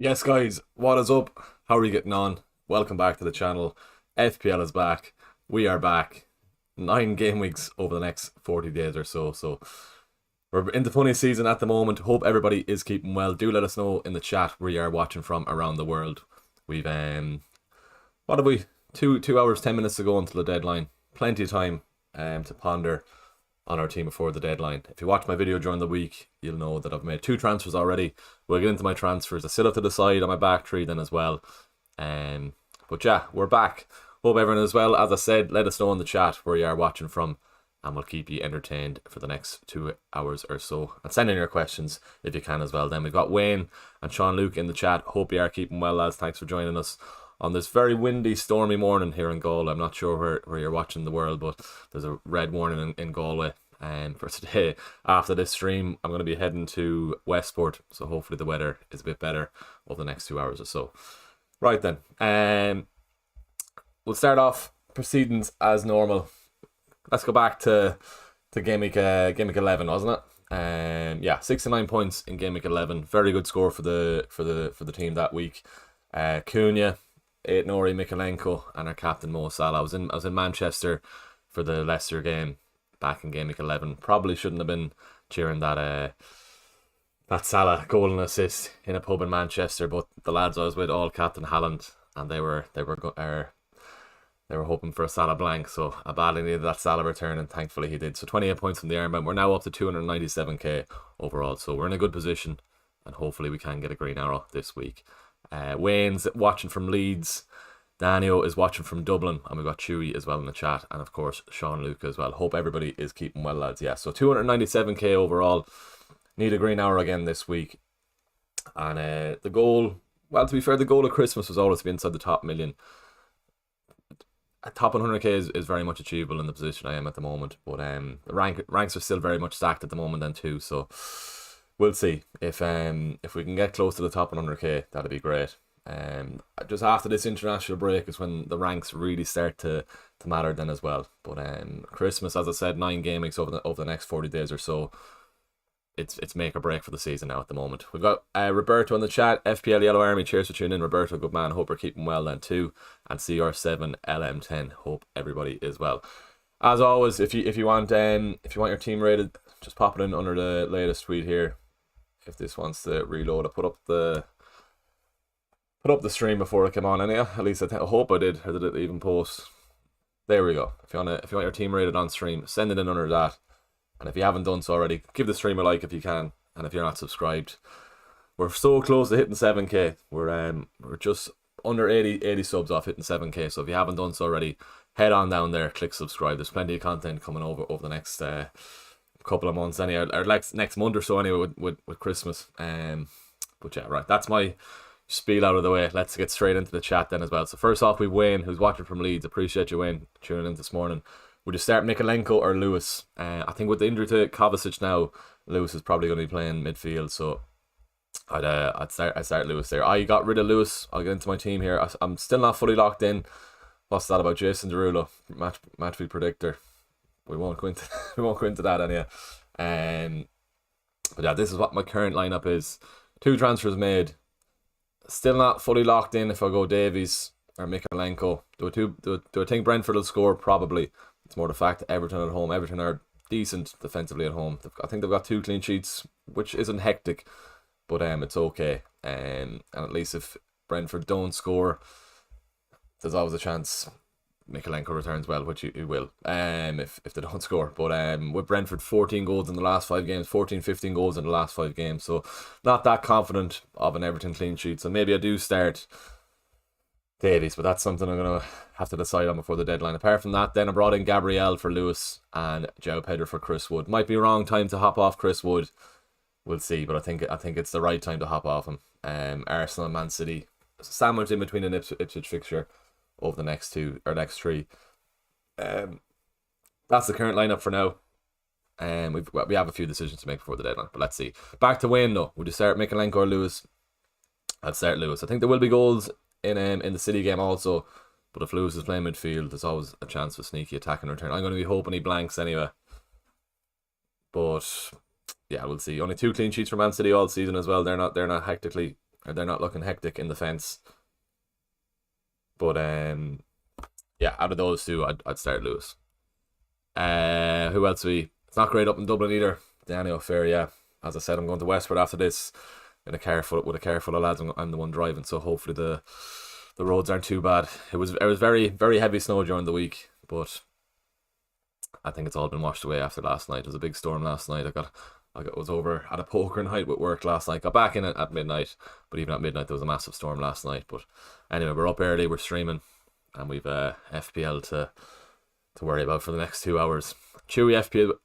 Yes, guys, what is up? How are you getting on? Welcome back to the channel. FPL is back. We are back. 9 game weeks over the next 40 days or so. So we're in the funny season at the moment. Hope everybody is keeping well. Do let us know in the chat where you are watching from around the world. We've what have we? Two hours, 10 minutes to go until the deadline. Plenty of time to ponder on our team before the deadline. If you watch my video during the week, you'll know that I've made 2 transfers already. We'll get into my transfers. I still have to decide on my back three then as well. But yeah, we're back. Hope everyone is well. As I said, let us know in the chat where you are watching from, and we'll keep you entertained for the next 2 hours or so. And send in your questions if you can as well. Then we've got Wayne and Sean Luke in the chat. Hope you are keeping well, lads. Thanks for joining us on this very windy, stormy morning here in Galway. I'm not sure where you're watching the world, but there's a red warning in Galway. And for today, after this stream, I'm going to be heading to Westport, so hopefully the weather is a bit better over the next 2 hours or so. Right then, we'll start off proceedings as normal. Let's go back to game week 11, wasn't it? Yeah, 69 points in game week 11. Very good score for the team that week. Cunha, Aitnori, Mikalenko, and our captain Mo Salah. I was in Manchester for the Leicester game back in game week 11. Probably shouldn't have been cheering that Salah goal and assist in a pub in Manchester, but the lads I was with all captain Haaland, and they were hoping for a Salah blank, so I badly needed that Salah return, and thankfully he did. So 28 points from the armband. We're now up to 297k overall, so we're in a good position, and hopefully we can get a green arrow this week. Wayne's watching from Leeds. Daniel is watching from Dublin, and we've got Chewy as well in the chat, and of course Sean Luke as well. Hope everybody is keeping well, lads. Yeah, so 297k overall. Need a green hour again this week, and the goal. Well, to be fair, the goal of Christmas was always to be inside the top million. A top 100k is very much achievable in the position I am at the moment, but the ranks are still very much stacked at the moment then too. So we'll see if we can get close to the top 100k, that'd be great. Just after this international break is when the ranks really start to matter then as well. But Christmas, as I said, 9 game weeks over the next 40 days or so. It's make or break for the season now at the moment. We've got Roberto in the chat. FPL Yellow Army, cheers for tuning in. Roberto, good man. Hope you're keeping well then too. And CR7 LM10. Hope everybody is well. As always, if you want your team rated, just pop it in under the latest tweet here. If this wants to reload, I put up the stream before it came on anyhow. At least I hope I did, or did it even post? There we go. If you want your team rated on stream, send it in under that. And if you haven't done so already, give the stream a like if you can. And if you're not subscribed, we're so close to hitting 7k. We're just under 80 subs off hitting 7k. So if you haven't done so already, head on down there, click subscribe. There's plenty of content coming over the next couple of months anyway, or next month or so anyway with Christmas. But yeah, right. That's my spiel out of the way. Let's get straight into the chat then as well. So first off, we've Wayne, who's watching from Leeds. Appreciate you, Wayne, tuning in this morning. Would you start Mikalenko or Lewis? I think with the injury to Kovacic now, Lewis is probably going to be playing midfield, so I'd start Lewis there. I got rid of Lewis. I'll get into my team here. I'm still not fully locked in. What's that about Jason Derulo, matchfield predictor? We won't go into that anyhow. But yeah, this is what my current lineup is. 2 transfers made. Still not fully locked in if I go Davies or Mikalenko. Do I think Brentford will score? Probably. It's more the fact that Everton at home. Everton are decent defensively at home. I think they've got 2 clean sheets, which isn't hectic, but it's okay. And at least if Brentford don't score, there's always a chance Mikalenko returns well, which he will. If they don't score, but with Brentford 14 goals in the last 5 games, 15 goals in the last 5 games, so not that confident of an Everton clean sheet. So maybe I do start Davies, but that's something I'm going to have to decide on before the deadline. Apart from that, then I brought in Gabriel for Lewis and João Pedro for Chris Wood. Might be wrong time to hop off Chris Wood. We'll see, but I think it's the right time to hop off him. Arsenal and Man City, sandwiched in between an Ipswich fixture over the next 3. That's the current lineup for now. We have a few decisions to make before the deadline, but let's see. Back to Wayne though. Would you start Mikalenko or Lewis? I'd start Lewis. I think there will be goals in the City game also, but if Lewis is playing midfield, there's always a chance for sneaky attack and return. I'm going to be hoping he blanks anyway, but yeah, we'll see. Only 2 clean sheets for Man City all season as well. They're not hectically or they're not looking hectic in defence. But yeah, out of those two, I'd start Lewis. Who else it's not great up in Dublin either. Danny O'Fair, yeah. As I said, I'm going to Westford after this with a car full of lads. I'm the one driving, so hopefully the roads aren't too bad. It was very, very heavy snow during the week, but I think it's all been washed away after last night. It was a big storm last night. I was over at a poker night with work last night. Got back in at midnight, but even at midnight there was a massive storm last night. But anyway, we're up early, we're streaming, and we've FPL to worry about for the next 2 hours. Chewy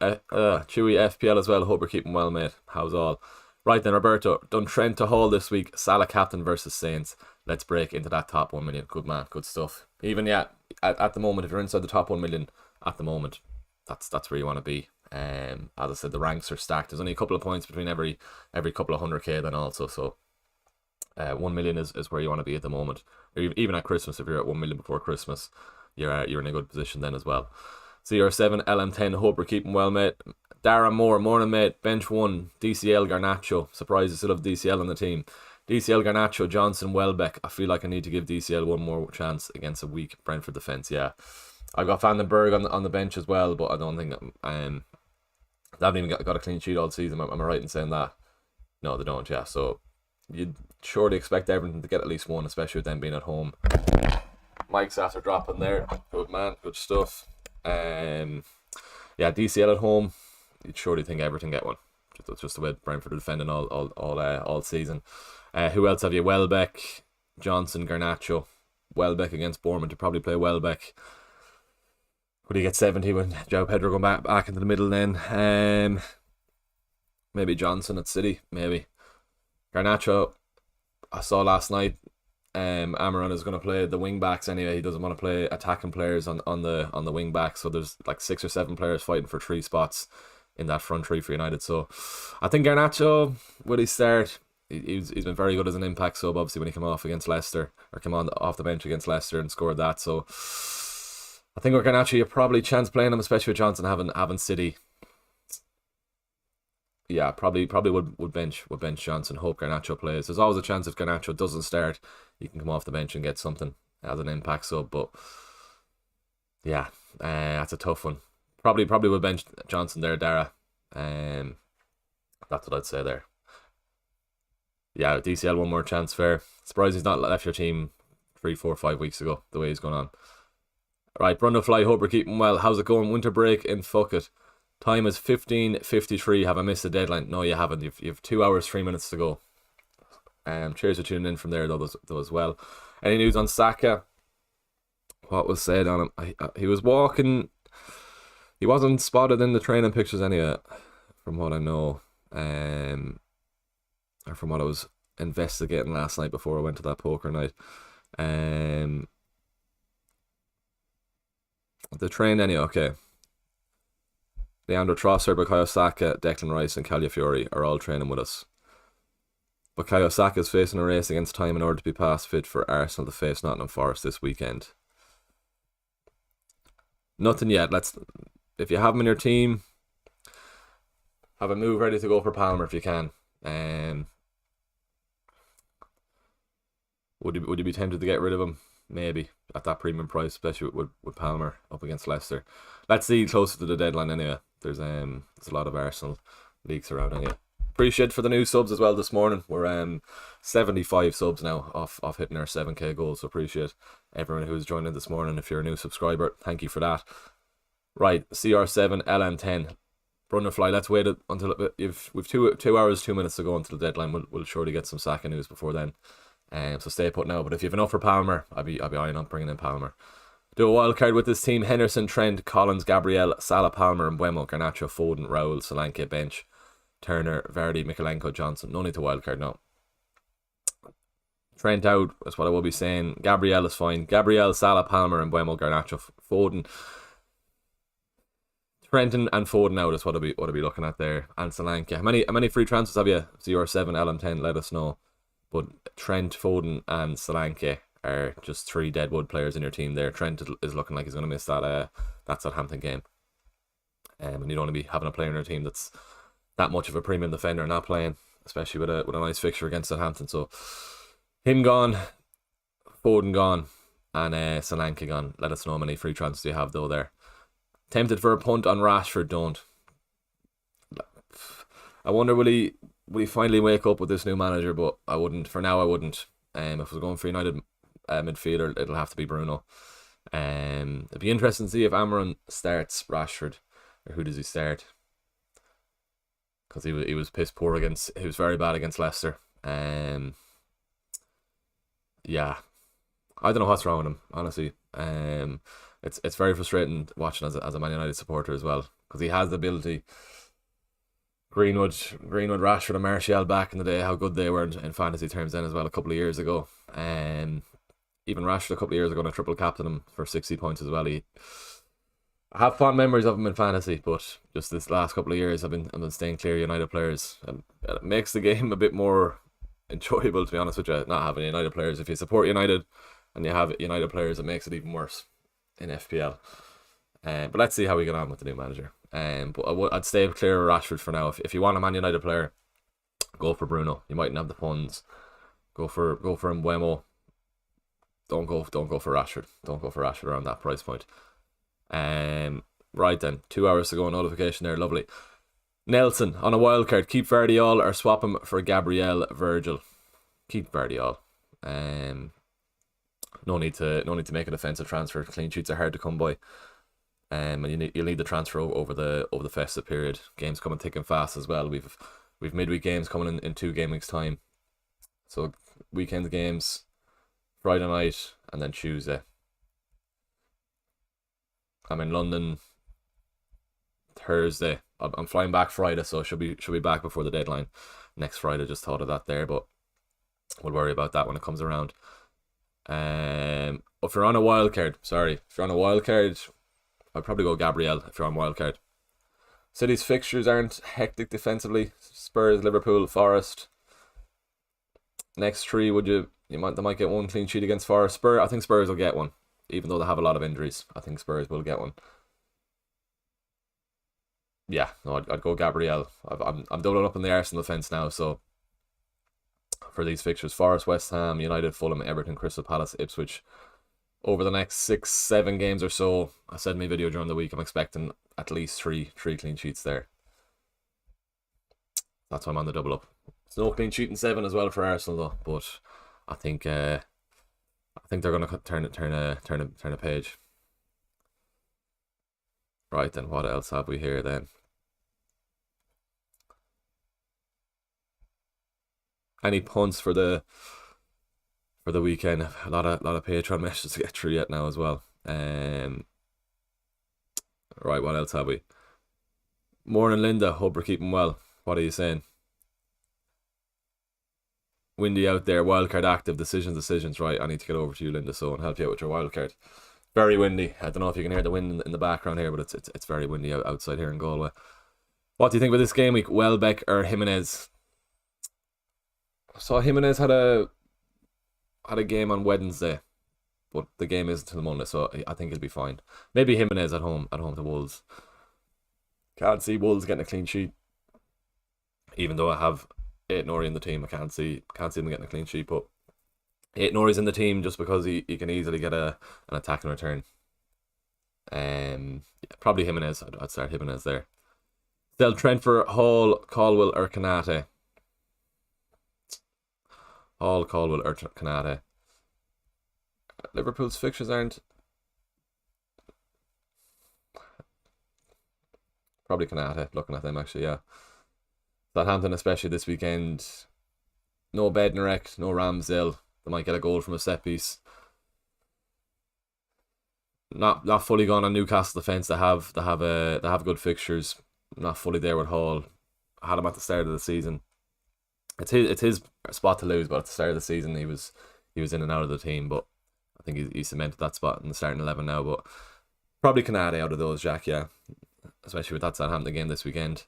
FPL as well. Hope you're keeping well, mate. How's all? Right then, Roberto, done Trent to Hall this week. Salah captain versus Saints. Let's break into that top 1 million. Good man, good stuff. Even at the moment, if you're inside the top 1 million at the moment, that's where you want to be. As I said, the ranks are stacked. There's only a couple of points between every couple of 100k then also. So 1 million is where you want to be at the moment. Even at Christmas, if you're at 1 million before Christmas, you're in a good position then as well. CR7 LM10, hope we're keeping well, mate. Dara Moore, morning, mate. Bench 1, DCL Garnacho. Surprised you still have DCL on the team. DCL Garnacho, Johnson, Welbeck. I feel like I need to give DCL one more chance against a weak Brentford defence. Yeah, I've got Vandenberg on the bench as well, but I don't think they haven't even got a clean sheet all season. Am I right in saying that? No, they don't. Yeah, so you'd surely expect Everton to get at least one, especially with them being at home. Mike's after dropping there. Good man, good stuff. Yeah, DCL at home. You'd surely think Everton get one. Just the way Brentford are defending all season. Who else have you? Welbeck, Johnson, Garnacho. Welbeck against Bournemouth to probably play Welbeck. Would he get 70 when João Pedro go back into the middle then? Maybe Johnson at City, maybe. Garnacho, I saw last night. Amaran is going to play the wing backs anyway. He doesn't want to play attacking players on the wing backs. So there's like 6 or 7 players fighting for 3 spots in that front 3 for United. So I think Garnacho, will he start? He's been very good as an impact sub, obviously, when he came off against Leicester, or came on off the bench against Leicester and scored that. So I think with Garnacho, you probably chance playing him, especially with Johnson having City. Yeah, probably would bench Johnson. Hope Garnacho plays. There's always a chance if Garnacho doesn't start, you can come off the bench and get something as an impact sub. But yeah, that's a tough one. Probably would bench Johnson there, Dara. That's what I'd say there. Yeah, DCL one more chance, fair. Surprised he's not left your team 3, 4, 5 weeks ago, the way he's going on. Right, Brundlefly, hope we're keeping well. How's it going? Winter break in fuck it. Time is 15:53. Have I missed the deadline? No, you haven't. You've 2 hours, 3 minutes to go. Cheers for tuning in from there though as well. Any news on Saka? What was said on him? He was walking. He wasn't spotted in the training pictures anyway, from what I know. Or from what I was investigating last night before I went to that poker night. The train anyway, okay. Leandro Trossard, Bukayo Saka, Declan Rice and Calafiori are all training with us. Bukayo Saka is facing a race against time in order to be past fit for Arsenal to face Nottingham Forest this weekend. Nothing yet. If you have him in your team, have a move ready to go for Palmer if you can. Would you be tempted to get rid of him? Maybe at that premium price, especially with Palmer up against Leicester. Let's see closer to the deadline anyway. There's a lot of Arsenal leaks around anyway. Appreciate for the new subs as well this morning. We're 75 subs now off hitting our 7k goal, so appreciate everyone who's joined in this morning. If you're a new subscriber, thank you for that. Right, CR7 LM10 Brunnerfly, let's wait until we've 2 hours 2 minutes to go until the deadline. We'll surely get some Saka news before then. So stay put now. But if you have enough for Palmer, I'll be eyeing up bringing in Palmer. Do a wild card with this team: Henderson, Trent, Collins, Gabriel, Salah, Palmer, and Mbeumo, Garnacho, Foden, Raul, Solanke, bench, Turner, Vardy, Mikalenko, Johnson. No need to wild card, no. Trent out, that's what I will be saying. Gabriel is fine. Gabriel, Salah, Palmer, and Mbeumo, Garnacho, Foden. Trent and Foden out is what I'll be looking at there. And Solanke. How many free transfers have you? CR7, LM10, let us know. But Trent, Foden, and Solanke are just 3 deadwood players in your team there. Trent is looking like he's going to miss that Southampton game. And you don't want to be having a player in your team that's that much of a premium defender not playing. especially with a nice fixture against Southampton. So him gone, Foden gone, and Solanke gone. Let us know how many free transfers you have though there. Tempted for a punt on Rashford, don't. I wonder will he finally wake up with this new manager, but I wouldn't. For now I wouldn't. If we're going for United midfielder, it'll have to be Bruno. It'd be interesting to see if Amaran starts Rashford, or who does he start? Because he was piss poor he was very bad against Leicester. Yeah, I don't know what's wrong with him, honestly. It's very frustrating watching as a Man United supporter as well, because he has the ability. Greenwood, Rashford and Martial back in the day, how good they were in fantasy terms then as well a couple of years ago. Even Rashford a couple of years ago, I triple captain him for 60 points as well. I have fond memories of him in fantasy, but just this last couple of years I've been staying clear of United players. And it makes the game a bit more enjoyable, to be honest with you, not having United players. If you support United and you have United players, it makes it even worse in FPL. But let's see how we get on with the new manager. But I'd stay clear of Rashford for now. If you want a Man United player, go for Bruno. You mightn't have the funds. Go for Mbeumo. Don't go for Rashford. Don't go for Rashford around that price point. Right then, 2 hours to go. Notification there, lovely. Nelson on a wild card. Keep Vardiol or swap him for Gabriel Virgil. Keep Vardiol. No need to make a defensive transfer. Clean sheets are hard to come by. And you'll need the transfer over the festive period. Games coming thick and fast as well. We've midweek games coming in 2 game weeks time. So weekend games, Friday night and then Tuesday. I'm in London Thursday. I'm flying back Friday, so should be back before the deadline next Friday. Just thought of that there, but we'll worry about that when it comes around. If you're on a wild card, I'd probably go Gabriel if you're on wildcard. City's fixtures aren't hectic defensively. Spurs, Liverpool, Forest. Next 3, they might get 1 clean sheet against Forest. I think Spurs will get one, even though they have a lot of injuries. I think Spurs will get one. Yeah, no, I'd go Gabriel. I'm doubling up on the Arsenal defence now, so for these fixtures, Forest, West Ham, United, Fulham, Everton, Crystal Palace, Ipswich. Over the next 6-7 games or so, I said in my video during the week, I'm expecting at least three clean sheets there. That's why I'm on the double up. It's no clean sheet in 7 as well for Arsenal though, but I think they're gonna turn a page. Right then, what else have we here then? Any punts for the weekend? A lot of Patreon messages to get through yet now as well. Right, what else have we? Morning, Linda. Hope you're keeping well. What are you saying? Windy out there. Wildcard active. Decisions. Right, I need to get over to you, Linda, so and help you out with your wildcard. Very windy. I don't know if you can hear the wind in the background here, but it's very windy outside here in Galway. What do you think about this game week? Welbeck or Jimenez? I saw Jimenez had a game on Wednesday, but the game isn't until Monday, so I think he'll be fine. Maybe Jimenez at home to Wolves. Can't see Wolves getting a clean sheet, even though I have Aït-Nouri in the team. I can't see them getting a clean sheet, but Aït-Nouri's in the team just because he can easily get an attack in return. Yeah, probably Jimenez. I'd start Jimenez there. Still Trent for Hall, Caldwell or Kanate. Hall, Caldwell or Kanate. Liverpool's fixtures aren't. Probably Kanate, looking at them actually, yeah. Southampton especially this weekend. No Bednarek, no Ramsdale. They might get a goal from a set piece. Not fully gone on Newcastle defence. They have good fixtures. Not fully there with Hall. I had him at the start of the season. It's his spot to lose, but at the start of the season he was in and out of the team, but I think he cemented that spot in the starting 11 now. But probably Kanate out of those, Jack, yeah. Especially with that Southampton game this weekend.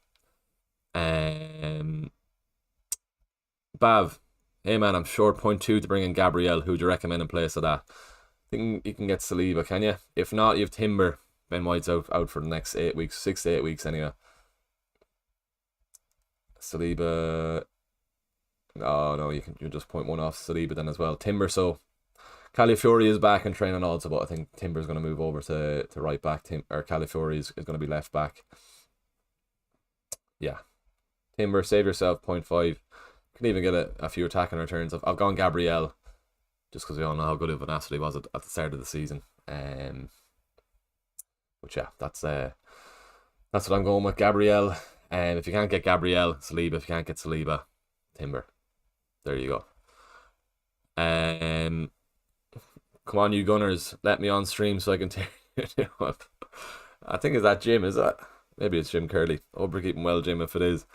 Bav, hey man, I'm short 0.2 to bring in Gabriel. Who do you recommend in place of that? I think you can get Saliba, can you? If not, you have Timber. Ben White's out for the next 8 weeks, 6 to 8 weeks anyway. Saliba, Oh no, you just point one off Saliba then as well. Timber, so Calafiori is back in training also, but I think Timber's going to move over to right back. Or Calafiori is going to be left back. Yeah. Timber, save yourself 0.5. Can even get a few attacking returns. I've gone Gabriel, just because we all know how good of an asset he was at the start of the season. But yeah, that's what I'm going with, Gabriel. And if you can't get Gabriel, Saliba. If you can't get Saliba, Timber. There you go. Come on, you Gunners, let me on stream so I can tear you up. I think, is that Jim? Is that? Maybe it's Jim Curley. Hope you're keeping well, Jim, if it is.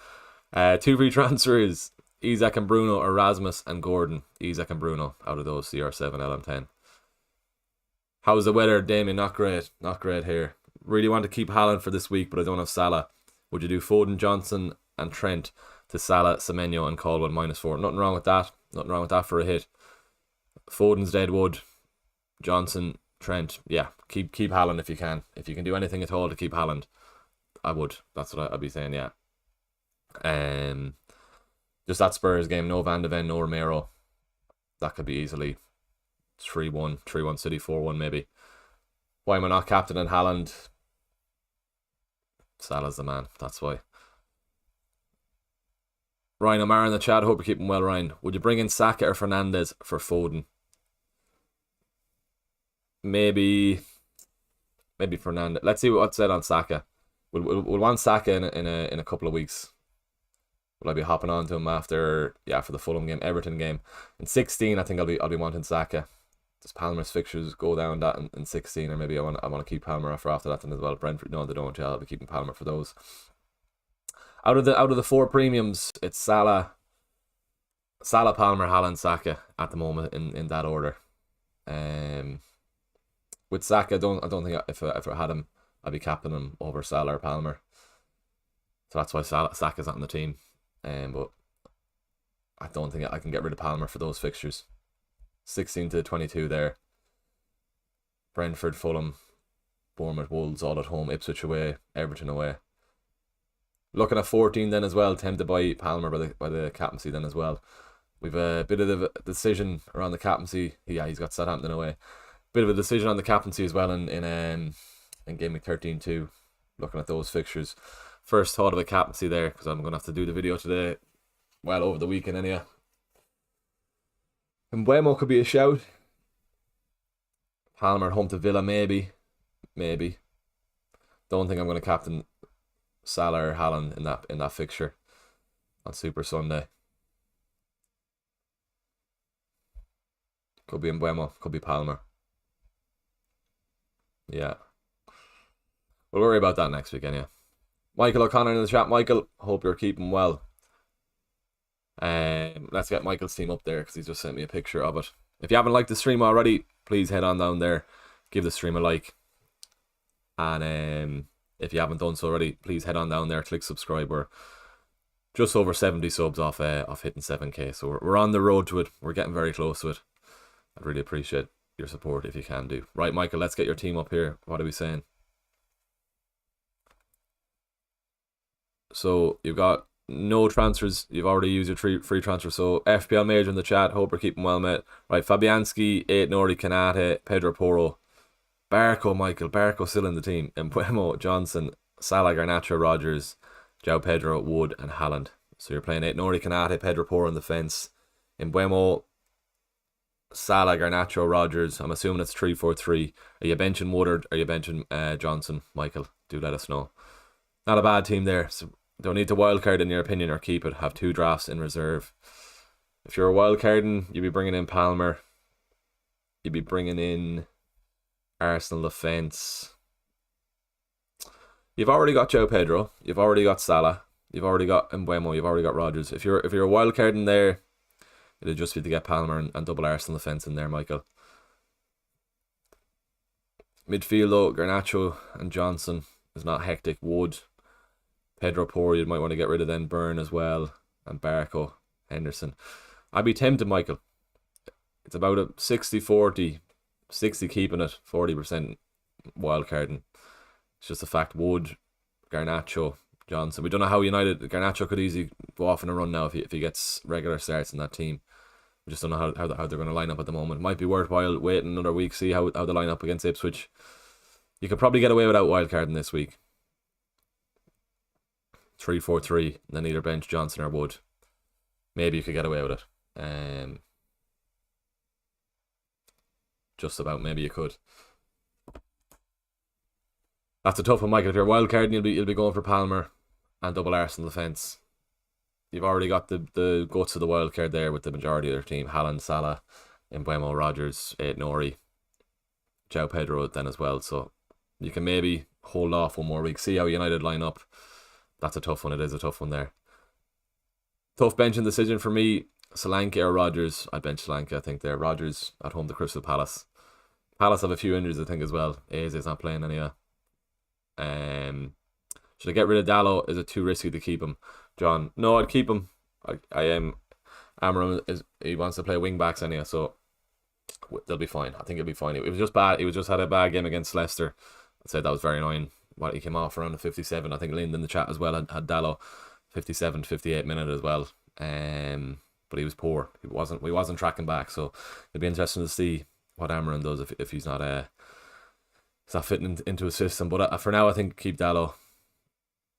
2 free transfers. Isak and Bruno, Erasmus and Gordon. Isak and Bruno out of those, CR7, LM10. How's the weather, Damien? Not great. Not great here. Really want to keep Haaland for this week, but I don't have Salah. Would you do Foden, Johnson and Trent to Salah, Semenyo and Caldwell -4? Nothing wrong with that. Nothing wrong with that for a hit. Foden's Deadwood. Johnson, Trent. Yeah, keep Haaland if you can. If you can do anything at all to keep Haaland, I would. That's what I'd be saying, yeah. Just that Spurs game, no Van de Ven, no Romero. That could be easily 3-1, 3-1 City, 4-1 maybe. Why am I not captain in Haaland? Salah's the man, that's why. Ryan O'Mara in the chat, hope you're keeping well, Ryan. Would you bring in Saka or Fernandes for Foden? Maybe Fernandes. Let's see what's said on Saka. We'll want Saka in a couple of weeks. Will I be hopping on to him after for the Fulham game, Everton game? In 16, I think I'll be wanting Saka. Does Palmer's fixtures go down that in 16, or maybe I want to keep Palmer after that then as well. Brentford, no, they don't. Yeah, I'll be keeping Palmer for those. Out of the 4 premiums, it's Salah, Palmer, Haaland, Saka at the moment in that order. With Saka, I don't think if I had him, I'd be capping him over Salah or Palmer. So that's why Saka's not on the team. But I don't think I can get rid of Palmer for those fixtures. 16 to 22 there. Brentford, Fulham, Bournemouth, Wolves all at home, Ipswich away, Everton away. Looking at 14 then as well, tempted by Palmer by the captaincy then as well. We've a bit of a decision around the captaincy. Yeah, he's got Southampton away. Bit of a decision on the captaincy as well in Game Week 13 too. Looking at those fixtures. First thought of a captaincy there, because I'm going to have to do the video today. Well, over the weekend anyway. And Mbeumo could be a shout. Palmer at home to Villa, maybe. Don't think I'm going to captain Salah or Haaland in that fixture on Super Sunday. Could be Mbeumo, could be Palmer. Yeah. We'll worry about that next week anyway. Michael O'Connor in the chat. Michael, hope you're keeping well. Let's get Michael's team up there, because he's just sent me a picture of it. If you haven't liked the stream already, please head on down there, give the stream a like. And if you haven't done so already, please head on down there, click subscribe. We're just over 70 subs off hitting 7k, so we're on the road to it. We're getting very close to it. I'd really appreciate your support if you can do. Right, Michael, let's get your team up here. What are we saying? So you've got no transfers. You've already used your free transfer. So FPL Major in the chat. Hope you're keeping well, mate. Right, Fabianski, 8 Nori, Kanate, Pedro Porro, Barco, Michael. Barco still in the team. Mbeumo, Johnson, Salah, Garnacho, Rogers, João Pedro, Wood, and Haaland. So you're playing 8 Nori, Kanate, Pedro Porro in the fence. Mbeumo, Salah, Garnacho, Rogers. I'm assuming it's 3-4-3. Are you benching Wood or are you benching Johnson? Michael, do let us know. Not a bad team there. So don't need to wildcard in your opinion, or keep it. Have 2 drafts in reserve. If you're wildcarding, you'd be bringing in Palmer. You'd be bringing in Arsenal defence. You've already got João Pedro. You've already got Salah. You've already got Mbeumo. You've already got Rogers. If you're wildcarding there, it'd just be to get Palmer and double Arsenal defence in there, Michael. Midfield though, Garnacho and Johnson is not hectic. Wood, Pedro Porro, you might want to get rid of then. Burn as well, and Barco, Henderson. I'd be tempted, Michael. It's about a 60-40, 60 keeping it, 40% wildcarding. It's just a fact. Wood, Garnacho, Johnson. We don't know how United... Garnacho could easily go off in a run now if he gets regular starts in that team. We just don't know how they're going to line up at the moment. Might be worthwhile waiting another week, see how they line up against Ipswich. You could probably get away without wildcarding this week. 3-4-3, and then either bench Johnson or Wood. Maybe you could get away with it. Just about, maybe you could. That's a tough one, Michael. If you're wildcarding, you'll be going for Palmer and double Arsenal defence. You've already got the guts of the wildcard there with the majority of their team. Haaland, Salah, Mbeumo, Rodgers, Nori, João Pedro then as well. So you can maybe hold off one more week. See how United line up. That's a tough one. It is a tough one there. Tough benching decision for me. Solanke or Rodgers. I bench Solanke, I think there. Rodgers at home to Crystal Palace. Palace have a few injuries, I think, as well. Aze's not playing anyway. Should I get rid of Dallo? Is it too risky to keep him? John, no, I'd keep him. I am. Amarim he wants to play wing backs anyway, so they'll be fine. I think he'll be fine. It was just bad. He was just had a bad game against Leicester. I said that was very annoying. What he came off around the 57. I think Lind in the chat as well had Dallo 57 to 58 minute as well. But he was poor. We wasn't tracking back. So it'll be interesting to see what Amarim does if he's not fitting into his system. But for now, I think keep Dallo.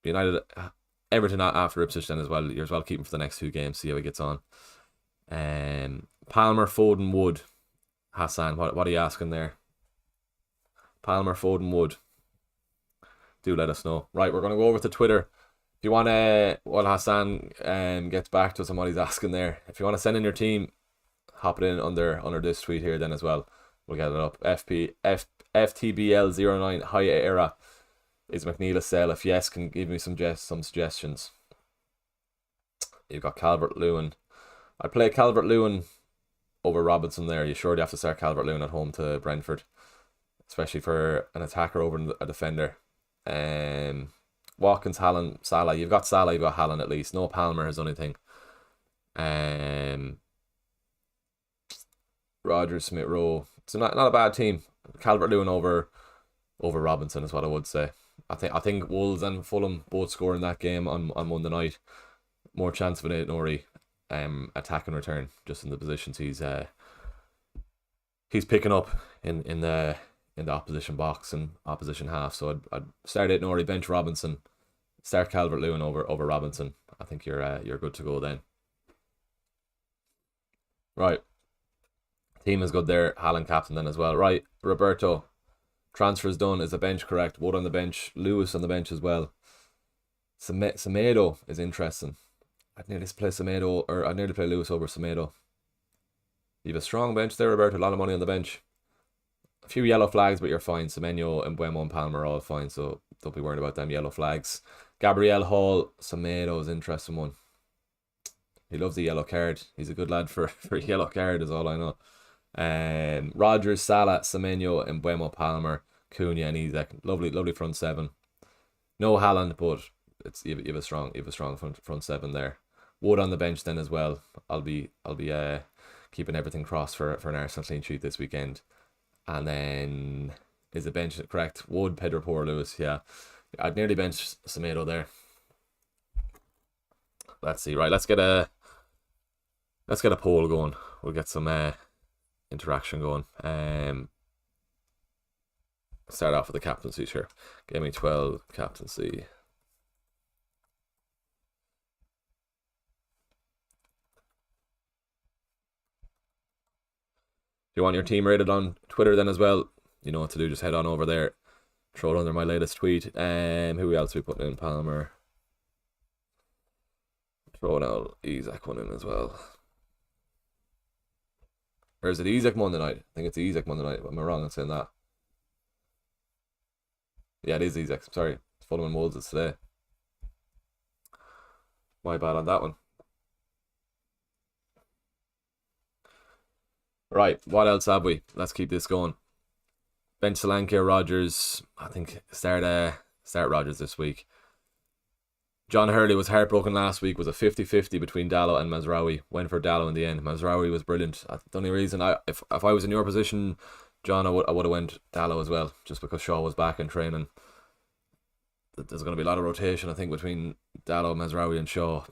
United, Everton after Ipswich then as well. You're as well keep him for the next 2 games. See how he gets on. Palmer, Foden, Wood. Hassan, what are you asking there? Palmer, Foden, Wood. Do let us know. Right, we're going to go over to Twitter. If you want to, while Hassan gets back to us on what he's asking there, if you want to send in your team, hop it in under this tweet here then as well. We'll get it up. FTBL09 High Era. Is McNeil a sell? If yes, can give me some suggestions. You've got Calvert-Lewin. I'd play Calvert-Lewin over Robinson there. You surely have to start Calvert-Lewin at home to Brentford, especially for an attacker over a defender. Watkins, Haaland, Salah. You've got Salah, you've got Haaland at least. No Palmer has done anything. Rodgers, Smith Rowe. It's not a bad team. Calvert-Lewin over Robinson is what I would say. I think Wolves and Fulham both score in that game on Monday night. More chance of an Nori attack and return just in the positions he's picking up in the opposition box and opposition half. So I'd start Nori, bench Robinson, start Calvert-Lewin over Robinson. I think you're good to go then. Right. Team is good there. Haaland captain then as well. Right, Roberto. Transfers done. Is the bench correct? Wood on the bench. Lewis on the bench as well. Semedo is interesting. I'd nearly play Semedo, or I'd nearly play Lewis over Semedo. You have a strong bench there, Roberto. A lot of money on the bench. A few yellow flags, but you're fine. Semenyo and Mbeumo and Palmer are all fine, so don't be worried about them yellow flags. Gabriel Hall. Semedo is an interesting one. He loves the yellow card. He's a good lad for a yellow card is all I know. Rodgers, Salah, Semenyo, Mbeumo, Palmer, Cunha, and Isaac. Lovely front 7. No Haaland, but you have a strong front 7 there. Wood on the bench then as well. I'll be keeping everything crossed for an Arsenal clean sheet this weekend. And then is the bench correct? Wood, Pedro, Porro, Lewis. Yeah, I'd nearly bench Semedo there. Let's see. Right, let's get a poll going. We'll get some interaction going. Start off with the captaincy here. GW12 captaincy. If you want your team rated on Twitter then as well, you know what to do. Just head on over there. Throw it under my latest tweet. Who else we putting in? Palmer. Throw an old Isaac one in as well. Or is it Isaac Monday night? I think it's Isaac Monday night. Am I wrong in saying that? Yeah, it is Isaac. Sorry. Fulham and Wolves is today. My bad on that one. Right, what else have we? Let's keep this going. Bench Solanke, Rodgers. I think start Rodgers this week. John Hurley was heartbroken last week. Was a 50-50 between Dallo and Mazraoui. Went for Dallo in the end. Mazraoui was brilliant. The only reason if I was in your position, John, I would have went Dallo as well, just because Shaw was back in training. there's going to be a lot of rotation, I think, between Dallo, Mazraoui, and Shaw.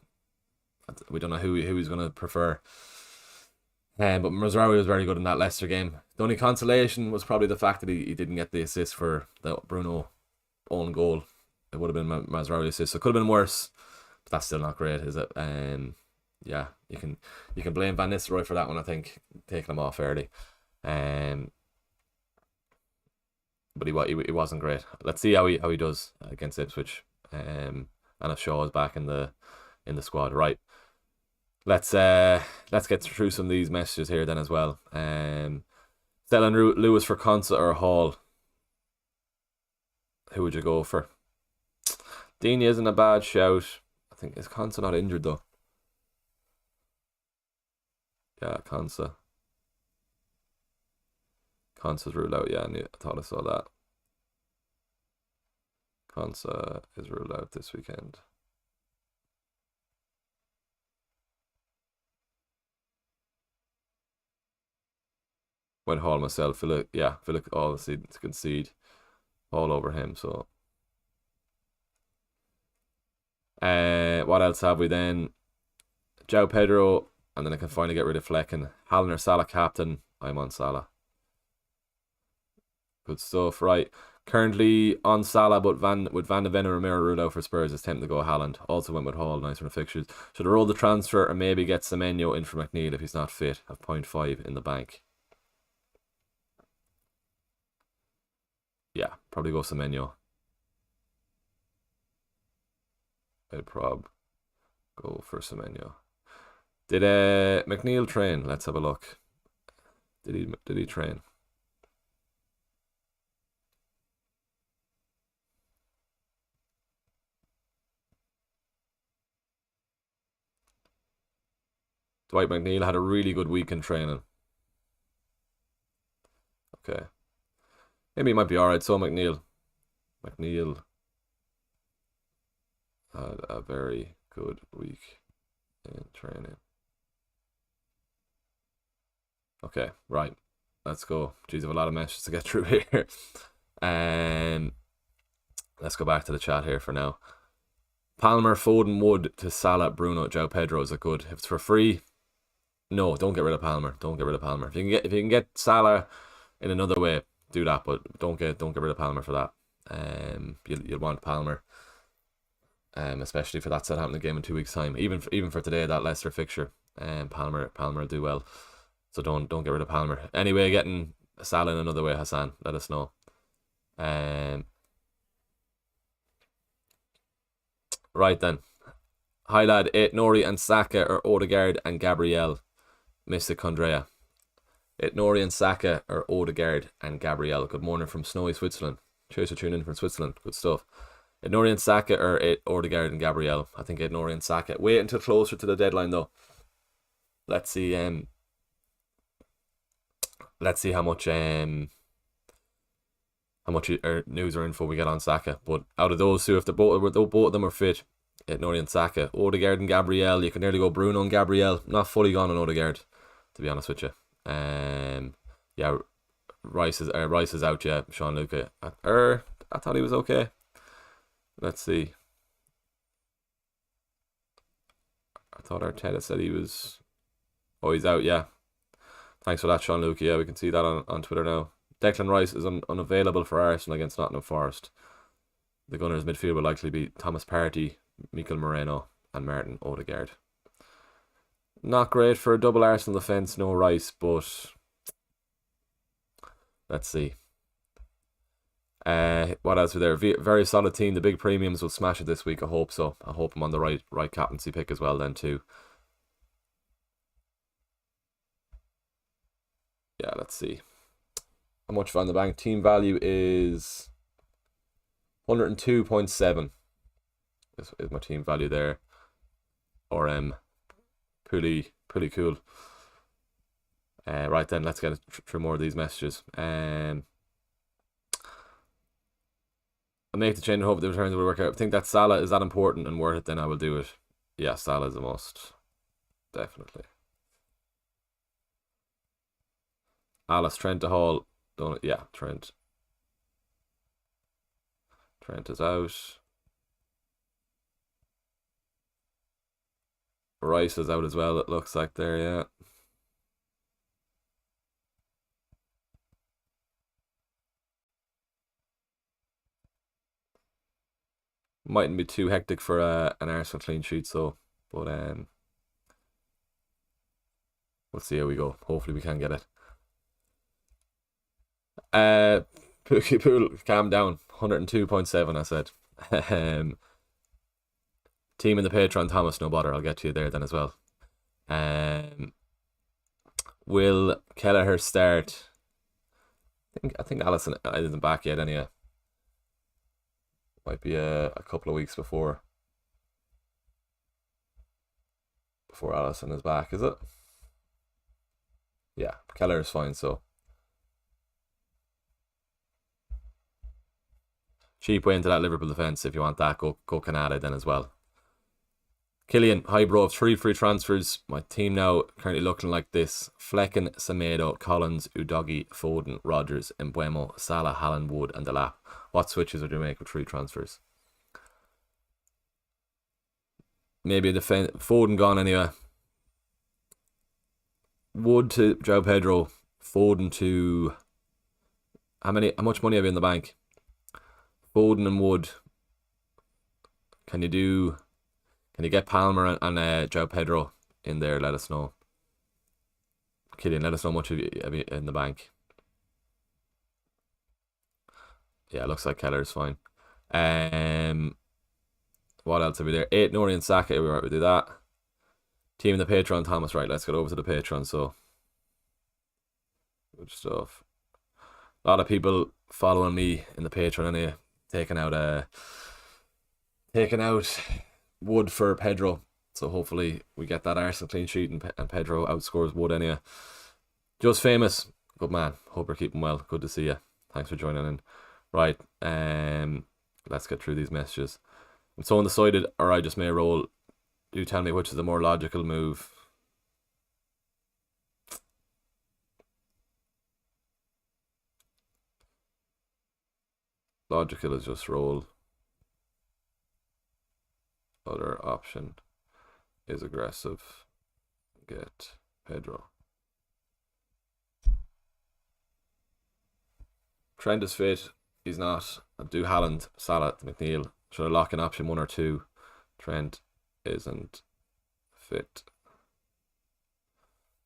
We don't know who he's going to prefer. But Mazraoui was very good in that Leicester game. The only consolation was probably the fact that he didn't get the assist for the Bruno own goal. It would have been Mazraoui assist. So it could have been worse, but that's still not great, is it? Yeah, you can blame Van Nistelrooy for that one, I think, taking him off early. But he wasn't great. Let's see how he does against Ipswich. And if Shaw is back in the squad, right? Let's get through some of these messages here then as well. Selling Lewis for Konsa or Hall. Who would you go for? Deeney isn't a bad shout. I think, is Konsa not injured though? Yeah, Konsa. Konsa's ruled out. Yeah, I thought I saw that. Konsa is ruled out this weekend. Went Hall myself. Philip obviously to concede all over him. So, what else have we then? João Pedro, and then I can finally get rid of Flecken. Haaland or Salah captain. I'm on Salah. Good stuff, right? Currently on Salah, but with Van de Ven and Romero ruled out for Spurs, it's tempting to go Haaland. Also went with Hall, nice run of fixtures. Should I roll the transfer or maybe get Semenyo in for McNeil if he's not fit? Have 0.5 in the bank. Yeah, probably go Semenyo. I'd prob go for Semenyo. Did McNeil train? Let's have a look. Did he train? Dwight McNeil had a really good week in training. Okay. Maybe he might be alright. So McNeil had a very good week in training. Okay, right. Let's go. Jeez, I have a lot of messages to get through here. Let's go back to the chat here for now. Palmer, Foden, Wood to Salah, Bruno, João Pedro. Is it good? If it's for free, no, don't get rid of Palmer. Don't get rid of Palmer. If you can get Salah in another way, do that. But don't get rid of Palmer for that. You'll want Palmer. Especially for that Southampton game in 2 weeks' time. Even for today, that Leicester fixture. Palmer will do well. So don't get rid of Palmer. Anyway, getting Salah in another way, Hassan. Let us know. Right then. Hi lad, Nori and Saka or Odegaard and Gabriel. Mystic Andrea. Nori and Saka or Odegaard and Gabriel. Good morning from snowy Switzerland. Cheers for tuning in from Switzerland. Good stuff. Nori and Saka or Odegaard and Gabriel. I think Nori and Saka. Wait until closer to the deadline though. Let's see how much news or info we get on Saka. But out of those two, if both of them are fit, Nori and Saka. Odegaard and Gabriel, you can nearly go Bruno and Gabriel. Not fully gone on Odegaard, to be honest with you. Yeah, Rice is out. Yeah, Sean Luca. I thought he was okay. Let's see. I thought Arteta said he was. Oh, he's out. Yeah. Thanks for that, Sean Luca. Yeah, we can see that on Twitter now. Declan Rice is unavailable for Arsenal against Nottingham Forest. The Gunners' midfield will likely be Thomas Partey, Mikel Moreno, and Martin Odegaard. Not great for a double Arsenal defence, no Rice, but let's see. What else are there? Very solid team. The big premiums will smash it this week. I hope so. I hope I'm on the right captaincy pick as well then too. Yeah, let's see. How much on the bank? Team value is 102.7. Is my team value there? Or pretty cool. Right then, let's get through more of these messages. I make the change and hope the returns will work out. I think that Salah is that important and worth it, then I will do it. Yeah, Salah is a must. Definitely. Alice, Trent to Hall. Yeah, Trent is out. Rice is out as well, it looks like there, yeah. Mightn't be too hectic for an Arsenal clean sheet, so, but we'll see how we go. Hopefully we can get it. Pookie Pool, calm down. 102.7, I said. Team in the Patreon, Thomas, no bother. I'll get to you there then as well. Will Kelleher start? I think Allison isn't back yet anyway. Might be a couple of weeks before Allison is back, is it? Yeah, Kelleher is fine, so. Cheap way into that Liverpool defence if you want that. Go Canada then as well. Killian, hi bro, 3 free transfers. My team now currently looking like this. Flecken, Semedo, Collins, Udogi, Foden, Rodgers, Mbuemo, Salah, Haaland, Wood and Delap. What switches would you make with 3 transfers? Maybe a Foden gone anyway. Wood to João Pedro. Foden to... How much money have you in the bank? Foden and Wood. Can you get Palmer and João Pedro in there? Let us know. Killian, let us know how much have you in the bank. Yeah, looks like Keller's fine. What else have we there? 8 Nori and Saka. We'll do that. Team in the Patreon, Thomas. Right, let's get over to the Patreon. So, good stuff. A lot of people following me in the Patreon anyway, taking out Wood for Pedro. So hopefully we get that Arsenal clean sheet and Pedro outscores Wood anyway. Just Famous, good man. Hope you're keeping well. Good to see you. Thanks for joining in. Right, let's get through these messages. I'm so undecided, or I just may roll. Do tell me which is the more logical move. Logical is just roll. Other option is aggressive. Get Pedro. Trent is fit. He's not. I'll do Haaland, Salah, McNeil. Should I lock in option 1 or 2? Trent isn't fit.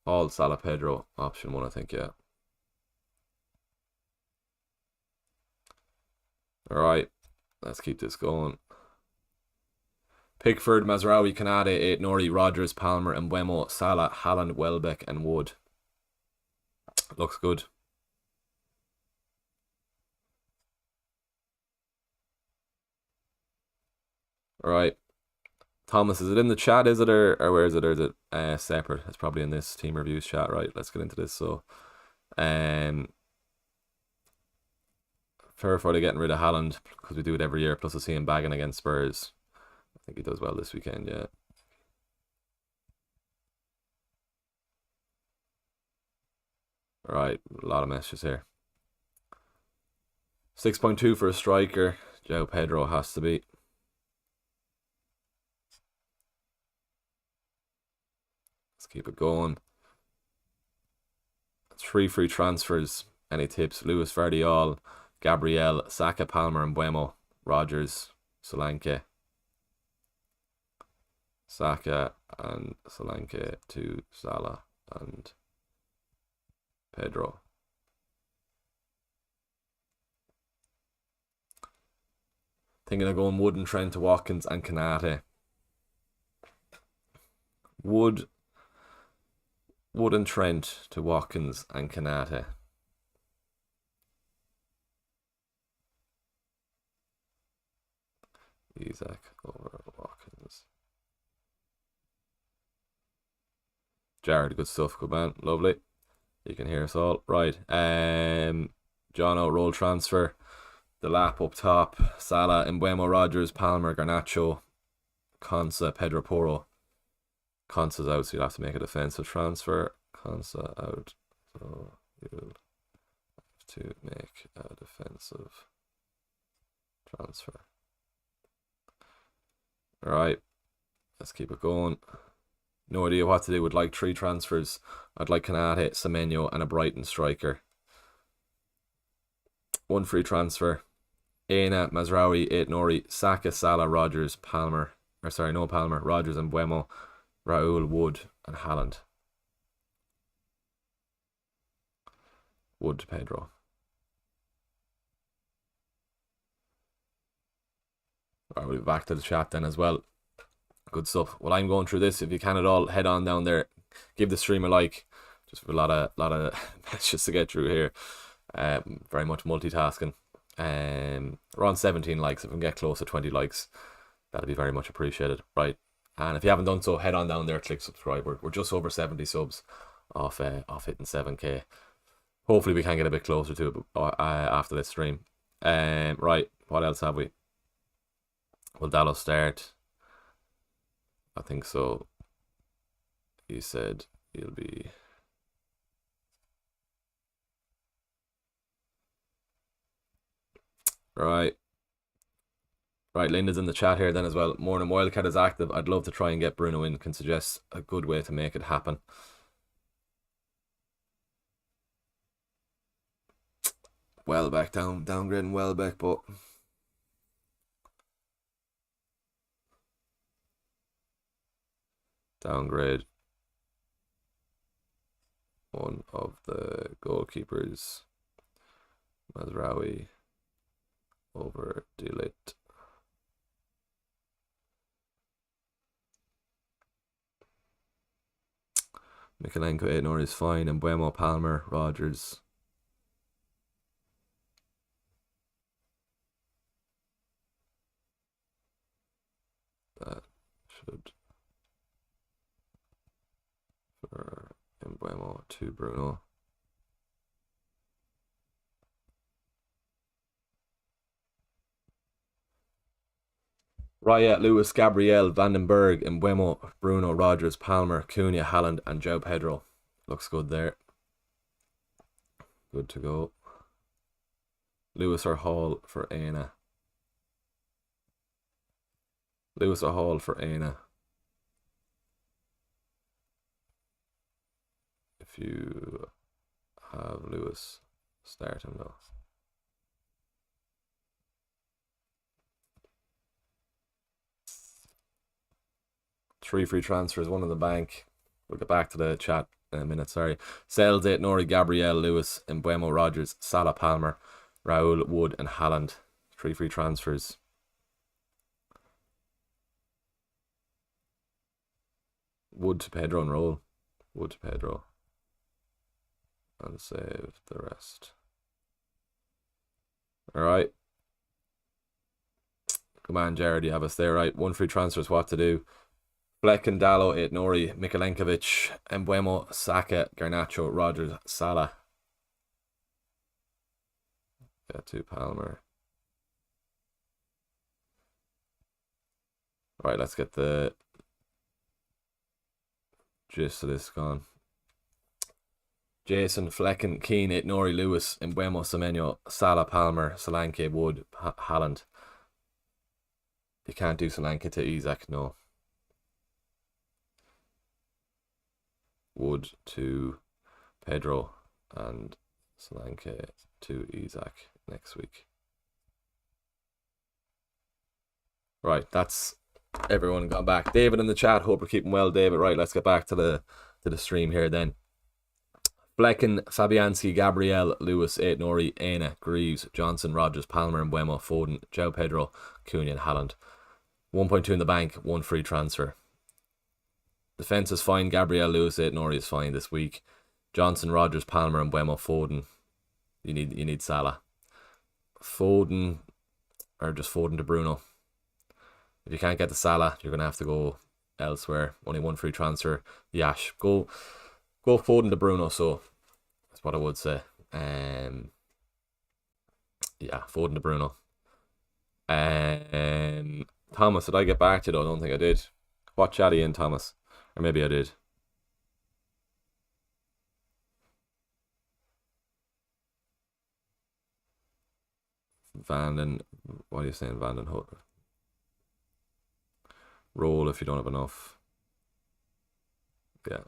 All Salah, Pedro, option 1, I think, yeah. Alright, let's keep this going. Pickford, Mazraoui, Kanade, 8 Nori, Rodgers, Palmer, Mbuemo, Salah, Haaland, Welbeck, and Wood. Looks good. Alright. Thomas, is it in the chat, is it, or where is it, or is it separate? It's probably in this team reviews chat, right? Let's get into this. So, fair for getting rid of Haaland, because we do it every year, plus I see him bagging against Spurs. I think he does well this weekend, yeah. Alright, a lot of messages here. 6.2 for a striker. João Pedro has to be. Let's keep it going. 3 free transfers. Any tips? Lewis, Vardiol, Gabriel, Saka, Palmer, and Mbuemo, Rodgers, Solanke. Saka and Solanke to Salah and Pedro. Thinking of going Wood and Trent to Watkins and Kanate. Wood and Trent to Watkins and Kanate. Isaac over Watkins. Jared, good stuff, good man, lovely. You can hear us all. Right, Jono, roll transfer. The lap up top. Salah, Mbuemo, Rodgers, Palmer, Garnacho, Konsa, Pedro Porro. Konsa's out, so you'll have to make a defensive transfer. Konsa out, so you'll have to make a defensive transfer. Alright, let's keep it going. No idea what to do. Would like 3 transfers. I'd like Kanate, Semenyo, and a Brighton striker. 1 free transfer. Aina, Mazraoui, Aït-Nouri, Saka, Salah, Rodgers, Palmer. Or sorry, no Palmer. Rodgers and Mbeumo, Raul, Wood, and Haaland. Wood to Pedro. Alright, we'll be back to the chat then as well. Good stuff. While I'm going through this, if you can at all, head on down there. Give the stream a like. Just a lot of messages to get through here. Very much multitasking. We're on 17 likes. If we can get close to 20 likes, that'll be very much appreciated. Right. And if you haven't done so, head on down there, click subscribe. We're just over 70 subs off hitting 7k. Hopefully we can get a bit closer to it after this stream. Right, what else have we? Will Dallas start? I think so. He said he'll be... Right. Right, Linda's in the chat here then as well. Morning, Wildcard is active. I'd love to try and get Bruno in. Can suggest a good way to make it happen. Welbeck downgrading Welbeck, but downgrade one of the goalkeepers. Mazraoui over delete. Mikalenko, Aït-Nouri is fine, and Mbeumo, Palmer, Rodgers. That should for Mbeumo to Bruno. Raya, Lewis, Gabriel, Vandenberg, Mbeumo, Bruno, Rodgers, Palmer, Cunha, Haaland, and João Pedro. Looks good there. Good to go. Lewis or Hall for Aina. Lewis or Hall for Aina. If you have Lewis, start him though. Three free transfers, one in the bank. We'll get back to the chat in a minute, sorry. Sells, Aït-Nouri, Gabriel, Lewis, Mbeumo, Rodgers, Salah, Palmer, Raul, Wood, and Haaland. 3 free transfers. Wood to Pedro and roll. Wood to Pedro. And save the rest. Alright. Come on, Jared, you have us there, right? 1 free transfer is what to do. Fleck and Dallo, Aït-Nouri, Mikalenkovic, Mbeumo, Saka, Garnacho, Rodgers, Salah. Get to Palmer. Right, let's get the gist of this gone. Jason, Flecken, Keane, Aït-Nouri, Lewis, Mbeumo, Semenyo, Salah, Palmer, Solanke, Wood, Haaland. You can't do Solanke to Isaac, no. Wood to Pedro and Solanke to Isaac next week. Right, that's everyone gone back. David in the chat, hope you're keeping well, David. Right, let's get back to the stream here then. Flecken, Fabianski, Gabriel, Lewis, Aït-Nouri, Aina, Greaves, Johnson, Rodgers, Palmer, and Mbeumo, Foden, João Pedro, Cunha, and Haaland. 1.2 in the bank, 1 free transfer. Defense is fine. Gabriel, Lewis, Aït-Nouri is fine this week. Johnson, Rodgers, Palmer, and Mbeumo, Foden. You need Salah. Foden, or just Foden to Bruno. If you can't get the Salah, you're gonna have to go elsewhere. Only 1 free transfer. Yash, go Foden to Bruno. So that's what I would say. Yeah, Foden to Bruno. Thomas, did I get back to you though? I don't think I did. What chat are you in, Thomas? Or maybe I did. Vanden, what are you saying, Vanden Hook? Roll if you don't have enough. Yeah.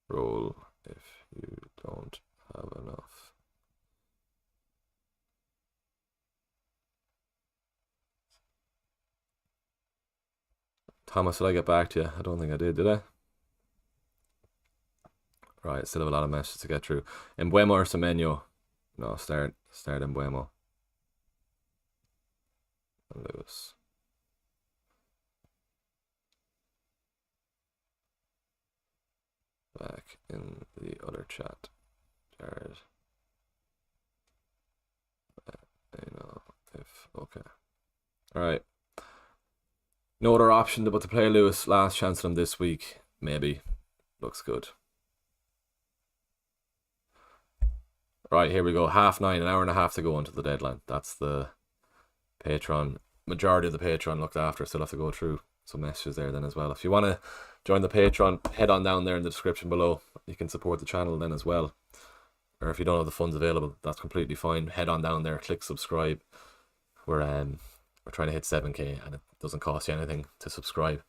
Roll if you don't have enough. Thomas, did I get back to you? I don't think I did I? Right, still have a lot of messages to get through. Embuemo or Semenyo? No, start Embuemo. And Lewis. Back in the other chat. Jared. You know, if okay. Alright. No other option but to play Lewis. Last chance on him this week. Maybe. Looks good. Right, here we go. 9:30, an hour and a half to go until the deadline. That's the Patreon. Majority of the Patreon looked after. Still have to go through some messages there then as well. If you want to join the Patreon, head on down there in the description below. You can support the channel then as well. Or if you don't have the funds available, that's completely fine. Head on down there, click subscribe. We're trying to hit 7k and it doesn't cost you anything to subscribe.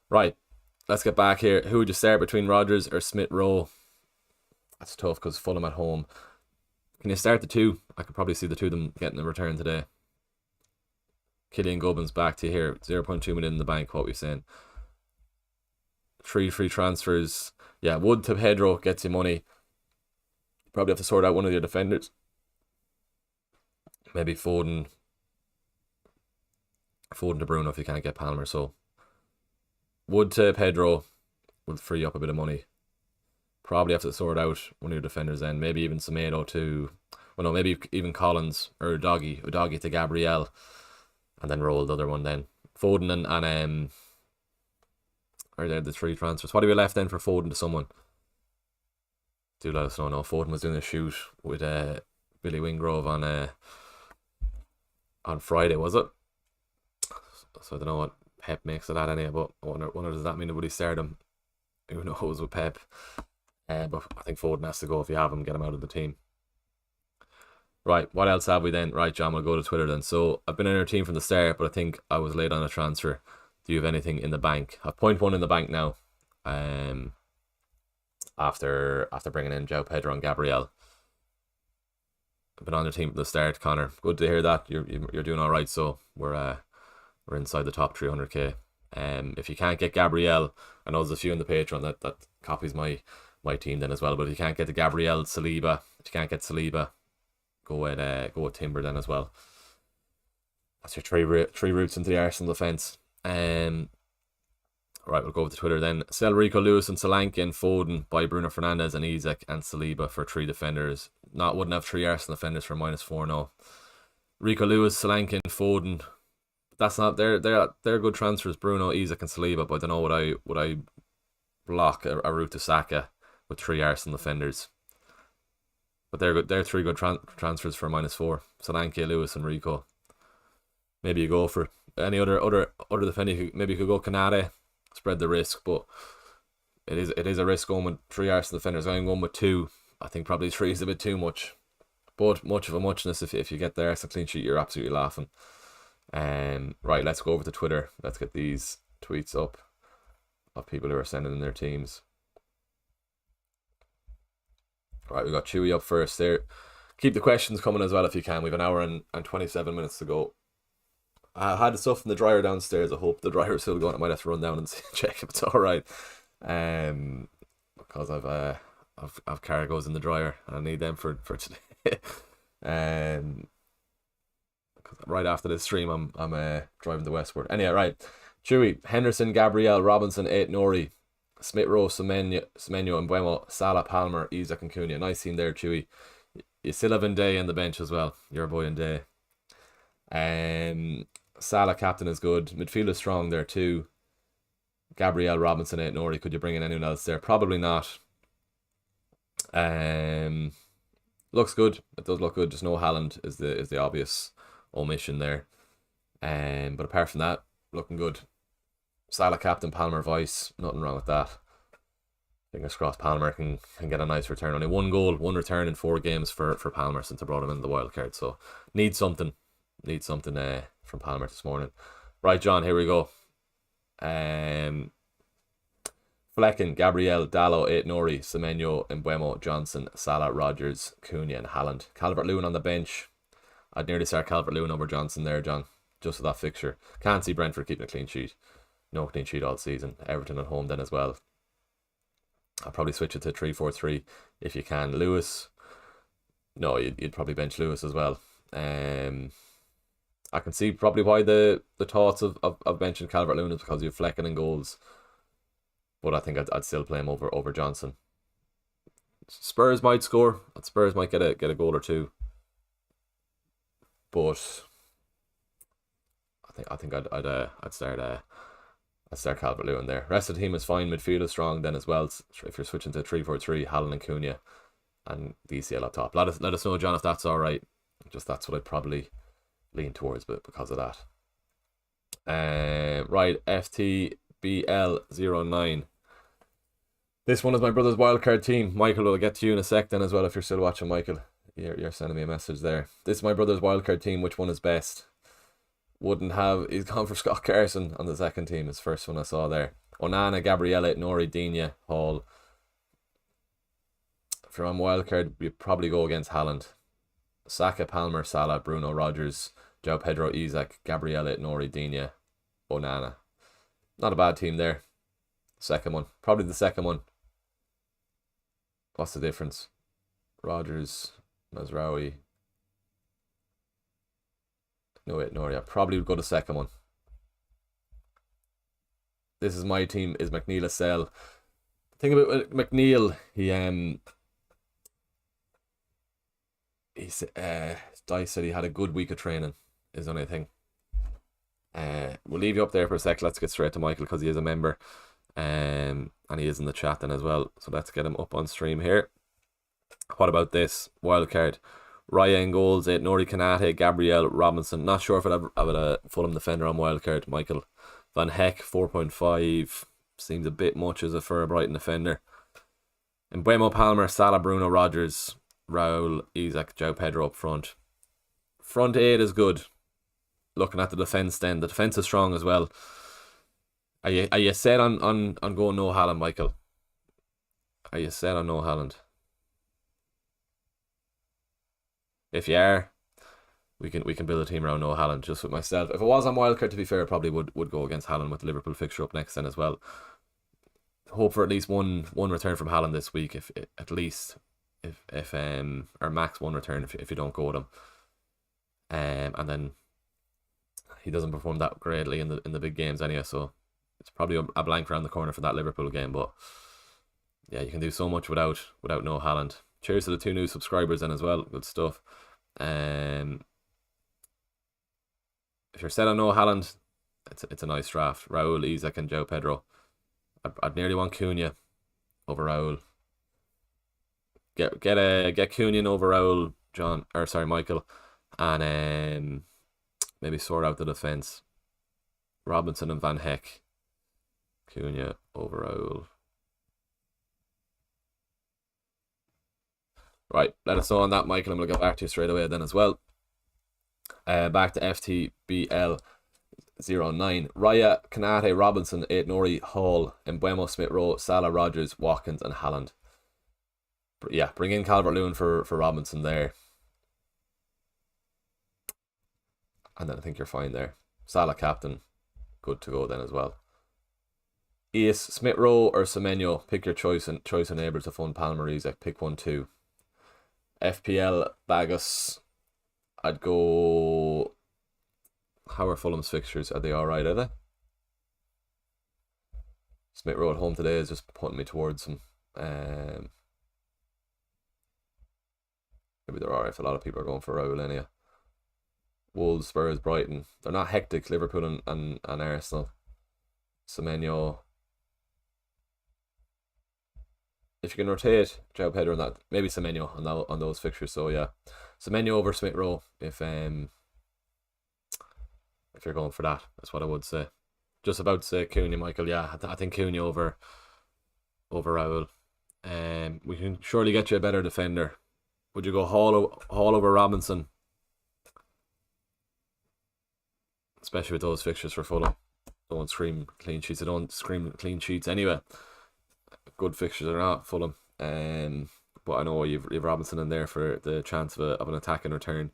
Right, let's get back here. Who would you start between Rodgers or Smith Rowe? That's tough because Fulham at home. Can you start the two? I could probably see the two of them getting a return today. Killian Gubbins back to you here. 0.2 million in the bank. What are we saying? 3 free transfers. Yeah, Wood to Pedro gets you money. Probably have to sort out one of your defenders. Maybe Foden to Bruno if you can't get Palmer. So Wood to Pedro will free up a bit of money. Probably have to sort out one of your defenders then. Maybe even Semedo to... Well, no, maybe even Collins or Udogie to Gabriel. And then roll the other one then. Foden and are there the 3 transfers? What have you left then for Foden to someone? Do let us know. No, Foden was doing a shoot with Billy Wingrove on Friday, was it? So I don't know what Pep makes of that anyway, but I wonder does that mean nobody started him? Who knows with Pep? But I think Foden has to go if you have him, get him out of the team. Right, what else have we then? Right, John, we'll go to Twitter then. So I've been in our team from the start, but I think I was late on a transfer. Do you have anything in the bank? I've 0.1 in the bank now. After bringing in João Pedro and Gabriel. I've been on your team from the start, Connor. Good to hear that. You're doing all right. So we're inside the top 300k. If you can't get Gabriel, I know there's a few in the Patreon that copies my team then as well. But if you can't get the Gabriel, Saliba, if you can't get Saliba, go with Timber then as well. That's your three routes into the Arsenal defence. Right, we'll go with the Twitter then. Sell Rico Lewis and Solanke and Foden, buy Bruno Fernandes and Isak and Saliba for 3 defenders. Wouldn't have 3 Arsenal defenders for -4, no. Rico Lewis, Solanke and Foden. That's not they're good transfers, Bruno, Isak and Saliba, but I don't know would I block a route to Saka with 3 Arsenal defenders. But they're good. They're 3 good transfers for -4. Solanke, Lewis and Rico. Maybe you go for any other defender. Maybe you could go Canade. Spread the risk, but it is a risk going with 3 Arsenal defenders. I'm going with 2. I think probably 3 is a bit too much, but much of a muchness. If you get the Arsenal clean sheet, you're absolutely laughing. Right, let's go over to Twitter. Let's get these tweets up of people who are sending in their teams. Right, we got Chewy up first there. Keep the questions coming as well if you can. We've an hour and 27 minutes to go. I had the stuff in the dryer downstairs. I hope the dryer is still going. I might have to run down and check if it's all right. Because I've cargoes in the dryer and I need them for today. Right after this stream, I'm driving to Westward. Anyway, right. Chewy, Henderson, Gabriel, Robinson, 8 Nori, Smith Rowe, Semenyo, Embuemo, Salah, Palmer, Isak and Cunha. Nice team there, Chewy. You still have Ndeye on the bench as well. Your boy Ndeye. Salah captain is good. Midfield is strong there too. Gabriel, Robinson, 8 Nori. Could you bring in anyone else there? Probably not. Looks good. It does look good. Just no Haaland is the obvious omission there. But apart from that, looking good. Salah captain, Palmer vice. Nothing wrong with that. Fingers crossed Palmer can get a nice return. Only 1 goal, 1 return in 4 games for Palmer since I brought him in the wildcard. So need something from Palmer this morning. Right, John, here we go. Flecken, Gabriel, Dallo, Aït-Nouri, Semenyo, Mbeumo, Johnson, Salah, Rodgers, Cunha and Haaland. Calvert-Lewin on the bench. I'd nearly start Calvert-Lewin over Johnson there, John. Just with that fixture. Can't see Brentford keeping a clean sheet. No clean sheet all season. Everton at home then as well. I'll probably switch it to 3-4-3 if you can. Lewis. No, you'd probably bench Lewis as well. I can see probably why the thoughts of benching Calvert-Lewin is because you have Flecken and goals. But I think I'd still play him over Johnson. Spurs might score. Spurs might get a goal or two. But I think I'd start Calvert-Lewin there. Rest of the team is fine. Midfield is strong then as well. If you're switching to 3-4-3, Haaland and Cunha and DCL up top. Let us know, John, if that's all right. Just that's what I'd probably lean towards, but because of that. Right, FTBL09. This one is my brother's wildcard team. Michael, will get to you in a sec then as well if you're still watching, Michael. You're sending me a message there. This is my brother's wildcard team. Which one is best? He's gone for Scott Carson on the second team. His first one I saw there. Onana, Gabriel, Aït-Nouri, Digne, Hall. If you're on wildcard, you probably go against Haaland. Saka, Palmer, Salah, Bruno, Rodgers, João Pedro, Isak, Gabriel, Aït-Nouri, Digne, Onana. Not a bad team there. Second one. Probably the second one. What's the difference? Rodgers, Mazraoui. No, Aït-Nouri. I probably would go to second one. This is my team. Is McNeil a sell? The thing about McNeil, Dice said he had a good week of training, is the only thing. We'll leave you up there for a sec. Let's get straight to Michael because he is a member. And he is in the chat then as well. So let's get him up on stream here. What about this? Wildcard. Raya in goals, Aït-Nouri, Konate, Gabriel, Robinson. Not sure if I'd have a Fulham defender on wildcard, Michael. Van Heck, 4.5. Seems a bit much as for a Brighton defender. Mbeumo, Palmer, Salah, Bruno, Rodgers, Raul, Isak, João Pedro up front. Front 8 is good. Looking at the defence then. The defence is strong as well. Are you set on going no Haaland, Michael? Are you set on no Haaland? If you are, we can build a team around no Haaland. Just with myself. If it was on wildcard, to be fair, I probably would go against Haaland with the Liverpool fixture up next then as well. Hope for at least one return from Haaland this week, if or max one return if you don't go with him. And then he doesn't perform that greatly in the big games anyway, so it's probably a blank around the corner for that Liverpool game. But yeah, you can do so much without no Haaland. Cheers to the 2 new subscribers then as well. Good stuff. If you're set on no Haaland, it's a nice draft. Raul, Isak and João Pedro. I'd nearly want Cunha over Raul. Get Cunha over Raul, Michael, and maybe sort out the defence. Robinson and Van Heck. Cunha over Raul. Right, let us know on that, Michael, and we'll get back to you straight away then as well. Back to FTBL09. Raya, Konate, Robinson, Aït-Nouri, Hall, Mbeumo, Smith-Rowe, Salah, Rodgers, Watkins and Haaland. Yeah, bring in Calvert-Lewin for Robinson there. And then I think you're fine there. Salah captain, good to go then as well. Is Smith-Rowe or Semenyo? Pick your choice and able to fund Palmer, Isak. Pick 1-2. FPL Bagus. I'd go. How are Fulham's fixtures? Are they alright, are they? Smith-Rowe at home today is just putting me towards him. Maybe they're alright if a lot of people are going for Raul anyway. Wolves, Spurs, Brighton. They're not hectic. Liverpool and Arsenal. Semenyo. If you can rotate João Pedro on that, maybe Semenyo on those fixtures. So yeah, Semenyo over Smith-Rowe if you're going for that. That's what I would say. Just about to say Cunha, Michael. Yeah, I think Cunha over Raul. We can surely get you a better defender. Would you go Hall over Robinson? Especially with those fixtures for Fulham. don't scream clean sheets. I don't scream clean sheets anyway. Good fixtures or not, Fulham. But I know you've Robinson in there for the chance of an attack in return.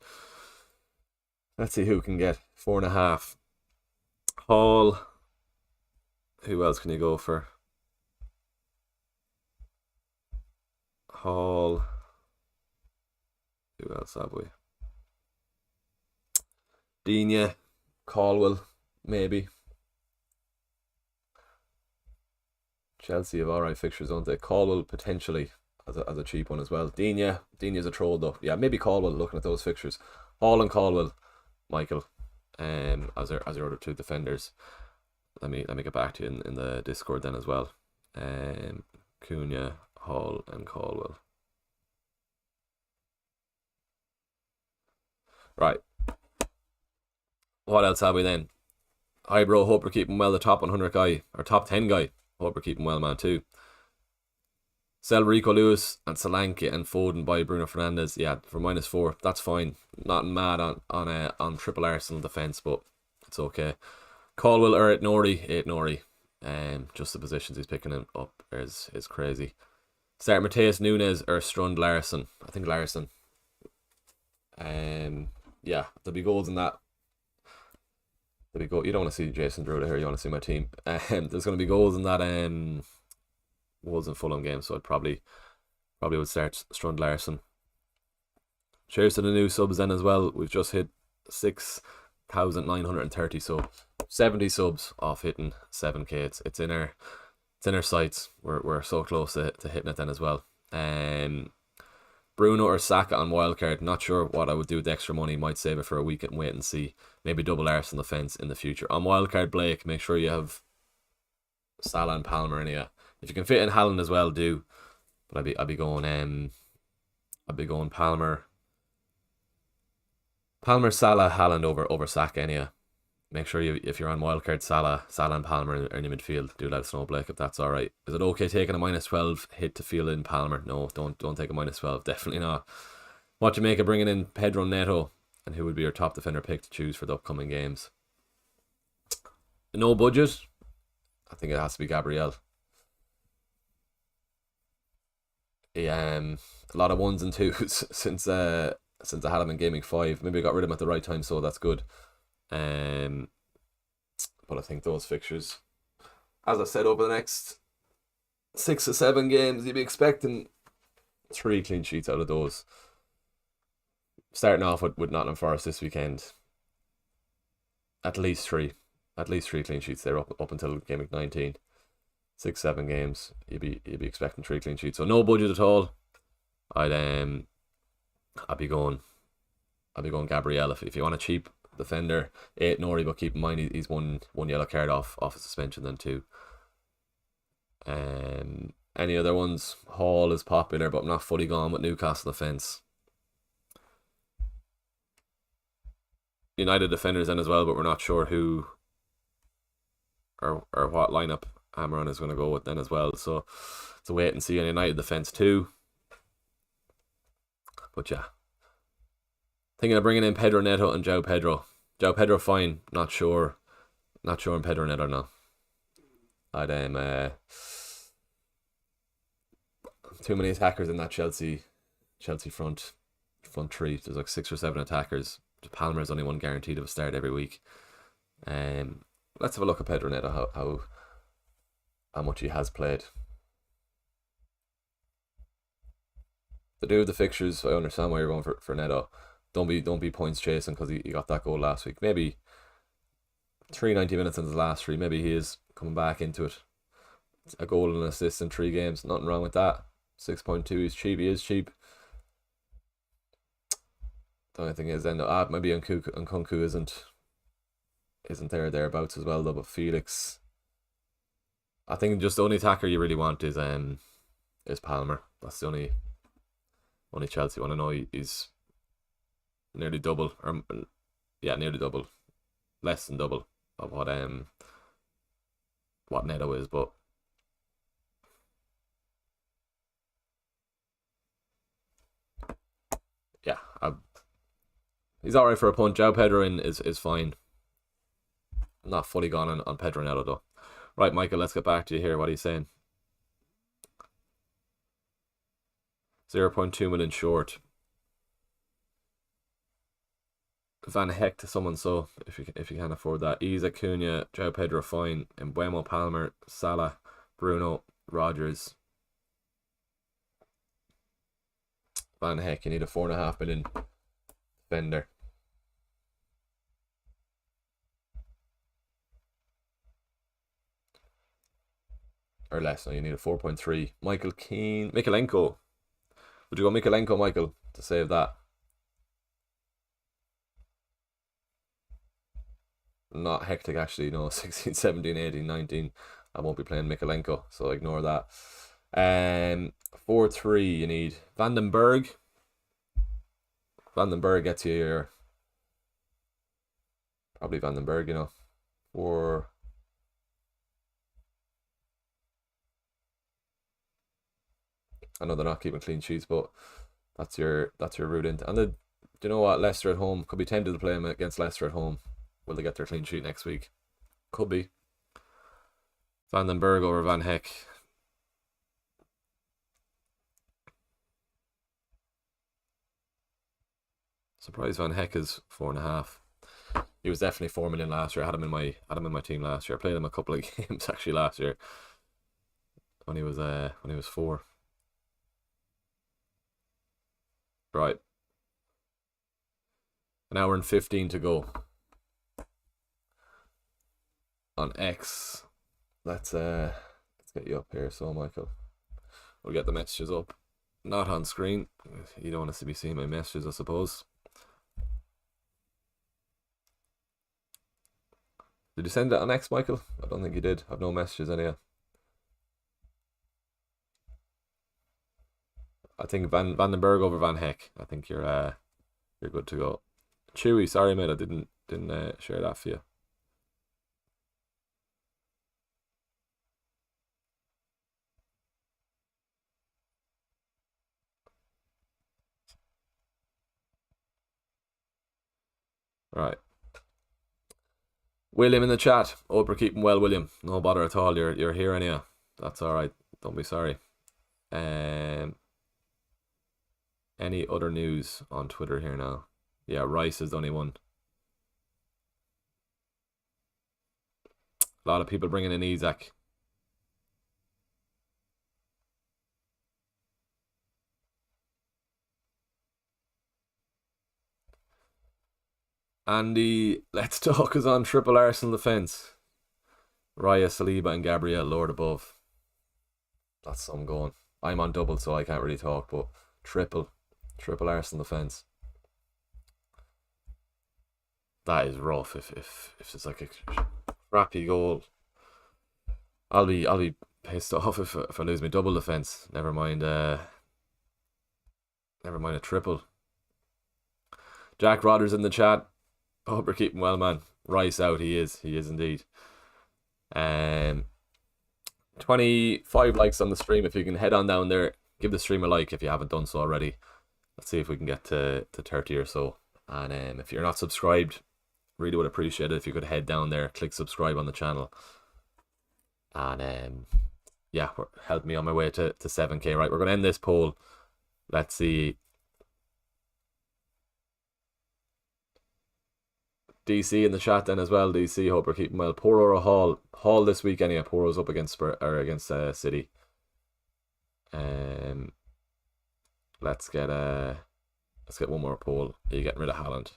Let's see who can get 4.5. Hall. Who else can you go for? Hall. Who else have we? Digne, Caldwell, maybe. Chelsea have alright fixtures, don't they? Caldwell potentially as a cheap one as well. Digne's a troll though. Yeah, maybe Caldwell looking at those fixtures. Hall and Caldwell, Michael, as your other two defenders. Let me get back to you in the Discord then as well. Cunha, Hall and Caldwell. Right. What else have we then? Hi bro, hope we're keeping well. The top 100 guy, or top 10 guy. Hope we're keeping well, man, too. Sell Rico Lewis and Solanke and Foden by Bruno Fernandes. Yeah, for -4. That's fine. Not mad on triple Arsenal defence, but it's okay. Caldwell or Nori. Just the positions he's picking him up is crazy. Start Mateus Nunes or Strund Larsson. I think Larsson. Yeah, there'll be goals in that. You don't want to see Jason Druda here. You want to see my team. There's going to be goals in that. Wolves and Fulham game, so I'd probably would start Strund Larsson. Cheers to the new subs then as well. We've just hit 6,930, so 70 subs off hitting 7k. It's in our sights. We're so close to hitting it then as well. Bruno or Saka on wildcard. Not sure what I would do with the extra money. Might save it for a week and wait and see. Maybe double Arsenal defence in the future. On wildcard, Blake, make sure you have Salah and Palmer in here. If you can fit in Haaland as well, do. But I'd be going Palmer, Salah, Haaland over Saka anyway. Make sure if you're on wildcard, Salah and Palmer in your midfield. Do let us know, Blake, if that's all right. Is it okay taking a -12 hit to field in Palmer? No, don't take a -12. Definitely not. What do you make of bringing in Pedro Neto, and who would be your top defender pick to choose for the upcoming games? No budget. I think it has to be Gabriel. Yeah, a lot of 1s and 2s since I had him in Gaming 5. Maybe I got rid of him at the right time, so that's good. But I think those fixtures, as I said, over the next 6 or 7 games, you'd be expecting 3 clean sheets out of those. Starting off with Nottingham Forest this weekend, at least 3 clean sheets there up until game week 19. 6-7 games, you'd be expecting 3 clean sheets. So no budget at all. I'd be going Gabriel if you want a cheap defender. 8 Nori, but keep in mind he's one yellow card off a suspension then too. Any other ones? Hall is popular, but I'm not fully gone with Newcastle defence. United defenders then as well, but we're not sure who or what lineup Amaran is going to go with then as well. So it's a wait and see on United defence too. But yeah, thinking of bringing in Pedro Neto and João Pedro. João Pedro fine, not sure on Pedro Neto now. I'd too many attackers in that Chelsea front three. There's like 6 or 7 attackers. Palmer's only one guaranteed of a start every week. Let's have a look at Pedro Neto, how much he has played. To do the fixtures, I understand why you're going for Neto. Don't be points chasing because he got that goal last week. Maybe 90 minutes in his last 3. Maybe he is coming back into it. A goal and an assist in 3 games. Nothing wrong with that. 6.2. He's cheap. He is cheap. The only thing is then maybe Nkunku isn't thereabouts as well though. But Felix, I think just the only attacker you really want is Palmer. That's the only Chelsea one. I know he's nearly double, or nearly double, less than double of what Neto is, but yeah, he's alright for a punt. João Pedro in is fine. not fully gone on Pedro Neto though. Right, Michael, let's get back to you here. What are you saying? 0.2 million short. Van Heck to someone, so if you can't afford that. Isa, Cunha, João Pedro, fine. Embuemo, Palmer, Salah, Bruno, Rodgers. Van Heck, you need a 4.5 million defender. Or less, no, you need a 4.3. Michael Keane, Mikalenko. Would you go Mikalenko, Michael, to save that? Not hectic, actually. No, 16, 17, 18, 19. I won't be playing Mikalenko, so ignore that. 4-3, you need Vandenberg. Vandenberg gets you your... Probably Vandenberg, you know. Or... I know they're not keeping clean sheets, but that's your route into. And you know what? Leicester at home. Could be tempted to play them against Leicester at home. Will they get their clean sheet next week? Could be. Vandenberg over Van Heck. Surprised Van Heck is 4.5. He was definitely 4 million last year. I had him in my team last year. I played him a couple of games actually last year when he was 4. Right. An hour and 15 to go on X. Let's get you up here, so Michael. We'll get the messages up. Not on screen. You don't want us to be seeing my messages, I suppose. Did you send it on X, Michael? I don't think you did. I've no messages anyhow. I think Vandenberg over Van Heck. I think you're good to go. Chewy, sorry mate, I didn't share that for you. Right. William in the chat. Hope you're keeping well, William. No bother at all. You're here anyhow. That's alright. Don't be sorry. Any other news on Twitter here now? Yeah, Rice is the only one. A lot of people bringing in Isaac. Andy, let's talk is on triple Arsenal defence. Raya, Saliba and Gabriel, Lord above. That's some going. I'm on double, so I can't really talk, but triple Arsenal defence. That is rough. If it's like a crappy goal, I'll be pissed off if I lose my double defence. Never mind a triple. Jack Rodders in the chat. Hope you're keeping well, man. Rice out. He is indeed. 25 likes on the stream. If you can head on down there, give the stream a like if you haven't done so already. Let's see if we can get to 30 or so. And if you're not subscribed, really would appreciate it if you could head down there, click subscribe on the channel. And yeah, help me on my way to 7k. Right, we're going to end this poll. Let's see. DC in the chat then as well. DC, hope we're keeping well. Poro or Hall this week anyhow. Poro's up against City. Let's get one more poll. Are you getting rid of Haaland?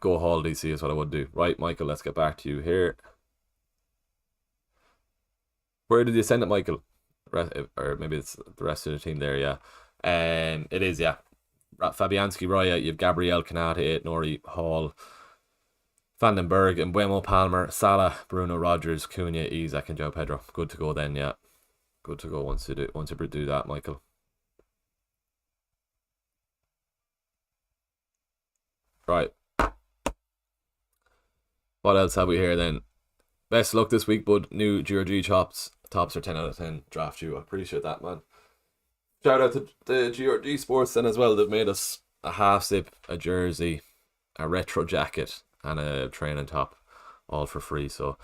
Go Hall DC is what I would do. Right, Michael, let's get back to you here. Where did you send it, Michael? Or maybe it's the rest of the team there, yeah. It is, yeah. Fabianski, Raya, you have Gabriel, Kanate, Nori, Hall, Vandenberg, Embuemo, Palmer, Salah, Bruno, Rodgers, Cunha, Isaac, and João Pedro. Good to go then, yeah. Good to go once you do that, Michael. Right. What else have we here then? Best of luck this week, bud. New GRG tops are 10 out of 10. Draft you. I appreciate that, man. Shout out to the GRG Sports then as well. They've made us a half zip, a jersey, a retro jacket, and a training top, all for free. So,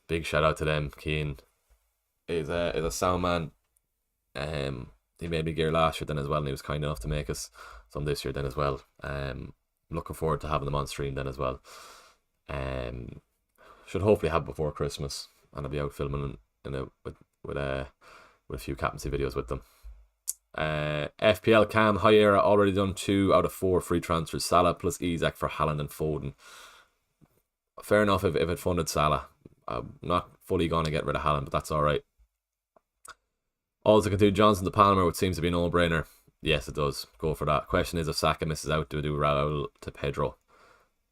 big shout out to them. Keane is a sound man. He made me gear last year then as well, and he was kind enough to make us some this year then as well. Looking forward to having them on stream then as well. Should hopefully have it before Christmas, and I'll be out filming with a few captaincy videos with them. FPL Cam High Era already done 2 out of 4 free transfers. Salah plus Isak for Haaland and Foden. Fair enough if it funded Salah. I'm not fully going to get rid of Haaland, but that's alright. Also continue Johnson to Palmer, which seems to be a no-brainer. Yes, it does. Go for that. Question is, if Saka misses out, do I do Raul to Pedro?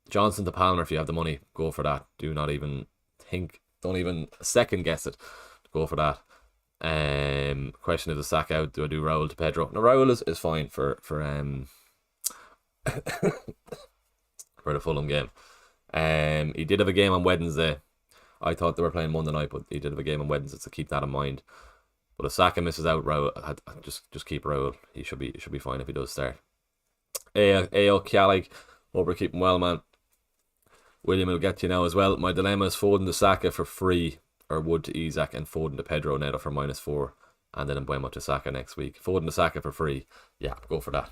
Johnson to Palmer, if you have the money, go for that. Do not even think, don't even second guess it. Go for that. Question is, if Saka out, do I do Raul to Pedro? No, Raul is fine for for the Fulham game. He did have a game on Wednesday. I thought they were playing Monday night, but he did have a game on Wednesday, so keep that in mind. But if Saka misses out, Raul, just keep Raul. He should be fine if he does start. Ayo Kialig, hope we're keeping well, man. William will get to you now as well. My dilemma is Foden to Saka for free, or Wood to Isak, and Foden to Pedro Neto for -4, and then Mbuemo to Saka next week. Foden to Saka for free. Yeah, go for that.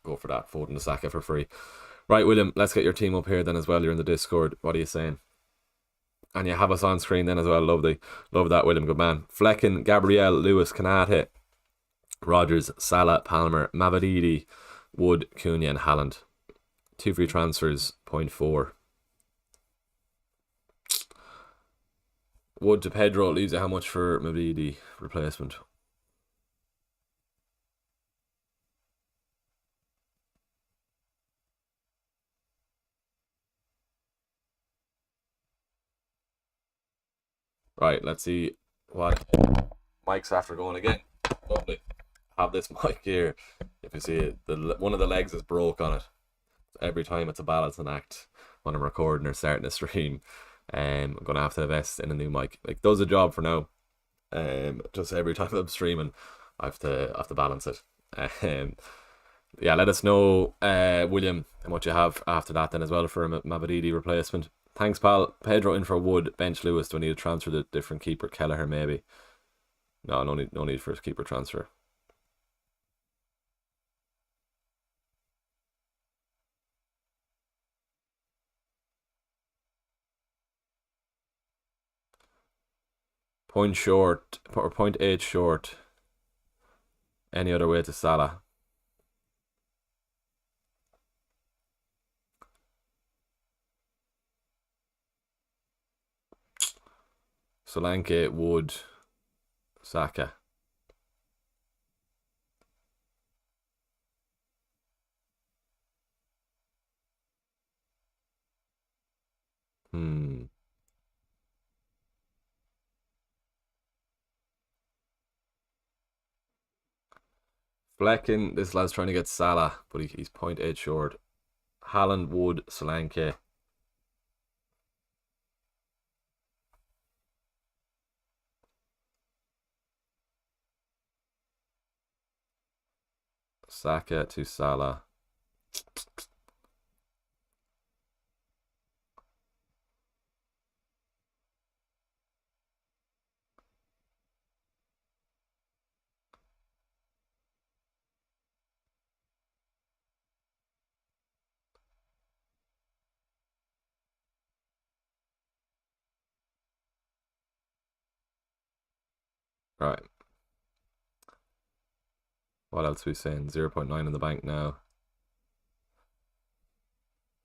Go for that. Foden to Saka for free. Right, William, let's get your team up here then as well. You're in the Discord. What are you saying? And you have us on screen then as well. Love that, William. Good man. Flecken, Gabriel, Lewis, Kanate, Rogers, Salah, Palmer, Mavididi, Wood, Cunha, and Haaland. 2 free transfers, 0.4. Wood to Pedro leaves you how much for Mavididi replacement? Right, let's see what Mike's after going again. Lovely. Have this mic here. If you see it, one of the legs is broke on it. Every time it's a balancing act when I'm recording or starting a stream. I'm gonna have to invest in a new mic. Like, does a job for now. Just every time I'm streaming, I have to balance it. Yeah, let us know, William, and what you have after that then as well for a Mavididi replacement. Thanks, pal. Pedro in for Wood. Bench Lewis. Do I need to transfer the different keeper? Kelleher, maybe. No need for a keeper transfer. Point short, or 0.8 short. Any other way to Salah? Solanke, Wood, Saka. Flecken, this lad's trying to get Salah, but he's 0.8 short. Haaland, Wood, Solanke. Saka to Salah. Right. What else are we saying? 0.9 in the bank now.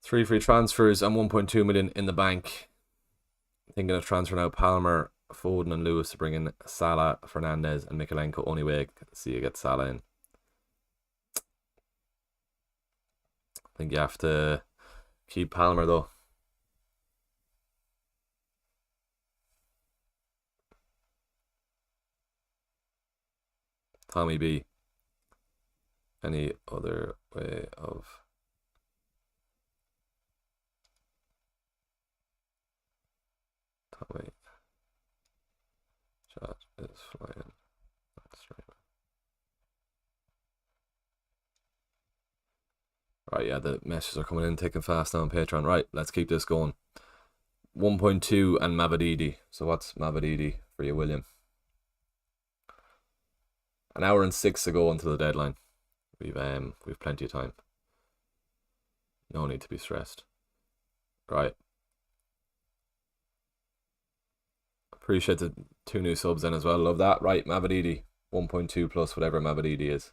3 free transfers and 1.2 million in the bank. Thinking of transferring out Palmer, Foden, and Lewis to bring in Salah, Fernandez, and Mikalenko. Only way see you get Salah in. I think you have to keep Palmer though. Tommy B. Any other way of... Wait. Chat is flying. Right, yeah, the messages are coming in thick and fast now on Patreon. Right, let's keep this going. 1.2 and Mavadidi. So what's Mavadidi for you, William? An hour and 6 to go until the deadline. We've plenty of time. No need to be stressed. Right. Appreciate the 2 new subs then as well. Love that. Right, Mavadidi. 1.2 plus whatever Mavadidi is.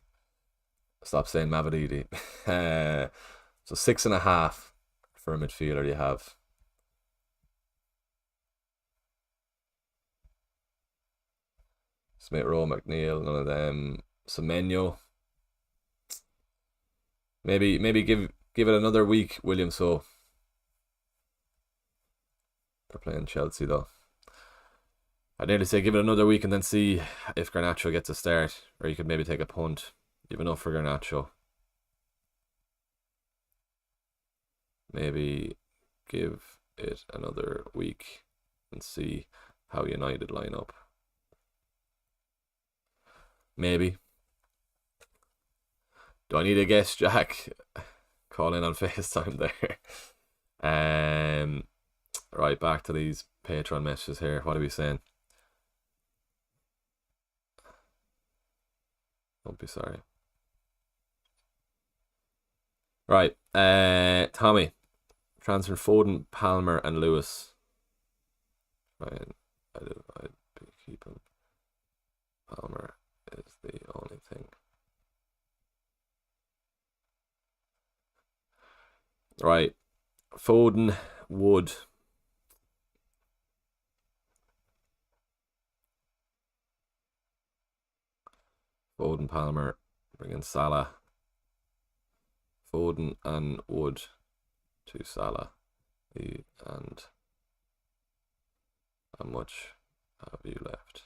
Stop saying Mavadidi. So 6.5 for a midfielder you have. Smith Rowe, McNeil, none of them. Semenyo. Maybe give it another week, William. So they're playing Chelsea though. I'd nearly say give it another week and then see if Garnacho gets a start, or you could maybe take a punt. You have enough for Garnacho. Maybe give it another week and see how United line up. Maybe. Do I need a guest, Jack? Call in on FaceTime there. Right, back to these Patreon messages here. What are we saying? Don't be sorry. Right, Tommy. Transfer Foden, Palmer and Lewis. Right, I'd be keeping Palmer is the only thing. Right, Foden, Wood. Foden, Palmer, bring in Salah. Foden and Wood to Salah. And how much have you left?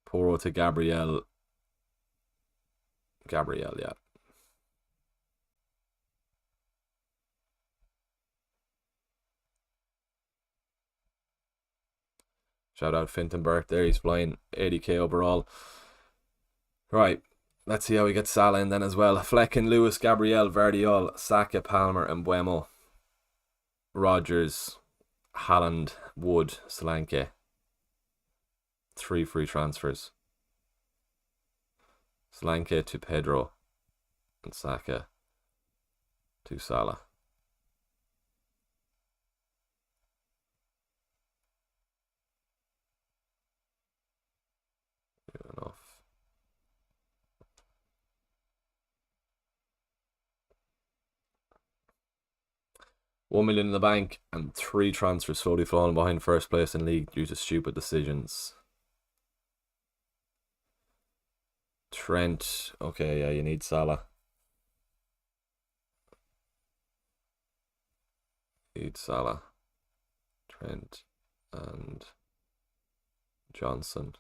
Poro to Gabriel. Gabriel, yeah. Shout out Fintenberg there. He's flying 80k overall. Right. Let's see how we get Salah in then as well. Flecken, Lewis, Gabriel, Vardiol, Saka, Palmer, and Buemo. Rodgers, Haaland, Wood, Solanke. 3 free transfers. Solanke to Pedro. And Saka to Salah. Good enough. $1 million in the bank and 3 transfers slowly falling behind first place in league due to stupid decisions. Trent, okay, yeah, you need Salah. Need Salah, Trent, and Johnson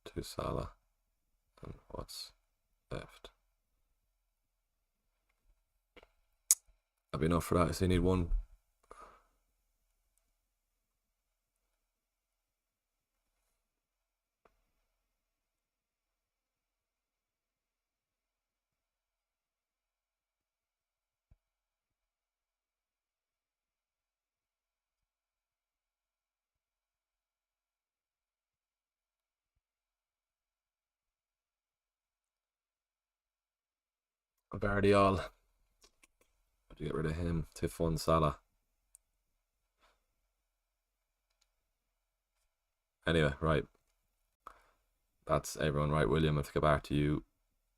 to Salah. And what's left? That'll be enough for that. So you need 1. Vardiol. How do you get rid of him? To fund Salah. Anyway, right. That's everyone. Right, William, let's get back to you.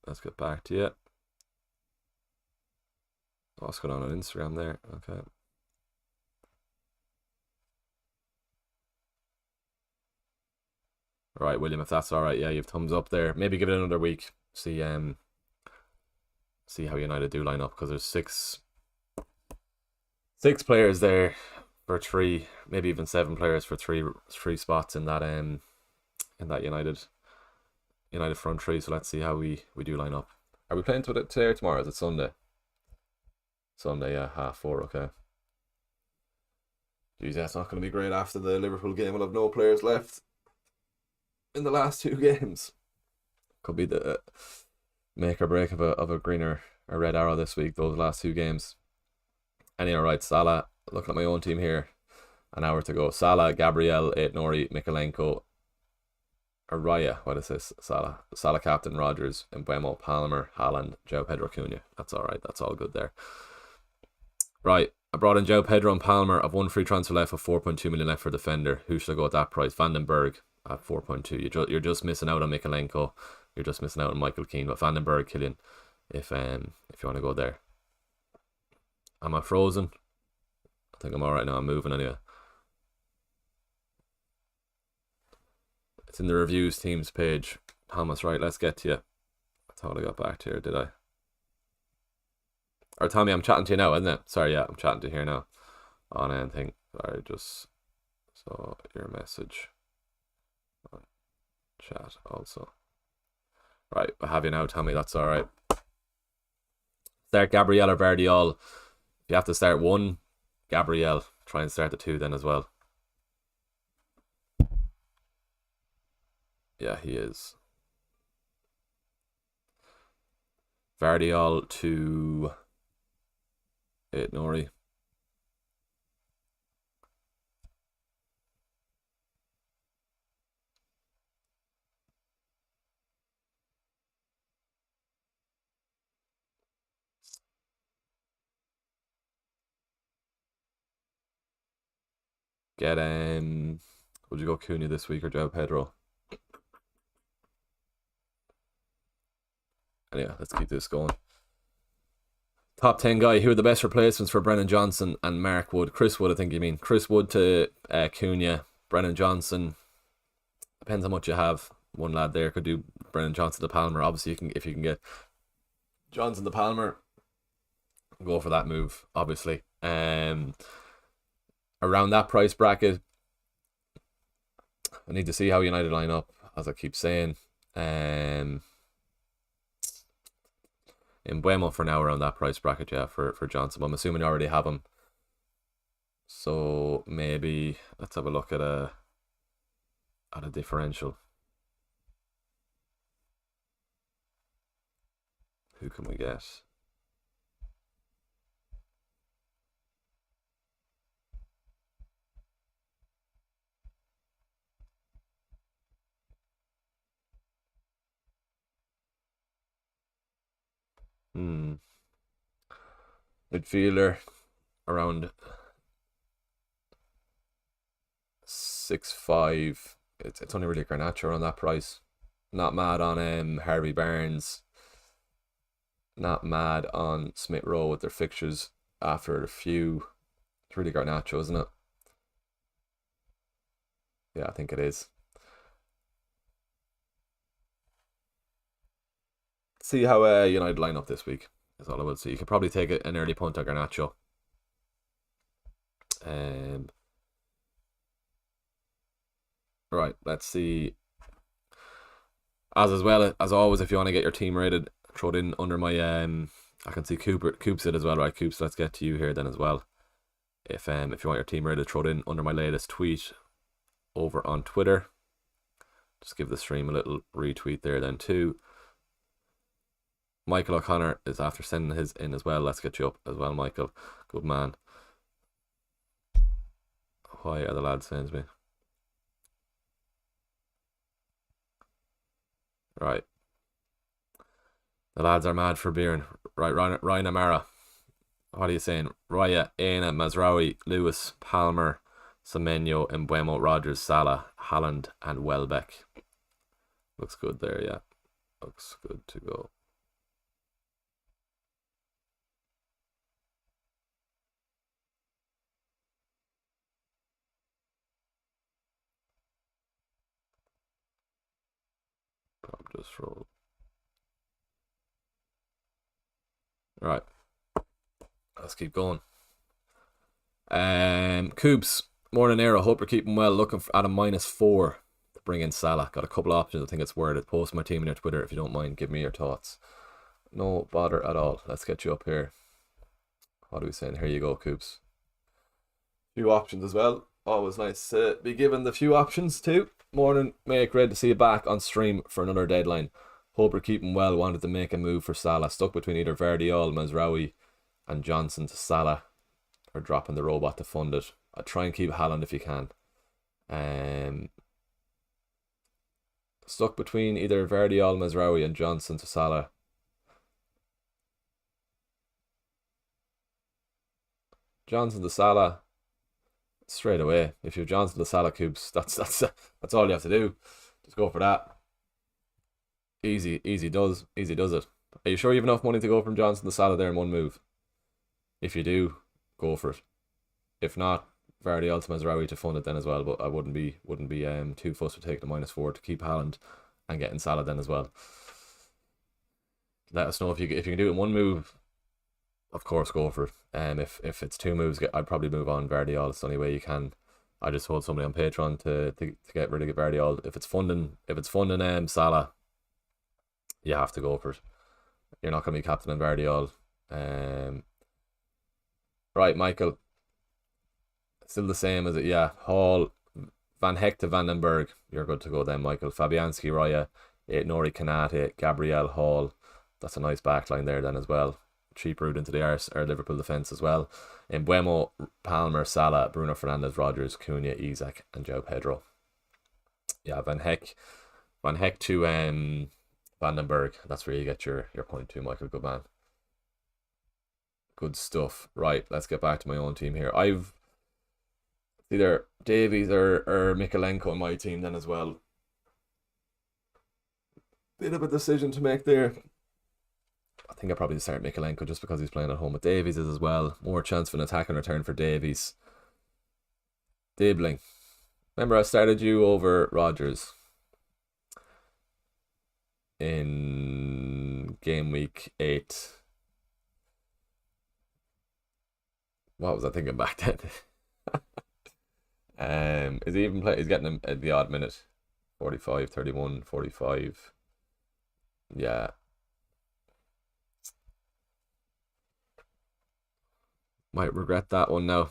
Let's get back to you. What's going on Instagram there? Okay. Right, William, if that's alright, yeah, you've thumbs up there. Maybe give it another week. See how United do line up, because there's six players there for 3, maybe even 7 players for three spots in that United front 3. So let's see how we do line up. Are we playing today or tomorrow? Is it Sunday? Sunday, yeah, 4:30. Okay. Geez, that's not going to be great after the Liverpool game. We'll have no players left in the last two games. Could be the make or break of a green or a red arrow this week, those last two games. Anyway, right, Salah, looking at my own team here, an hour to go. Salah, Gabriel, Aitnori, Mikalenko, Araya, what is this? Salah captain, Rodgers, Mbeumo, Palmer, Haaland, João Pedro, Cunha. That's alright, that's all good there. Right, I brought in João Pedro and Palmer. I've one free transfer left with 4.2 million left for defender. Who should I go at that price? Vandenberg at 4.2. You're just missing out on Mikalenko. You're just missing out on Michael Keane. But Vandenberg, Killian, if you want to go there. Am I frozen? I think I'm alright now. I'm moving anyway. It's in the reviews teams page. Thomas, right, let's get to you. I thought I got back to here, did I? Or Tommy, I'm chatting to you now, isn't it? Sorry, yeah, I'm chatting to you here now. On anything. Sorry, just saw your message. On chat also. Right, I have you now, Tommy, that's alright. Start Gabriel or Vardiol. If you have to start one, Gabriel. Try and start the two then as well. Yeah, he is. Vardiol to Aitnori. Get would you go Cunha this week or João Pedro? Anyway, let's keep this going. Top 10 guy. Who are the best replacements for Brennan Johnson and Mark Wood? Chris Wood, I think you mean. Chris Wood to Cunha. Brennan Johnson. Depends how much you have. One lad there could do Brennan Johnson to Palmer. Obviously, if you can get Johnson to Palmer, go for that move, obviously. Around that price bracket, I need to see how United line up, as I keep saying. Mbeumo for now around that price bracket, yeah, for Johnson. But I'm assuming you already have him. So maybe let's have a look at a differential. Who can we get? Midfielder around 6.5. It's only really Garnacho on that price. Not mad on Harvey Barnes. Not mad on Smith Rowe with their fixtures after a few. It's really Garnacho, isn't it? Yeah, I think it is. See how United line up this week. That's all I would say. You could probably take an early punt at Garnacho. Right, let's see. As well as always, if you want to get your team rated, throw it in under my I can see Coops it as well, right? Coops, let's get to you here then as well. If you want your team rated, throw it in under my latest tweet over on Twitter. Just give the stream a little retweet there then too. Michael O'Connor is after sending his in as well. Let's get you up as well, Michael. Good man. Why are the lads saying to me? Right. The lads are mad for beering. Right, Ryan Amara. What are you saying? Raya, Aina, Mazraoui, Lewis, Palmer, Semenyo, Mbeumo, Rodgers, Salah, Haaland, and Welbeck. Looks good there, yeah. Looks good to go. Just roll. Right. Let's keep going. Coops, morning era. Hope you're keeping well. Looking at a -4 to bring in Salah. Got a couple of options. I think it's worth it. Post my team on your Twitter if you don't mind. Give me your thoughts. No bother at all. Let's get you up here. What are we saying? Here you go, Coops. Few options as well. Always nice to be given the few options too. Morning, mate. Great to see you back on stream for another deadline. Hope you're keeping well. Wanted to make a move for Salah. Stuck between either Vardiol, Mazraoui, and Johnson to Salah, or dropping the robot to fund it. I'll try and keep Haaland if you can. Stuck between either Vardiol, Mazraoui, and Johnson to Salah. Johnson to Salah. Straight away. If you've Johnson to Salah cubes, that's all you have to do. Just go for that. Easy does it. Are you sure you have enough money to go from Johnson to Salah there in one move? If you do, go for it. If not, Vardy to Mazraoui to fund it then as well. But I wouldn't be too fussed with taking the -4 to keep Haaland and getting Salah then as well. Let us know if you can do it in one move. Of course, go for it. If it's two moves, I'd probably move on Vardiol. It's the only way you can. I just told somebody on Patreon to get rid of Vardiol. If it's funding Salah, you have to go for it. You're not going to be captain in Vardiol. Right, Michael. Still the same as it. Yeah, Hall, Van Heck to Vandenberg. You're good to go then, Michael. Fabianski, Raya, Nori, Kanate, Gabriel, Hall. That's a nice backline there then as well. Cheap route into the Liverpool defence as well. In Buemo, Palmer, Salah, Bruno Fernandes, Rodgers, Cunha, Isak, and João Pedro. Yeah, Van Heck to Vandenberg. That's where you get your point to, Michael. Good man. Good stuff. Right, let's get back to my own team here. I've either Davies or Mikalenko in my team then as well. Bit of a decision to make there. I think I'll probably start Mikalenko just because he's playing at home with Davies as well. More chance for an attack and return for Davies. Dibbling. Remember I started you over Rodgers in game week 8. What was I thinking back then? Is he even play? He's getting him at the odd minute. 45, 31, 45. Yeah. Might regret that one now.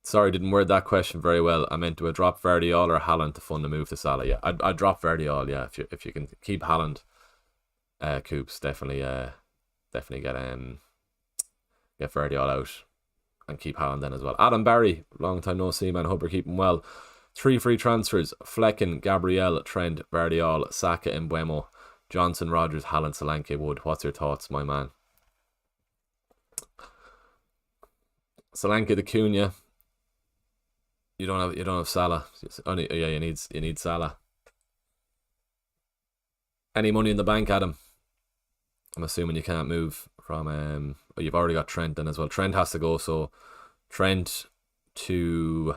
Sorry, didn't word that question very well. I meant to drop Vardiol or Haaland to fund the move to Salah. Yeah, I'd drop Vardiol. Yeah, if you can keep Haaland, Coops definitely get Vardiol out and keep Haaland then as well. Adam Barry, long time no see, man. Hope you're keeping well. 3 free transfers: Flecken, Gabriel, Trent, Vardiol, Saka, Mbeumo, Johnson, Rodgers, Haaland, Solanke, Wood. What's your thoughts, my man? Solanke to Cunha. You don't have Salah. You need Salah. Any money in the bank, Adam? I'm assuming you can't move from you've already got Trent then as well. Trent has to go, so Trent to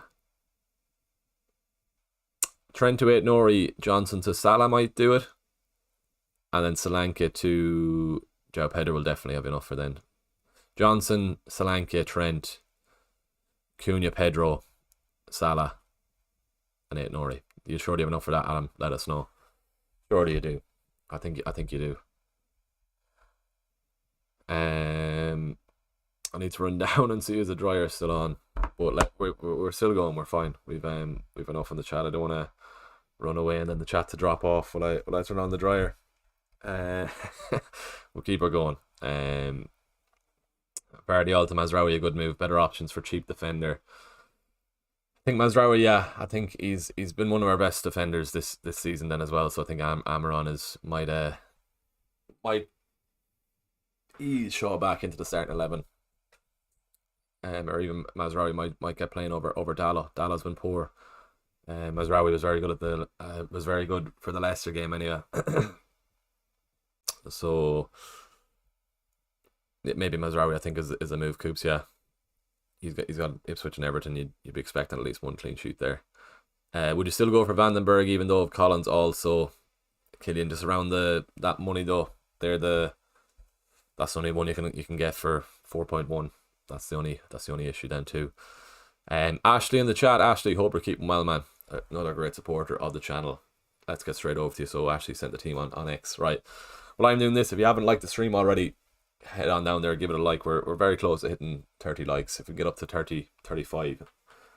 8 Nori, Johnson to Salah might do it. And then Solanke to João Pedro will definitely have enough for then. Johnson, Solanke, Trent, Cunha, Pedro, Salah, and 8 Nori. You sure you have enough for that, Adam? Let us know. Surely you do. I think you do. I need to run down and see is the dryer still on, but we're still going. We're fine. We've enough in the chat. I don't want to run away and then the chat to drop off when I turn on the dryer. We'll keep her going. Vardiol to Mazraoui, a good move. Better options for cheap defender. I think Mazraoui, yeah, I think he's been one of our best defenders this season then as well. So I think Amaron might ease Shaw back into the starting 11. Or even Mazraoui might get playing over Dalot. Dalot's been poor. Mazraoui was very good was very good for the Leicester game anyway. So maybe Mazraoui I think is a move, Coops. Yeah, he's got Ipswich and Everton. You'd be expecting at least one clean sheet there. Would you still go for Vandenberg even though Collins also Killian just around that money though? That's the only one you can get for 4.1. That's the only issue then too. Ashley in the chat. Ashley, hope you're keeping well, man. Another great supporter of the channel. Let's get straight over to you. So Ashley sent the team on X, right? Well, I'm doing this. If you haven't liked the stream already, head on down there, give it a like. We're very close to hitting 30 likes. If we get up to 30, 35,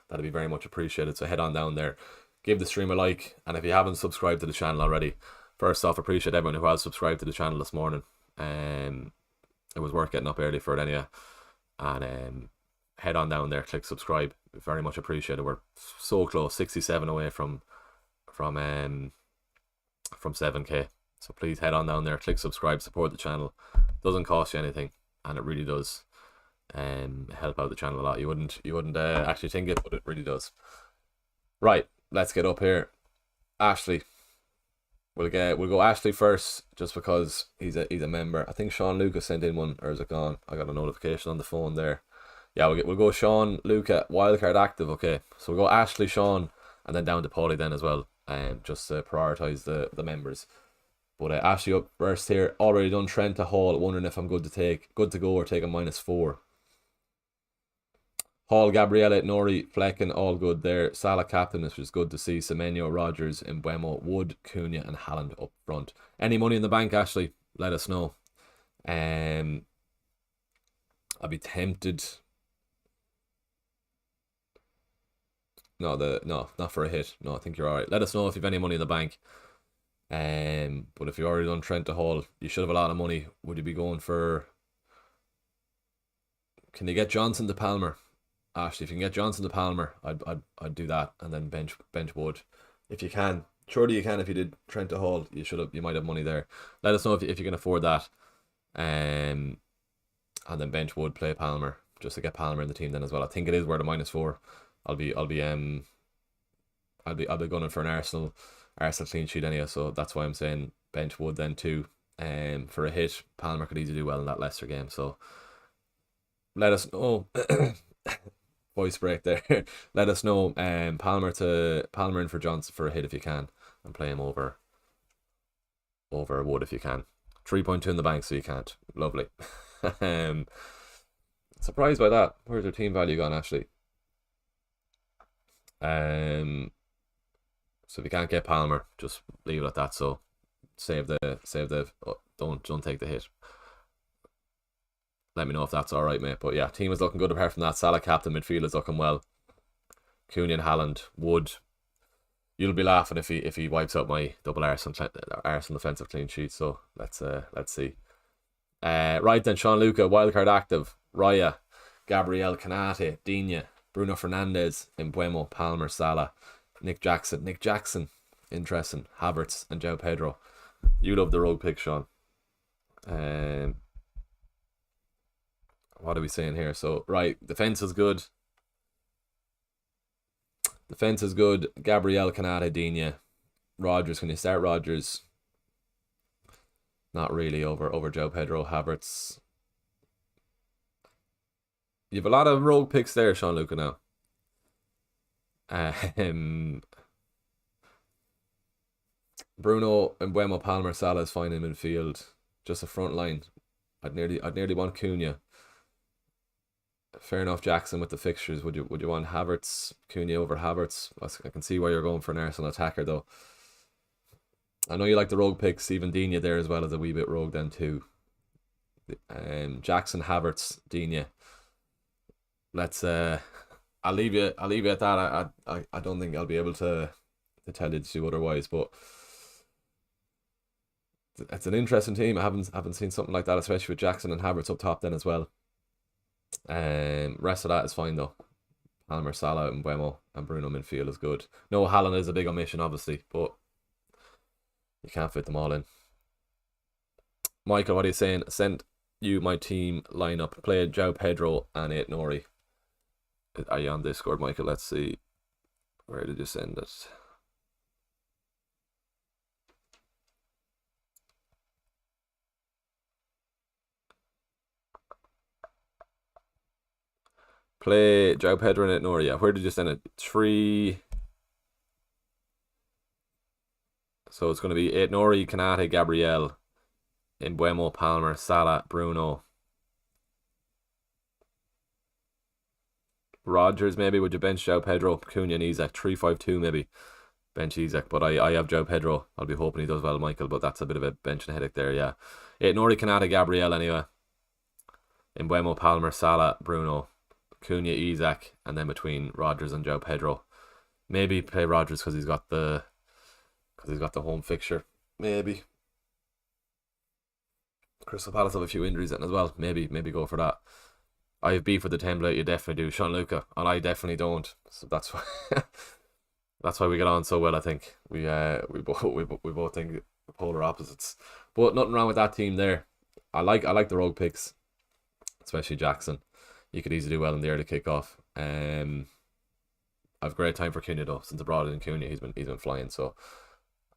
that'd be very much appreciated. So head on down there, give the stream a like, and if you haven't subscribed to the channel already, first off, appreciate everyone who has subscribed to the channel this morning. It was worth getting up early for it anyway. And head on down there, click subscribe. Very much appreciated. We're so close, 67 away from 7k. So please head on down there, click subscribe, support the channel. Doesn't cost you anything, and it really does help out the channel a lot. You wouldn't actually think it, but it really does. Right, let's get up here. Ashley. We'll go Ashley first, just because he's a member. I think Sean Luca sent in one, or is it gone? I got a notification on the phone there. Yeah, we'll go Sean Luca, wildcard active. Okay, so we'll go Ashley, Sean, and then down to Paulie then as well. Just to prioritise the members. But Ashley up first here. Already done Trent to Hall. Wondering if I'm good to go or take a -4. Hall, Gabriella, Nori, Flecken, all good there. Salah captain, which is good to see. Semenyo, Rogers, Mbeumo, Wood, Cunha, and Haaland up front. Any money in the bank, Ashley? Let us know. I'd be tempted. No, not for a hit. No, I think you're alright. Let us know if you've any money in the bank. But if you already done Trent to Hall, you should have a lot of money. Would you be going for? Can you get Johnson to Palmer? Ashley, if you can get Johnson to Palmer, I'd do that, and then bench Wood if you can. Surely you can. If you did Trent to Hall, you might have money there. Let us know if you can afford that. And then bench Wood, play Palmer, just to get Palmer in the team then as well. I think it is worth a -4. I'll be gunning for an Arsenal clean sheet anyway, so that's why I'm saying bench Wood then too. For a hit, Palmer could easily do well in that Leicester game. So let us know. Voice break there. Let us know. Palmer in for Johnson for a hit if you can, and play him over Wood if you can. 3.2 in the bank, so you can't. Lovely. Surprised by that. Where's your team value gone, Ashley? So if you can't get Palmer, just leave it at that. So save the don't take the hit. Let me know if that's alright, mate. But yeah, team is looking good apart from that. Salah captain, midfield is looking well. Cunha and Haaland. Wood. You'll be laughing if he wipes out my double Arsenal defensive clean sheet. So let's see. Right then, Sean Luca, wildcard active. Raya, Gabriel, Canate, Digne, Bruno Fernandes, Mbeumo, Palmer, Salah, Nick Jackson, interesting, Havertz, and João Pedro. You love the rogue pick, Sean. What are we saying here? So, right, defense is good. Gabriel, Canate, Digne, Rogers. Can you start Rogers? Not really over João Pedro, Havertz. You have a lot of rogue picks there, Sean Luca, now. Bruno, Mbeumo, Palmer, Salah is fine in midfield. Just a front line. I'd nearly want Cunha. Fair enough, Jackson with the fixtures. Would you want Havertz, Cunha over Havertz? I can see why you're going for an Arsenal attacker though. I know you like the rogue picks. Even Digne there as well as a wee bit rogue then too. Jackson, Havertz, Digne. Let's I'll leave you at that. I don't think I'll be able to tell you to do otherwise, but it's an interesting team. I haven't seen something like that, especially with Jackson and Havertz up top then as well. Rest of that is fine though. Palmer, Salah, and Mbeumo, and Bruno midfield is good. No, Haaland is a big omission obviously, but you can't fit them all in. Michael, what are you saying? Send you my team lineup. Play João Pedro and Nori. Are you on Discord, Michael? Let's see. Where did you send it? Play João Pedro and Nori. Yeah. Where did you send it? 3. So it's going to be Nori, Canate, Gabriel, Mbeumo, Palmer, Salah, Bruno. Rogers maybe. Would you bench João Pedro, Cunha and Isak? 3-5-2 maybe. Bench Isak, but I have João Pedro. I'll be hoping he does well, Michael, but that's a bit of a benching headache there, yeah. Nori, Canate, Gabriel anyway. Mbuemo, Palmer, Salah, Bruno, Cunha, Isak, and then between Rodgers and João Pedro. Maybe play Rodgers because he's got the home fixture. Maybe Crystal Palace have a few injuries in as well. Maybe go for that. I have beef with the template. You definitely do, Sean Luca, and I definitely don't. So that's why that's why we get on so well. I think we both think the polar opposites. But nothing wrong with that team there. I like the rogue picks, especially Jackson. You could easily do well in the early kickoff. I've great time for Cunha though. Since I brought in Cunha, he's been flying. So,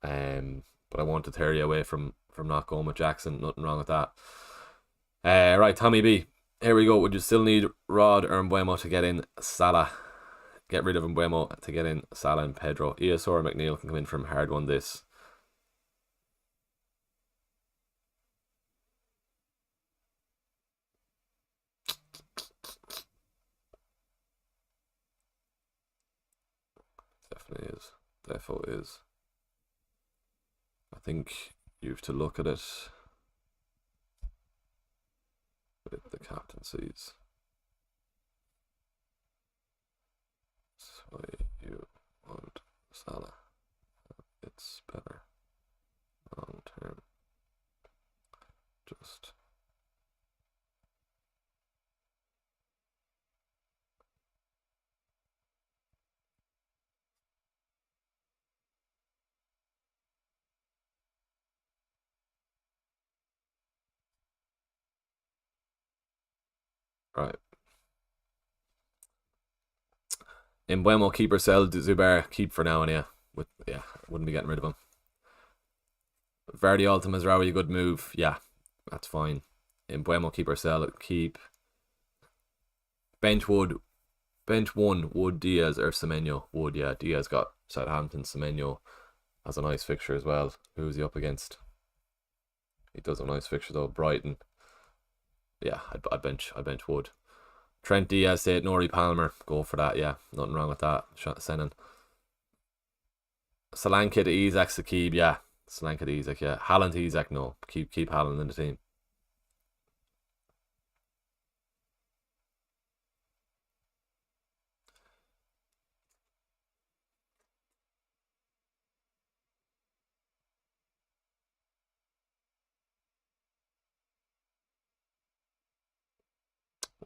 but I want to tear you away from not going with Jackson. Nothing wrong with that. Right, Tommy B. Here we go. Would you still need Rod or Mbuemo to get in Salah? Get rid of Mbuemo to get in Salah and Pedro. ESO or McNeil can come in from hard one this. Definitely is. Defo is. I think you have to look at it with the captaincies. So you want Salah. It's better long term. Just right. Mbuemo, keep or sell. Zubair, keep for now, and wouldn't be getting rid of him. Vardy, Alta, Mazraoui, a good move. Yeah, that's fine. Mbuemo, keep or sell. Keep. Bench one, Wood, Diaz, or Semenyo. Wood, yeah. Diaz got Southampton. Semenyo has a nice fixture as well. Who's he up against? He does have a nice fixture though. Brighton. Yeah, I bench Wood. Trent, Diaz, say it. Nori, Palmer. Go for that, yeah. Nothing wrong with that. Sending. Solanke to Isak, Sakib, yeah. Solanke to Isak, yeah. Haaland to Isak, no. Keep Haaland in the team.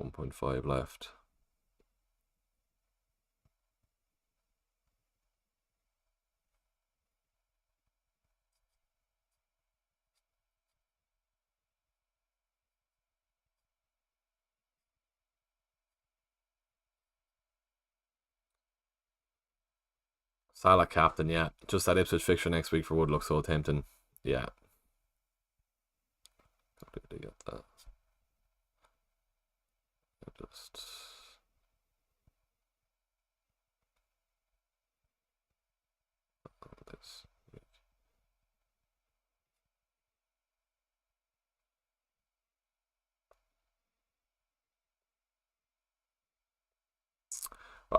$1.5 left. Salah captain, yeah. Just that Ipswich fixture next week for Wood looks so tempting. Yeah. Completely get that. Just this.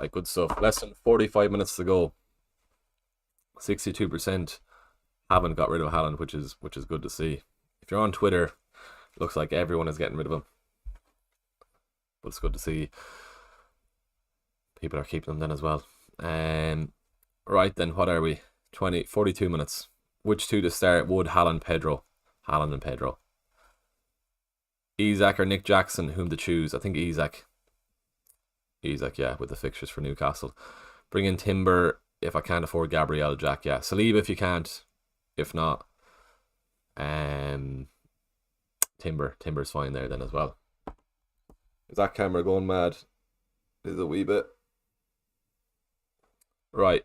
Right, good stuff. Less than 45 minutes to go. 62% haven't got rid of Haaland, which is good to see. If you're on Twitter, looks like everyone is getting rid of him. But it's good to see people are keeping them then as well. Right then, what are we? 42 minutes. Which two to start? Wood, Haaland, Pedro. Haaland and Pedro. Isak or Nick Jackson, whom to choose? I think Isak. Isak, yeah, with the fixtures for Newcastle. Bring in Timber if I can't afford Gabriel, Jack, yeah. Saliba if you can't. If not, Timber's fine there then as well. Is that camera going mad? Is a wee bit. Right.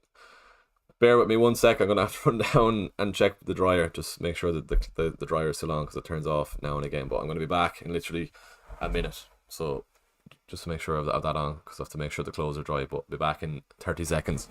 Bear with me 1 sec. I'm gonna have to run down and check the dryer. Just make sure that the dryer is still on because it turns off now and again. But I'm gonna be back in literally a minute. So just to make sure of that on because I have to make sure the clothes are dry. But I'll be back in 30 seconds.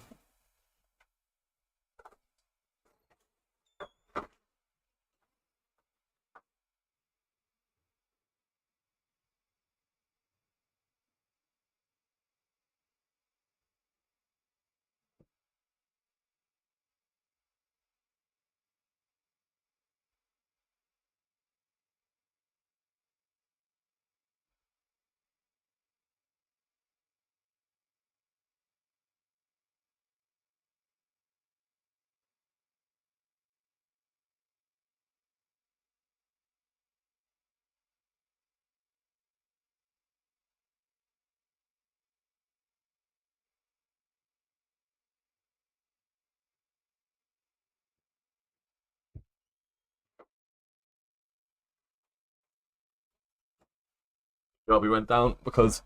Robbie went down because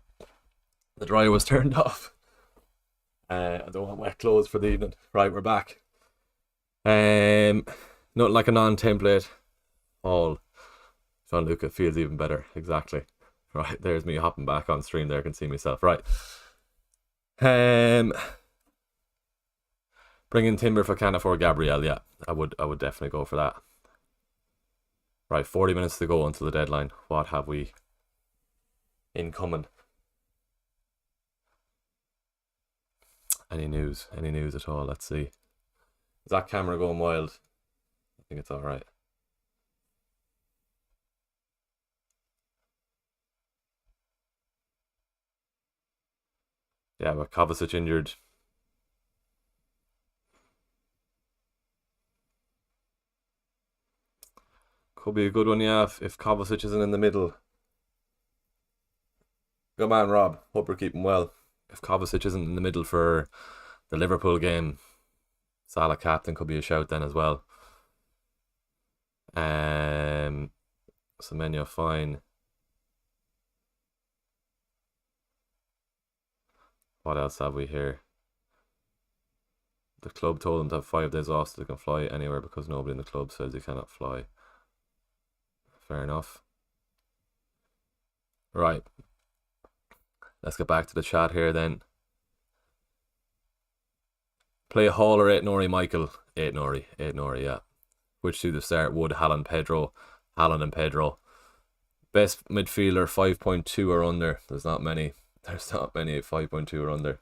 the dryer was turned off. I don't want wet clothes for the evening. Right, we're back. Nothing like a non-template haul. Gianluca feels even better. Exactly. Right, there's me hopping back on stream there. I can see myself. Right. Bring in Timber for Canna for Gabriel. Yeah, I would definitely go for that. Right, 40 minutes to go until the deadline. What have we incoming? Any news? Any news at all? Let's see. Is that camera going wild? I think it's alright. Yeah, but Kovacic injured. Could be a good one, yeah, if Kovacic isn't in the middle. Good man, Rob. Hope we're keeping well. If Kovacic isn't in the middle for the Liverpool game, Salah captain could be a shout then as well. Semenyo fine. What else have we here? The club told them to have 5 days off so they can fly anywhere because nobody in the club says you cannot fly. Fair enough. Right. Let's get back to the chat here then. Play Hall or 8 Nori, Michael. 8 Nori. 8 Nori, yeah. Which do the start? Wood, Haaland, Pedro. Haaland and Pedro. Best midfielder 5.2 or under. There's not many. There's not many at 5.2 or under.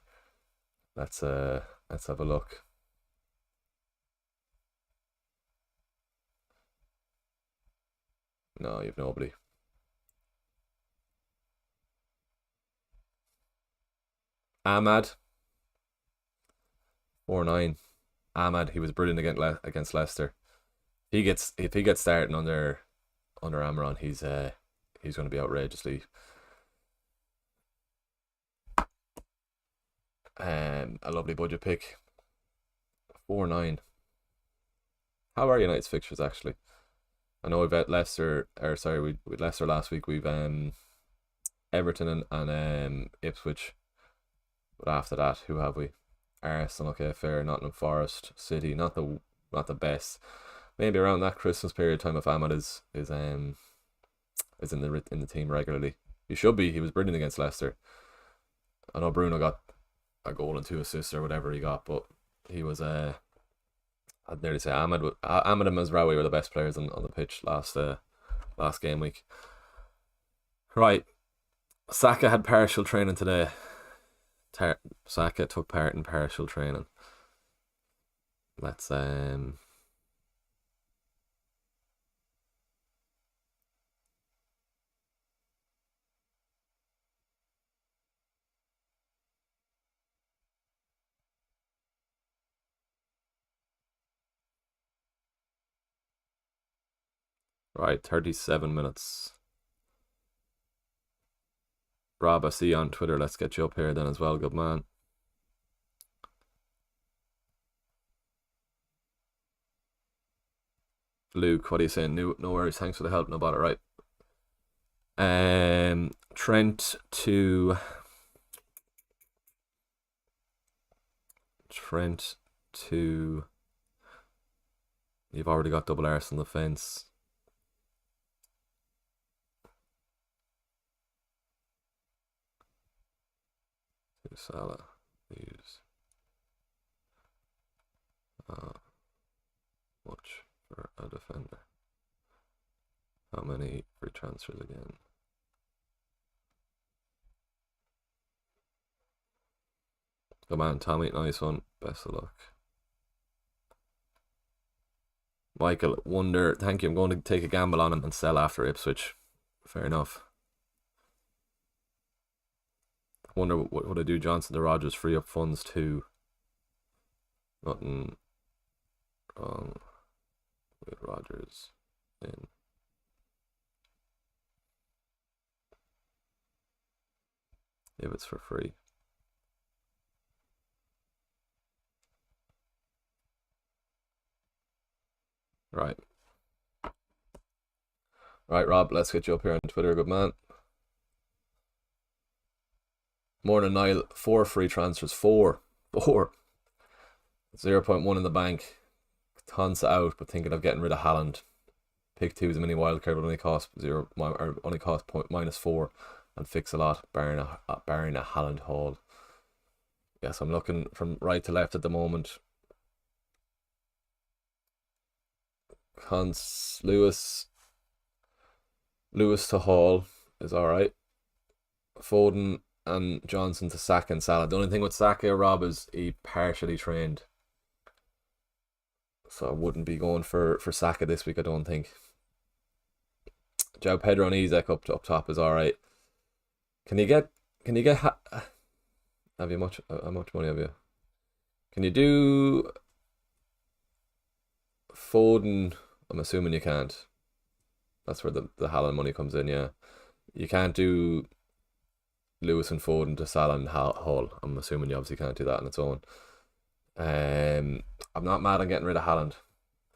Let's have a look. No, you've nobody. Ahmad. 4-9. Ahmad, he was brilliant against Leicester. If he gets starting under Amaron, he's going to be outrageously. A lovely budget pick. 4-9. How are United's fixtures actually? I know we've had Leicester, or sorry, we Leicester last week. We've Everton and Ipswich. But after that, who have we? Arsenal, okay, fair. Nottingham Forest, City, not the best. Maybe around that Christmas period time if Ahmad is in the team regularly. He should be. He was brilliant against Leicester. I know Bruno got a goal and 2 assists or whatever he got, but he was I'd nearly say Ahmad and Mazraoui were the best players on the pitch last game week. Right. Saka had partial training today. Saka took part in partial training. Let's right, 37 minutes. Rob, I see you on Twitter. Let's get you up here then as well, good man. Luke, what are you saying? No worries. Thanks for the help. No bother, right? Trent to you've already got double arse on the fence. To Salah. Use much for a defender. How many free transfers again? Come on, Tommy, nice one. Best of luck. Michael, wonder, thank you. I'm going to take a gamble on him and sell after Ipswich. Fair enough. Wonder what would I do? Johnson to Rodgers, free up funds too. Nothing wrong with Rodgers in. If it's for free. Right. Right, Rob, let's get you up here on Twitter, good man. Morning Nile, 4 free transfers. 4. 4. 0.1 in the bank. Tons out, but thinking of getting rid of Haaland. Pick 2 is a mini wildcard, but only cost -4 and fix a lot, barring a Haaland haul. Yes, I'm looking from right to left at the moment. Lewis to Hall is alright. Foden and Johnson to Saka and Salah. The only thing with Saka, Rob, is he partially trained. So I wouldn't be going for Saka this week, I don't think. Joe Pedro and Isaac up top is alright. Can you get have you much how much money have you? Can you do Foden? I'm assuming you can't. That's where the Haaland money comes in, yeah. You can't do Lewis and Foden to Salah and Hull. I'm assuming you obviously can't do that on its own. I'm not mad on getting rid of Haaland,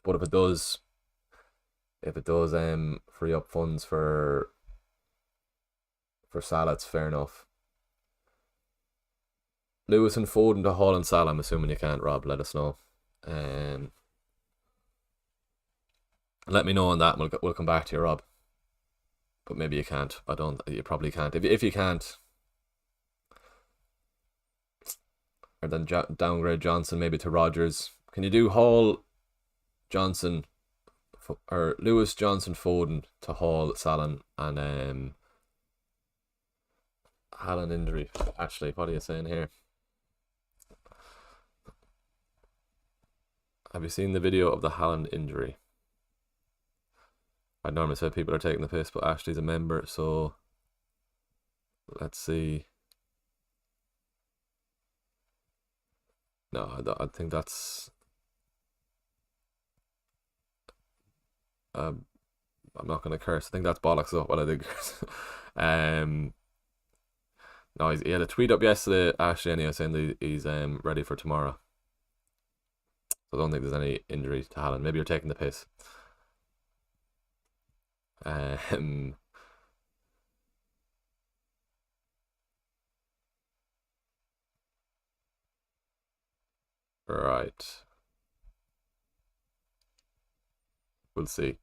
but if it does free up funds for Salah, it's fair enough. Lewis and Foden to Hall and Salah, I'm assuming you can't, Rob. Let us know. Let me know on that, and we'll come back to you, Rob. But maybe you can't. You probably can't. If you can't, or then downgrade Johnson maybe to Rodgers. Can you do Hall, Johnson, or Lewis, Johnson, Foden to Hall, Salah, and Haaland injury? Actually, what are you saying here? Have you seen the video of the Haaland injury? I normally say people are taking the piss, but Ashley's a member, so let's see. No, I think that's I'm not gonna curse. I think that's bollocks up. Well, I did curse. No, he had a tweet up yesterday, Ashley, anyway, saying that he's ready for tomorrow. So I don't think there's any injury to Haaland. Maybe you're taking the piss. Right. We'll see.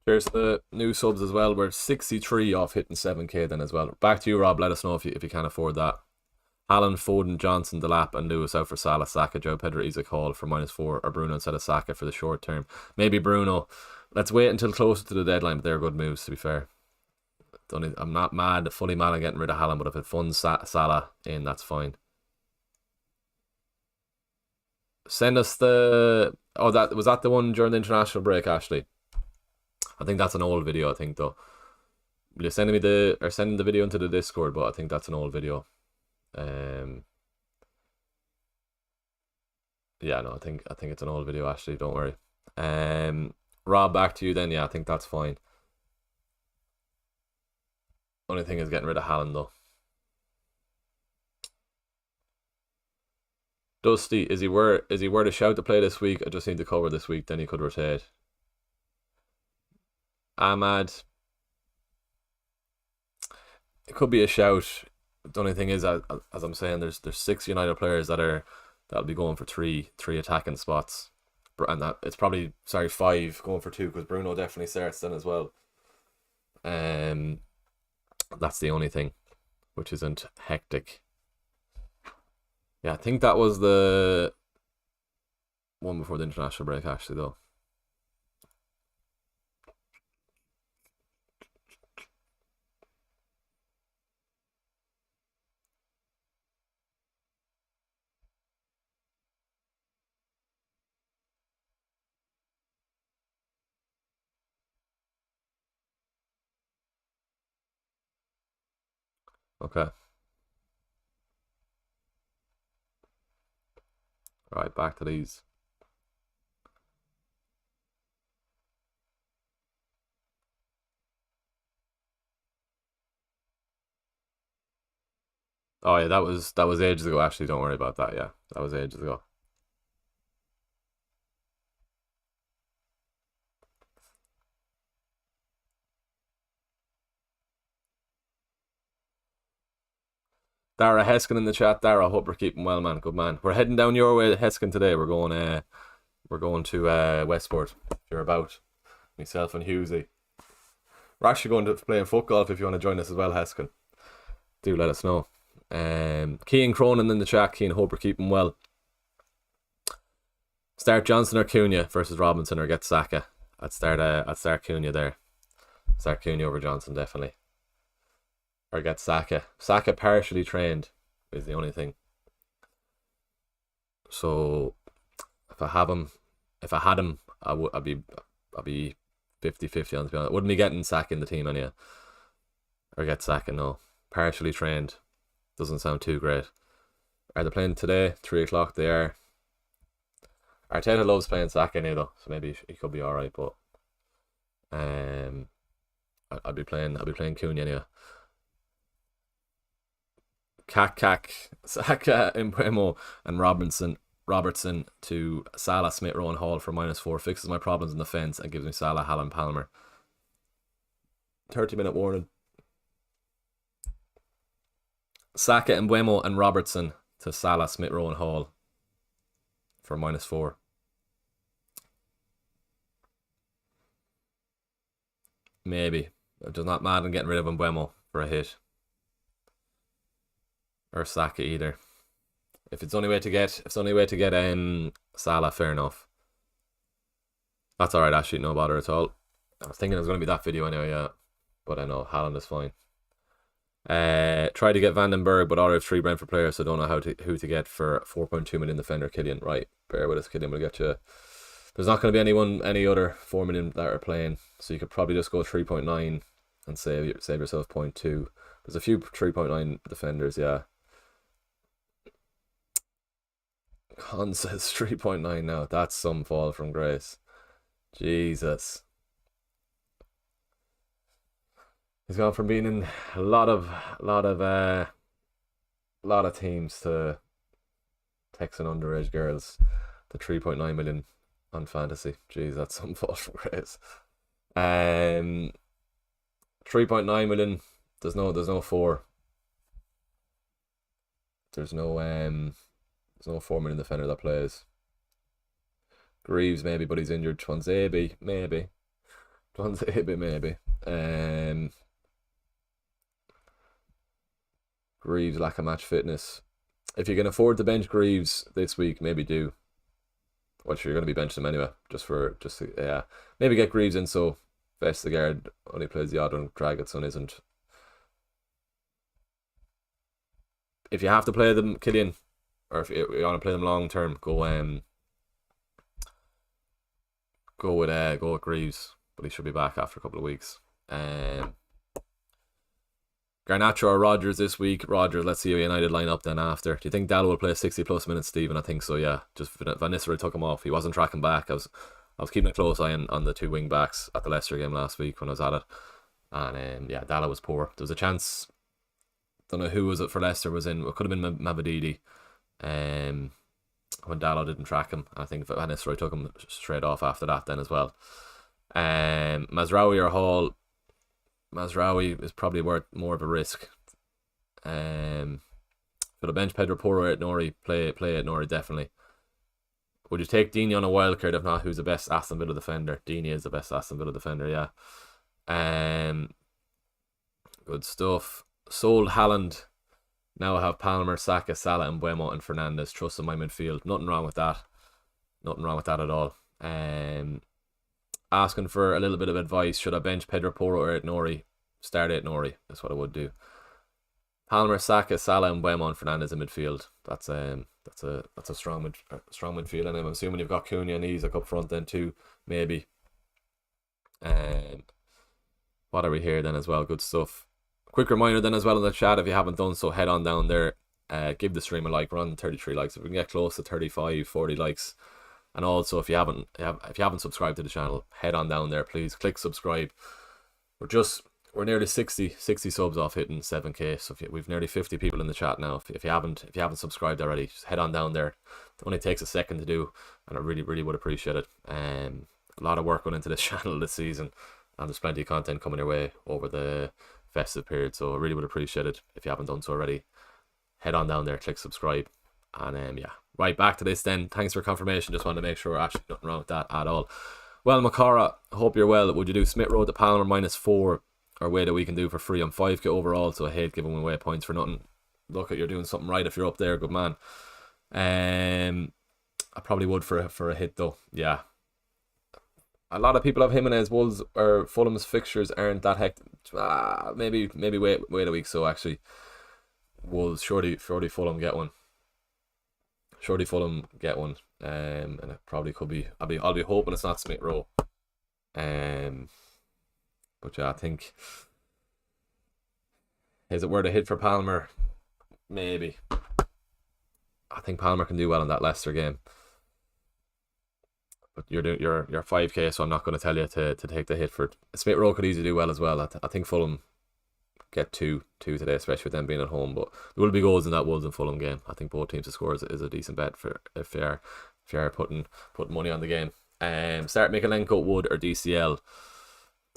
There's the new subs as well. We're 63 off hitting 7k then as well. Back to you, Rob. Let us know if you can afford that. Haaland, Foden, Johnson, Delap, and Lewis out for Salah, Saka, Joe Pedro, Isaac Hall for -4, or Bruno instead of Saka for the short term. Maybe Bruno. Let's wait until closer to the deadline, but they're good moves, to be fair. I'm not fully mad on getting rid of Haaland, but if it funds Salah in, that's fine. Send us the... Oh, was that the one during the international break, Ashley? I think that's an old video, I think, though. You're sending the video into the Discord, but I think that's an old video. Yeah, no, I think it's an old video, Ashley, don't worry. Rob, back to you then. Yeah, I think that's fine. Only thing is getting rid of Haaland, though. Dusty, is he worth a shout to play this week? I just need to cover this week, then he could rotate. Ahmad, it could be a shout. The only thing is, as I'm saying, there's 6 United players that'll be going for three attacking spots, and that it's probably 5 going for 2 because Bruno definitely starts then as well. That's the only thing, which isn't hectic. Yeah, I think that was the one before the international break, actually, though. Okay. Right, back to these. Oh yeah, that was ages ago. Actually, don't worry about that. Yeah, that was ages ago. Dara Heskin in the chat. Dara, hope you're keeping well, man. Good man. We're heading down your way, Heskin, today. We're going to Westport. If you're about, myself and Husey. We're actually going to playing foot golf. If you want to join us as well, Heskin, do let us know. Keane Cronin in the chat. Keane, hope you're keeping well. Start Johnson or Cunha versus Robinson, or get Saka. I'd start Cunha there. Start Cunha over Johnson, definitely. Or get Saka. Saka partially trained is the only thing. So if I had him, I'd be 50-50 on, to be honest. Wouldn't be getting Saka in the team anyway. Or get Saka, no. Partially trained. Doesn't sound too great. Are they playing today? 3 o'clock they are. Arteta loves playing Saka anyway though, so maybe he could be alright, but I'd be playing Cunha anyway. Saka, Mbeumo and Robertson to Salah, Smith Rowe and Hall for -4. Fixes my problems in the fence and gives me Salah, Haaland, Palmer. 30-minute warning. Saka, Mbeumo and Robertson to Salah, Smith Rowe and Hall for -4. Maybe. I'm just not mad on getting rid of Mbeumo for a hit. Or Saka either. If it's the only way to get Salah, fair enough. That's alright, Ashley, no bother at all. I was thinking it was going to be that video anyway, yeah. But I know, Haaland is fine. Try to get Vandenberg, but already have 3 Brentford players, so don't know who to get for 4.2 million defender. Killian, right? Bear with us, Killian will get you. There's not going to be any other 4 million that are playing, so you could probably just go 3.9 and save yourself 0.2. There's a few 3.9 defenders, yeah. Con says 3.9 now. That's some fall from grace. Jesus. He's gone from being in a lot of teams to Texan underage girls to 3.9 million on fantasy. Jeez, that's some fall from grace. 3.9 million. There's no 4. There's no 4 million defender that plays. Greaves maybe, but he's injured. Twanzebe maybe. Greaves lack of match fitness. If you can afford to bench Greaves this week, maybe do. Well, sure, you're going to be benching him anyway. Maybe get Greaves in so Vestergaard only plays the odd one. Dragoson isn't. If you have to play them, Killian, or if you want to play them long term, go with Greaves, but he should be back after a couple of weeks. Garnacho or Rodgers this week. Rodgers, let's see how United line up then after. Do you think Dallo will play 60+ minutes, Stephen? I think so, yeah. Just Van Nistelrooy took him off. He wasn't tracking back. I was keeping a close eye on the 2 wing backs at the Leicester game last week when I was at it. And Dallo was poor. There was a chance, don't know who was it for Leicester was in. It could have been Mavadidi. When Dallo didn't track him. I think Van Nistelrooy took him straight off after that then as well. Mazraoui or Hall. Mazraoui is probably worth more of a risk. For the bench, Pedro Porro at Nori, play at Nori definitely. Would you take Dini on a wildcard? If not, who's the best Aston Villa defender? Dini is the best Aston Villa defender, yeah. Good stuff. Sold Haaland. Now I have Palmer, Saka, Salah, and Mbeumo and Fernandes. Trust in my midfield. Nothing wrong with that. Nothing wrong with that at all. Asking for a little bit of advice. Should I bench Pedro Porro or at Nori? Start at Nori. That's what I would do. Palmer, Saka, Salah, and Mbeumo and Fernandes in midfield. That's a strong midfield. And I'm assuming you've got Cunha and Isak up front then too, maybe. What are we here then as well? Good stuff. Quick reminder then as well in the chat, if you haven't done so, head on down there. Give the stream a like. We're on 33 likes. If we can get close to 35, 40 likes. And also, if you haven't subscribed to the channel, head on down there, please. Click subscribe. We're nearly 60 subs off hitting 7k. So we've nearly 50 people in the chat now. If you haven't subscribed already, just head on down there. It only takes a second to do, and I really would appreciate it. A lot of work went into this channel this season, and there's plenty of content coming your way over the festive period. So I really would appreciate it if you haven't done so already. head on down there, click subscribe, and yeah. Right, back to this then. Thanks for confirmation. Just wanted to make sure actually nothing wrong with that at all. Well, Makara, hope you're well. Would you do Smith Rowe to Palmer -4 or way that we can do for free on 5k overall? So I hate giving away points for nothing. Look, you're doing something right if you're up there, good man. I probably would for a hit though. Yeah. A lot of people have Jimenez. Wolves or Fulham's fixtures aren't that hectic. Maybe wait a week. So actually, Wolves surely Fulham get one. Surely Fulham get one. And it probably could be. I'll be hoping it's not Smith Rowe. But yeah, I think, is it worth a hit for Palmer? Maybe. I think Palmer can do well in that Leicester game. But you're 5k, so I'm not going to tell you to take the hit for it. Smith Rowe could easily do well as well. I think Fulham get two today, especially with them being at home. But there will be goals in that Wolves and Fulham game. I think both teams to score is a decent bet for if you are putting money on the game. Start Mikalenko, Wood or DCL.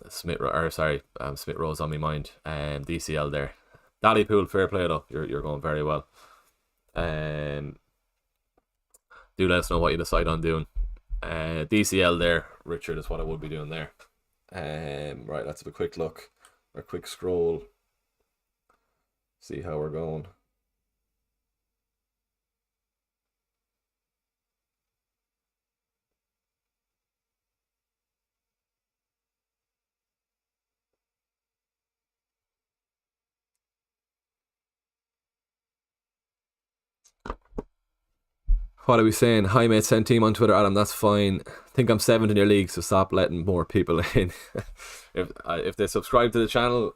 Smith Rowe's on my mind. DCL there. Dally Pool, fair play though. You're going very well. Do let us know what you decide on doing. DCL there, Richard, is what I would be doing there. Right, let's have a quick look or a quick scroll. See how we're going. What are we saying? Hi mate, send team on Twitter, Adam. That's fine. I think I'm 7th in your league, so stop letting more people in. if they subscribe to the channel,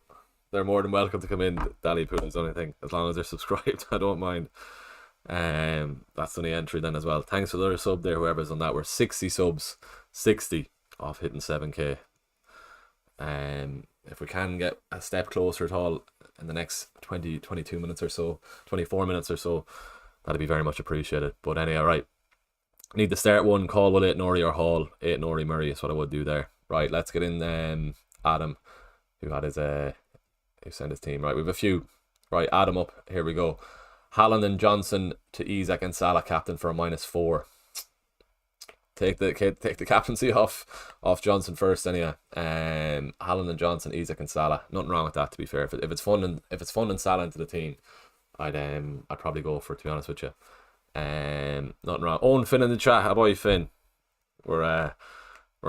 they're more than welcome to come in. Dally Pool is the only thing. As long as they're subscribed, I don't mind. That's the only entry then as well. Thanks for the other sub there, whoever's on that. We're 60 subs, 60 off hitting 7k. If we can get a step closer at all in the next 22 minutes or so, 24 minutes or so, that'd be very much appreciated. But anyway, right. Need to start one. Call with 8 Nori or Hall. 8 Nori Murray is what I would do there. Right, let's get in Adam, who had his who sent his team. Right, we have a few. Right, Adam up. Here we go. Haaland and Johnson to Isak and Salah captain for a -4. Take the captaincy off Johnson first anyway. Haaland and Johnson, Isak and Salah. Nothing wrong with that, to be fair. If it's funding Salah into the team, I'd probably go for it, to be honest with you. Nothing wrong. Owen Finn in the chat. How about you, Finn? We're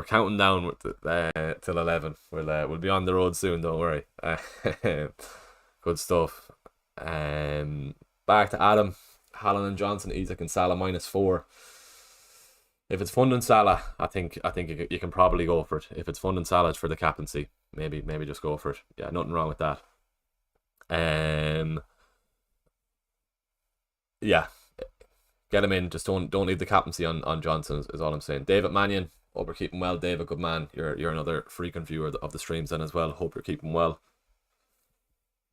counting down with till 11. We'll be on the road soon. Don't worry. Good stuff. Back to Adam. Haaland and Johnson, Isak and Salah -4. If it's funding Salah, I think you can probably go for it. If it's funding Salah for the captaincy, maybe just go for it. Yeah, nothing wrong with that. Yeah, get him in. Just don't leave the captaincy on Johnson is all I'm saying. David Mannion, hope you're keeping well. David, good man. You're another frequent viewer of the streams then as well. Hope you're keeping well.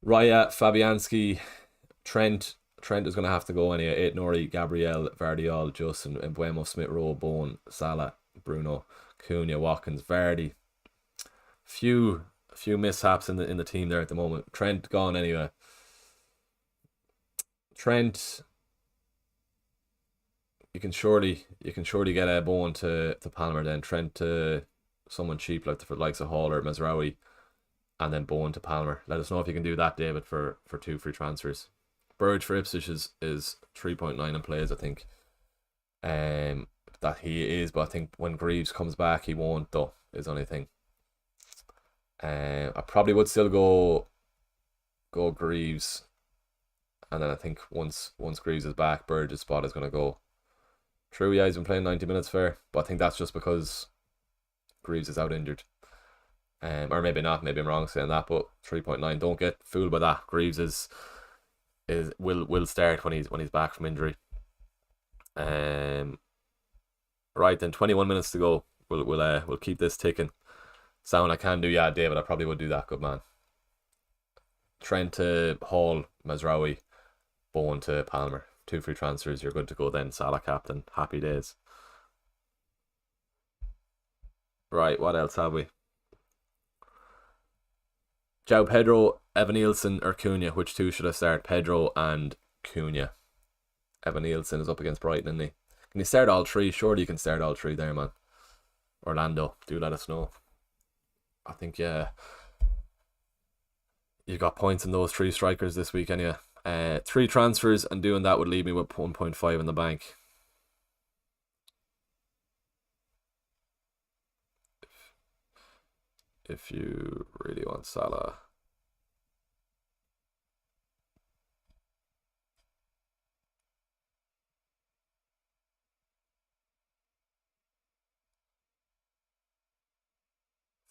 Raya, Fabianski, Trent is going to have to go anyway. 8 Nori, Gabriel, Vardiol, Justin, Embuemo, Smith Rowe, Bowen, Salah, Bruno, Cunha, Watkins, Vardy. Few mishaps in the team there at the moment. Trent gone anyway. Trent, you can surely get a Bowen to Palmer, then Trent to someone cheap like the likes of Hall or Mazraoui, and then Bowen to Palmer. Let us know if you can do that, David, for 2 free transfers. Burge for Ipswich is 3.9 in plays, I think. That he is, but I think when Greaves comes back, he won't though, is the only thing. I probably would still go Greaves, and then I think once Greaves is back, Burge's spot is going to go. True, yeah, he's been playing 90 minutes fair, but I think that's just because Greaves is out injured. Or maybe not, maybe I'm wrong saying that, but 3.9, don't get fooled by that. Greaves will start when he's back from injury. Right then, 21 minutes to go. We'll keep this ticking. Sound I can do, yeah, David, I probably would do that, good man. Trent to Hall, Mazraoui, Bowen to Palmer. 2 free transfers, you're good to go then. Salah captain, happy days. Right, what else have we? João Pedro, Evan Nielsen or Cunha, which two should I start? Pedro and Cunha. Evan Nielsen is up against Brighton, isn't he? Can you start all three? Surely you can start all three there, man. Orlando, do let us know. I think, yeah, you got points in those three strikers this week, anyway. 3 transfers, and doing that would leave me with 1.5 in the bank. If you really want Salah.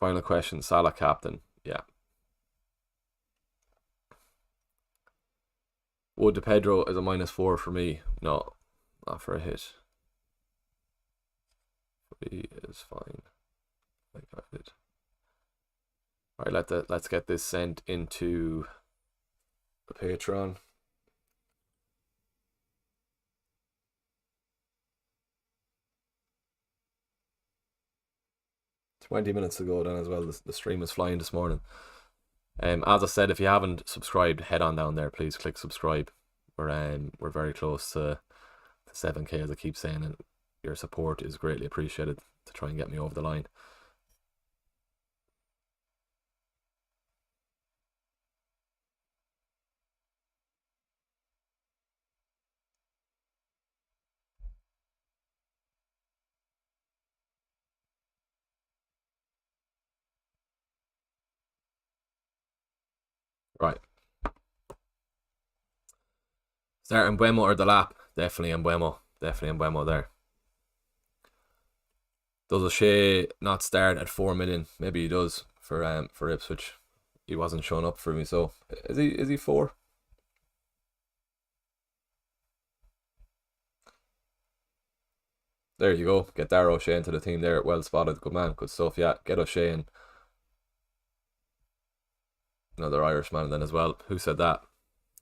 Final question, Salah captain. Yeah. Wood to Pedro is a -4 for me. No, not for a hit. 3 is fine. I got it. Alright, let's get this sent into the Patreon. $20 ago then as well. The stream is flying this morning. As I said, if you haven't subscribed, head on down there. Please click subscribe. We're very close to 7K, as I keep saying, and your support is greatly appreciated to try and get me over the line. Right. Start Mbeumo or the lap? Definitely Mbeumo. Definitely Mbeumo there. Does O'Shea not start at 4 million? Maybe he does for Ipswich. He wasn't showing up for me, so is he 4? There you go. Get Darragh O'Shea into the team there. Well spotted. Good man. Good stuff. Yeah, get O'Shea in. Another Irishman then as well. Who said that?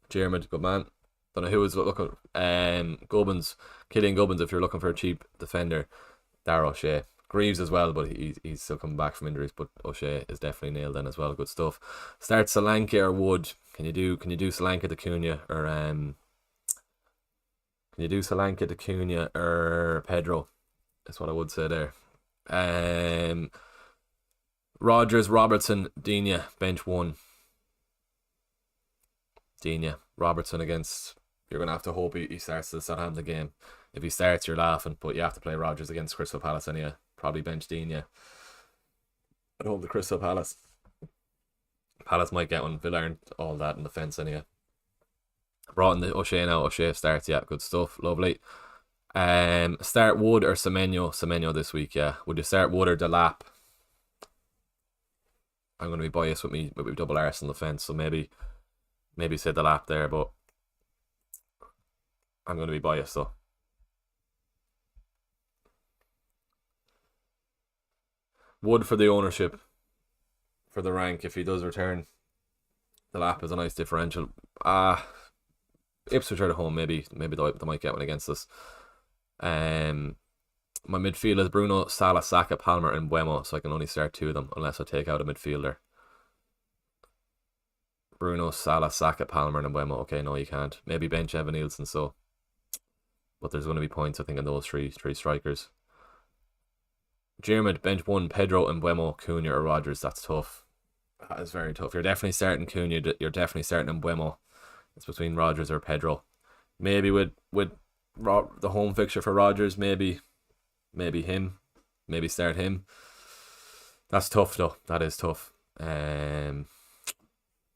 Jeremy, good man. Don't know who was looking. Gubbins, Killian Gubbins. If you're looking for a cheap defender, Darragh O'Shea. Greaves as well, but he's still coming back from injuries. But O'Shea is definitely nailed in as well. Good stuff. Start Solanke or Wood. Can you do Solanke to Cunha or can you do Solanke to Cunha or Pedro? That's what I would say there. Rodgers, Robertson, Digne, bench 1. Digne, Robertson against. You're gonna have to hope he starts the Southampton game. If he starts, you're laughing, but you have to play Rodgers against Crystal Palace anyway. Probably bench Digne at home to Crystal Palace. Palace might get one. Villa aren't all that in defence anyway. Brought in the O'Shea now. O'Shea starts. Yeah, good stuff. Lovely. Start Wood or Semenyo? Semenyo this week. Yeah. Would you start Wood or Delap? I'm going to be biased with me double Arsenal defence, so maybe say Delap there, but I'm going to be biased though. Wood for the ownership, for the rank if he does return. Delap is a nice differential. Ipswich are at home. Maybe they might get one against us. My midfield is Bruno, Salah, Saka, Palmer, and Mbeumo, so I can only start 2 of them unless I take out a midfielder. Bruno, Salah, Saka, Palmer, and Mbeumo. Okay, no, you can't. Maybe bench Evan Nielsen, so. But there's going to be points, I think, in those three strikers. Jermid, bench 1, Pedro, and Mbeumo, Cunha, or Rodgers. That's tough. That is very tough. You're definitely starting Cunha. You're definitely starting Mbeumo. It's between Rodgers or Pedro. Maybe with the home fixture for Rodgers, maybe him. Maybe start him. That's tough, though. That is tough.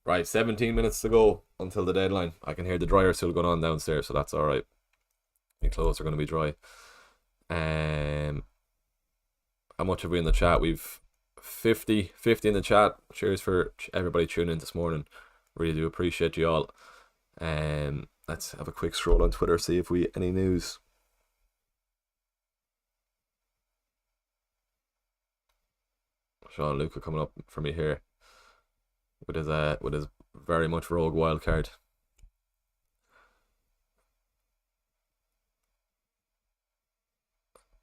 Right, 17 minutes to go until the deadline. I can hear the dryer still going on downstairs, so that's alright. My clothes are going to be dry. How much have we in the chat? We've 50 in the chat. Cheers for everybody tuning in this morning. Really do appreciate you all. Let's have a quick scroll on Twitter, see if we any news. Sean Luca coming up for me here with his very much rogue wildcard.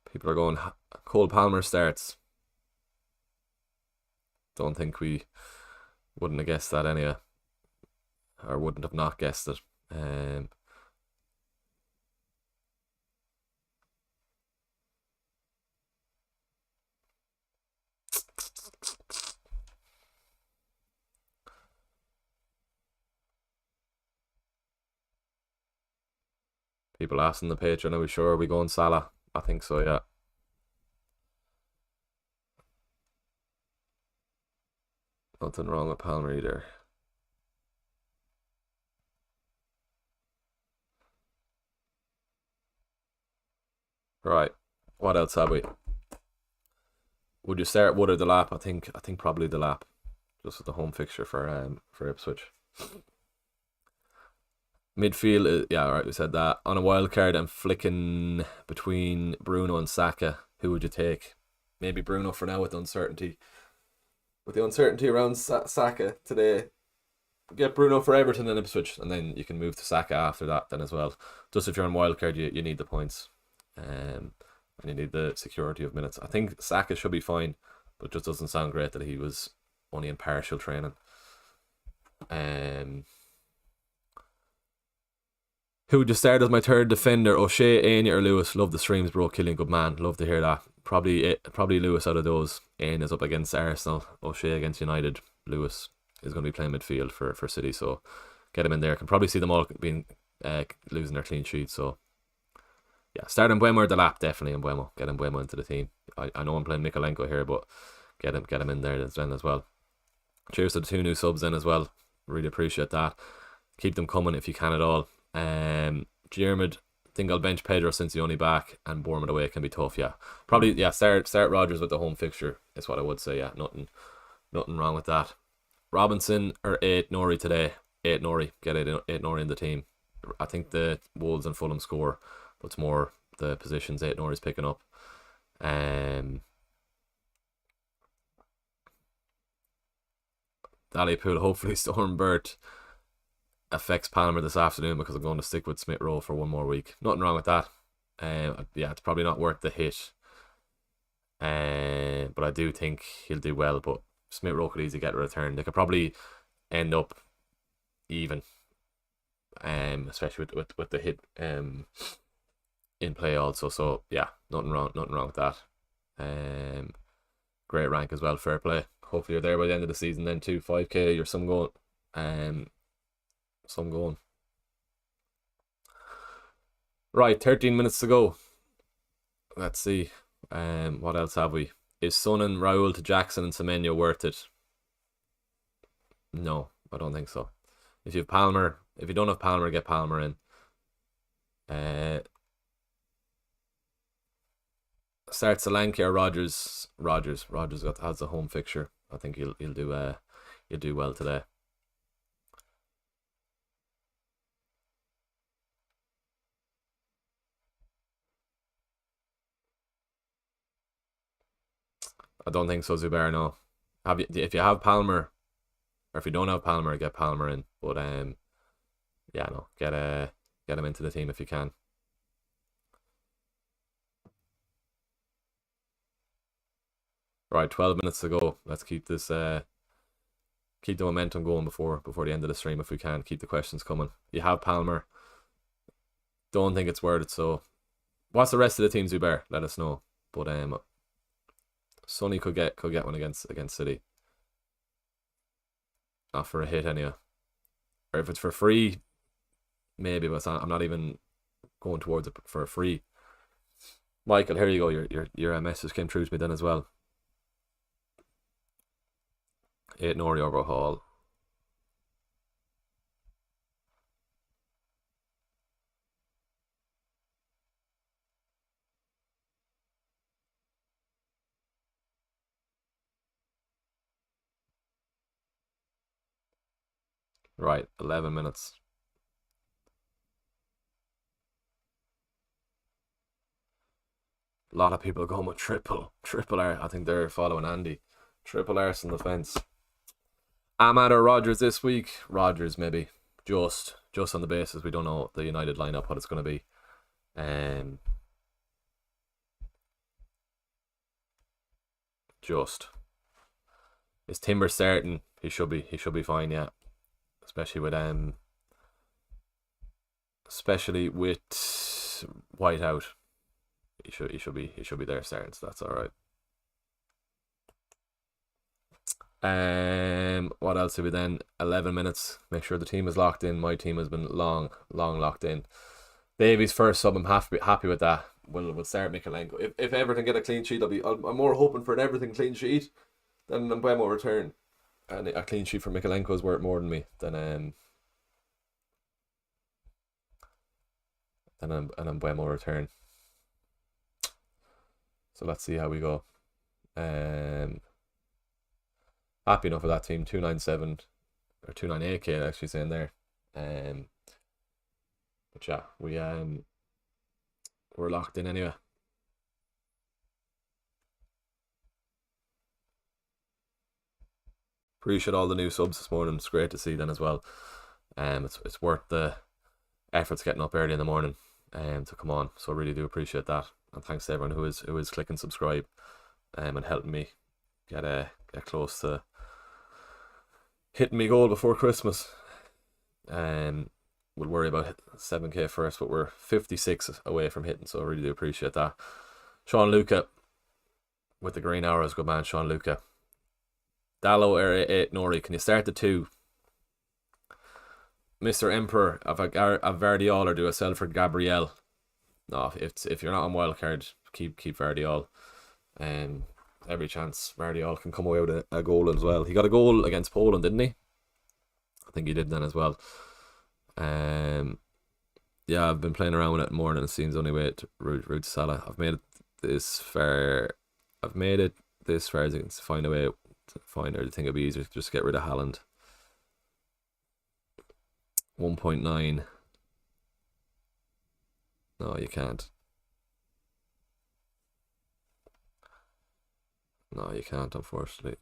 People are going Cole Palmer starts. Don't think we wouldn't have guessed that anyway, or wouldn't have not guessed it. People asking the Patreon, are we sure we going Salah? I think so, yeah. Nothing wrong with Palmer either. Right. What else have we? Would you start Wood or the lap? I think probably the lap. Just with the home fixture for Ipswich. Midfield, yeah, right, we said that. On a wild card, I'm flicking between Bruno and Saka. Who would you take? Maybe Bruno for now with the uncertainty. With the uncertainty around Saka today, get Bruno for Everton and Ipswich, and then you can move to Saka after that then as well. Just if you're on wild card, you need the points. And you need the security of minutes. I think Saka should be fine, but it just doesn't sound great that he was only in partial training. Who would you start as my third defender? O'Shea, Aine or Lewis? Love the streams, bro. Killing good man. Love to hear that. Probably Lewis out of those. Aine is up against Arsenal. O'Shea against United. Lewis is going to be playing midfield for City, so get him in there. Can probably see them all being losing their clean sheet. So yeah, start Mbeumo or the lap, definitely Mbeumo. Get Mbeumo into the team. I know I'm playing Mikolenko here, but get him in there then as well. Cheers to the 2 new subs then as well. Really appreciate that. Keep them coming if you can at all. Jermid, think I'll bench Pedro since he's only back, and Bournemouth away can be tough. Yeah, probably. Yeah, start Rodgers with the home fixture is what I would say. Yeah, nothing wrong with that. Robinson or 8 Nori today. 8 Nori, get 8 Nori in the team. I think the Wolves and Fulham score, but it's more the positions 8 Nori's picking up. Dally Pool, hopefully Stormbird affects Palmer this afternoon because I'm going to stick with Smith Rowe for one more week. Nothing wrong with that. Yeah, it's probably not worth the hit. But I do think he'll do well. But Smith Rowe could easily get a return. They could probably end up even. Especially with the hit in play also. So yeah, nothing wrong with that. Great rank as well, fair play. Hopefully you're there by the end of the season then too. 5k, you're some going. Right, 13 minutes to go. Let's see. What else have we? Is Son and Raul to Jackson and Semenyo worth it? No, I don't think so. If you don't have Palmer, get Palmer in. Start Solanke or Rodgers. Rodgers has the home fixture. I think he'll do well today. I don't think so, Zubair. No. If you have Palmer, or if you don't have Palmer, get Palmer in. But yeah, no, get him into the team if you can. Right, 12 minutes to go. Let's keep this keep the momentum going before the end of the stream if we can. Keep the questions coming. You have Palmer. Don't think it's worth it. So, what's the rest of the team, Zubair? Let us know. But Sonny could get one against City. Not for a hit anyway. Or if it's for free, maybe. But I'm not even going towards it for a free. Michael, here you go. Your message came through to me then as well. 8 Nori over Hall. Right, 11 minutes. A lot of people going with triple R. I think they're following Andy. Triple R's on the fence. Ahmad or Rodgers this week? Rodgers maybe. Just on the basis we don't know the United lineup, what it's going to be. Just. Is Timber starting? He should be fine, yeah. Especially with White out. He should be there starting, so that's alright. What else have we then? 11 minutes. Make sure the team is locked in. My team has been long locked in. Davies first sub. I'm happy with that. We'll start Mikalenko. If Everton get a clean sheet, I'm more hoping for an Everton clean sheet than an Mbeumo return. And a clean sheet for Mikalenko is worth more than me than an Mbeumo return. So let's see how we go. Happy enough with that team. 297 or 298k actually saying there. But yeah, we're locked in anyway. Appreciate all the new subs this morning. It's great to see them as well. It's worth the efforts getting up early in the morning to come on. So I really do appreciate that. And thanks to everyone who is clicking subscribe and helping me get close to hitting my goal before Christmas. We'll worry about 7k first, but we're 56 away from hitting, so I really do appreciate that. Sean Luca with the green arrows, good man, Sean Luca. Dallo Area 8 Nori, can you start the 2? Mr. Emperor of Vardiol, or do a sell for Gabriel? No, if you're not on wildcard, keep Vardiol. Every chance Vardiol can come away with a goal as well. He got a goal against Poland, didn't he? I think he did then as well. Yeah, I've been playing around with it more than it seems. Only way to route to Salah. I've made it this far as I can find a way to find it. I think it'd be easier to just get rid of Haaland. 1.9. No, you can't. No, you can't, unfortunately.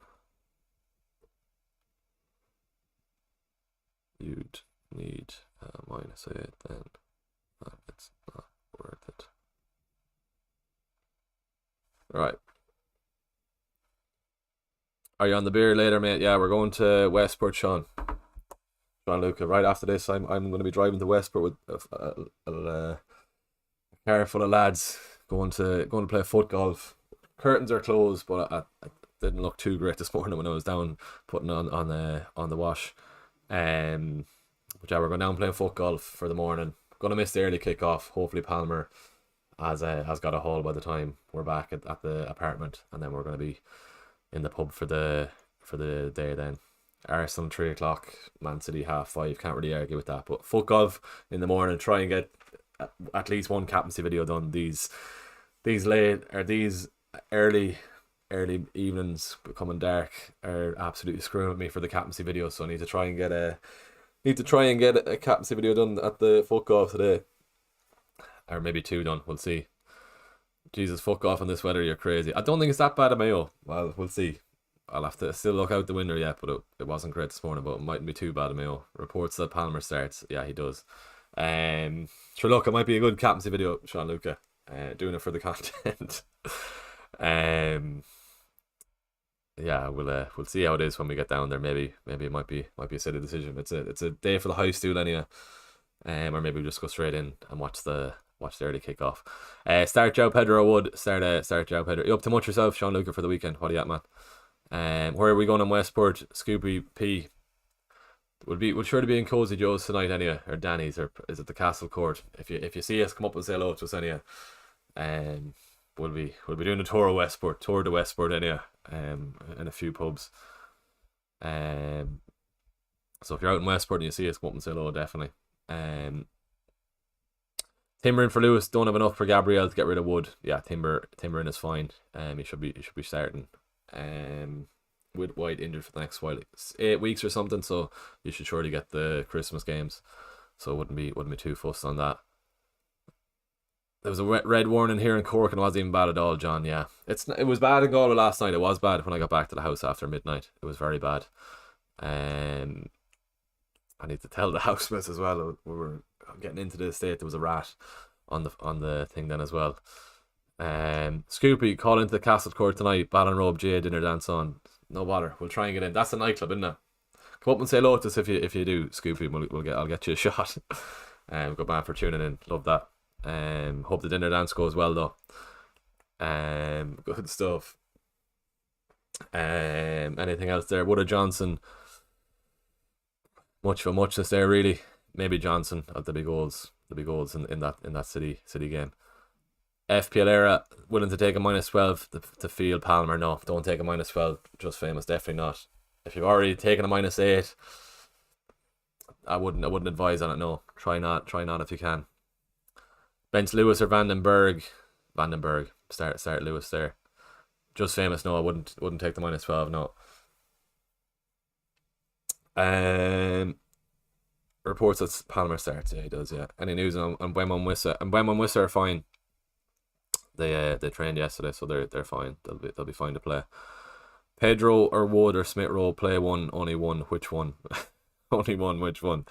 You'd need -8 then. It's not worth it. Right. Are you on the beer later, mate? Yeah, we're going to Westport, Sean Luca. Right after this, I'm going to be driving to Westport with a car full of lads going to play foot golf. Curtains are closed, but I didn't look too great this morning when I was down putting on the wash. But yeah, we're going down playing foot golf for the morning. Gonna miss the early kick-off. Hopefully Palmer has got a haul by the time we're back at the apartment, and then we're going to be in the pub for the day then. Arsenal 3 o'clock, Man City 5:30. Can't really argue with that. But foot golf in the morning. Try and get at least one captaincy video done. These early evenings becoming dark are absolutely screwing with me for the captaincy video. So I need to try and get a captaincy video done at the foot golf today, or maybe 2 done. We'll see. Jesus, foot golf in this weather, you're crazy. I don't think it's that bad at Mayo. Well, we'll see. I'll have to still look out the window yet, but it wasn't great this morning, but it mightn't be too bad at Mayo. Reports that Palmer starts. Yeah, he does. Sure, look, it might be a good captaincy video, Sean Luca. Doing it for the content. Yeah, we'll see how it is when we get down there. Maybe it might be a silly decision. It's a day for the high stool anyway. Or maybe we just go straight in and watch the early kick off. Start Joe Pedro Wood. Start Joe Pedro. You up to much yourself, Sean Luca, for the weekend? What are you at, man? Where are we going in Westport? Scoopy P. We'll sure to be in Cozy Joe's tonight anyway, or Danny's, or is it the Castle Court? If you see us, come up and say hello to us anyway. We'll be doing a tour to Westport anyway. In a few pubs. So if you're out in Westport and you see us, come up and say hello, definitely. Timber in for Lewis. Don't have enough for Gabriel to get rid of Wood. Yeah, Timber in is fine. He should be starting. With White injured for the next while, 8 weeks or something. So you should surely get the Christmas games. So wouldn't be too fussed on that. There was a red warning here in Cork and it wasn't even bad at all, John. Yeah, it was bad in Galway last night. It was bad when I got back to the house after midnight. It was very bad. I need to tell the housemates as well. We were getting into the estate. There was a rat on the thing then as well. Scoopy, call into the Castle Court tonight. Ballinrobe J dinner dance on. No bother. We'll try and get in. That's a nightclub, isn't it? Come up and say hello to us if you do, Scoopy. I'll get you a shot. Good man for tuning in. Love that. Hope the dinner dance goes well though. Good stuff. Anything else there? Wood or Johnson? Much for muchness there, really. Maybe Johnson at the big goals. be goals in that City game. FPL era, willing to take a -12 to field Palmer. No, don't take a -12. Just famous, definitely not. If you've already taken a -8, I wouldn't advise on it. No, try not if you can. Bench Lewis or Vandenberg. Start Lewis there. Just famous. No, I wouldn't take the -12. No. Reports that Palmer starts. Yeah, he does. Yeah. Any news on Wemon and Wemon are fine. They trained yesterday, so they're fine. They'll be fine to play. Pedro or Wood or Smith Rowe, play one, only one. Which one? Only one. Which one?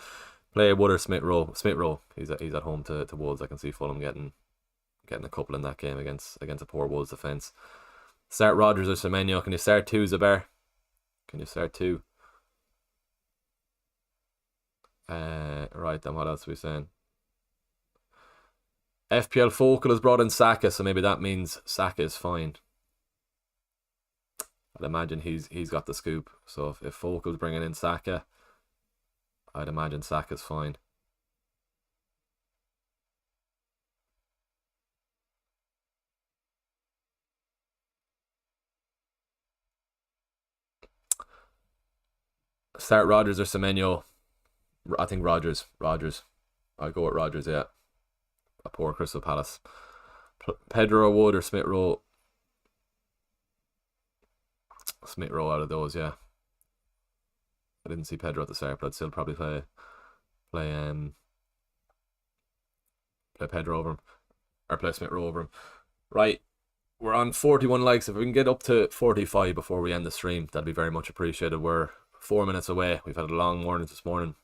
Play Wood or Smith Rowe. Smith Rowe. He's at home to Wolves. I can see Fulham getting a couple in that game against a poor Wolves defence. Start Rodgers or Semenyo. Can you start two, Zaber? Can you start two? Right then, what else are we saying? FPL Focal has brought in Saka, so maybe that means Saka is fine. I'd imagine he's got the scoop. So if Focal's bringing in Saka, I'd imagine Saka's fine. Start Rodgers or Semenyo. I think Rodgers. I'd go with Rodgers, yeah. A poor Crystal Palace. Pedro Wood or Smith Rowe. Smith Rowe out of those, yeah. I didn't see Pedro at the start, but I'd still probably play Pedro over him. Or play Smith Rowe over him. Right. We're on 41 likes. If we can get up to 45 before we end the stream, that'd be very much appreciated. We're 4 minutes away. We've had a long morning this morning.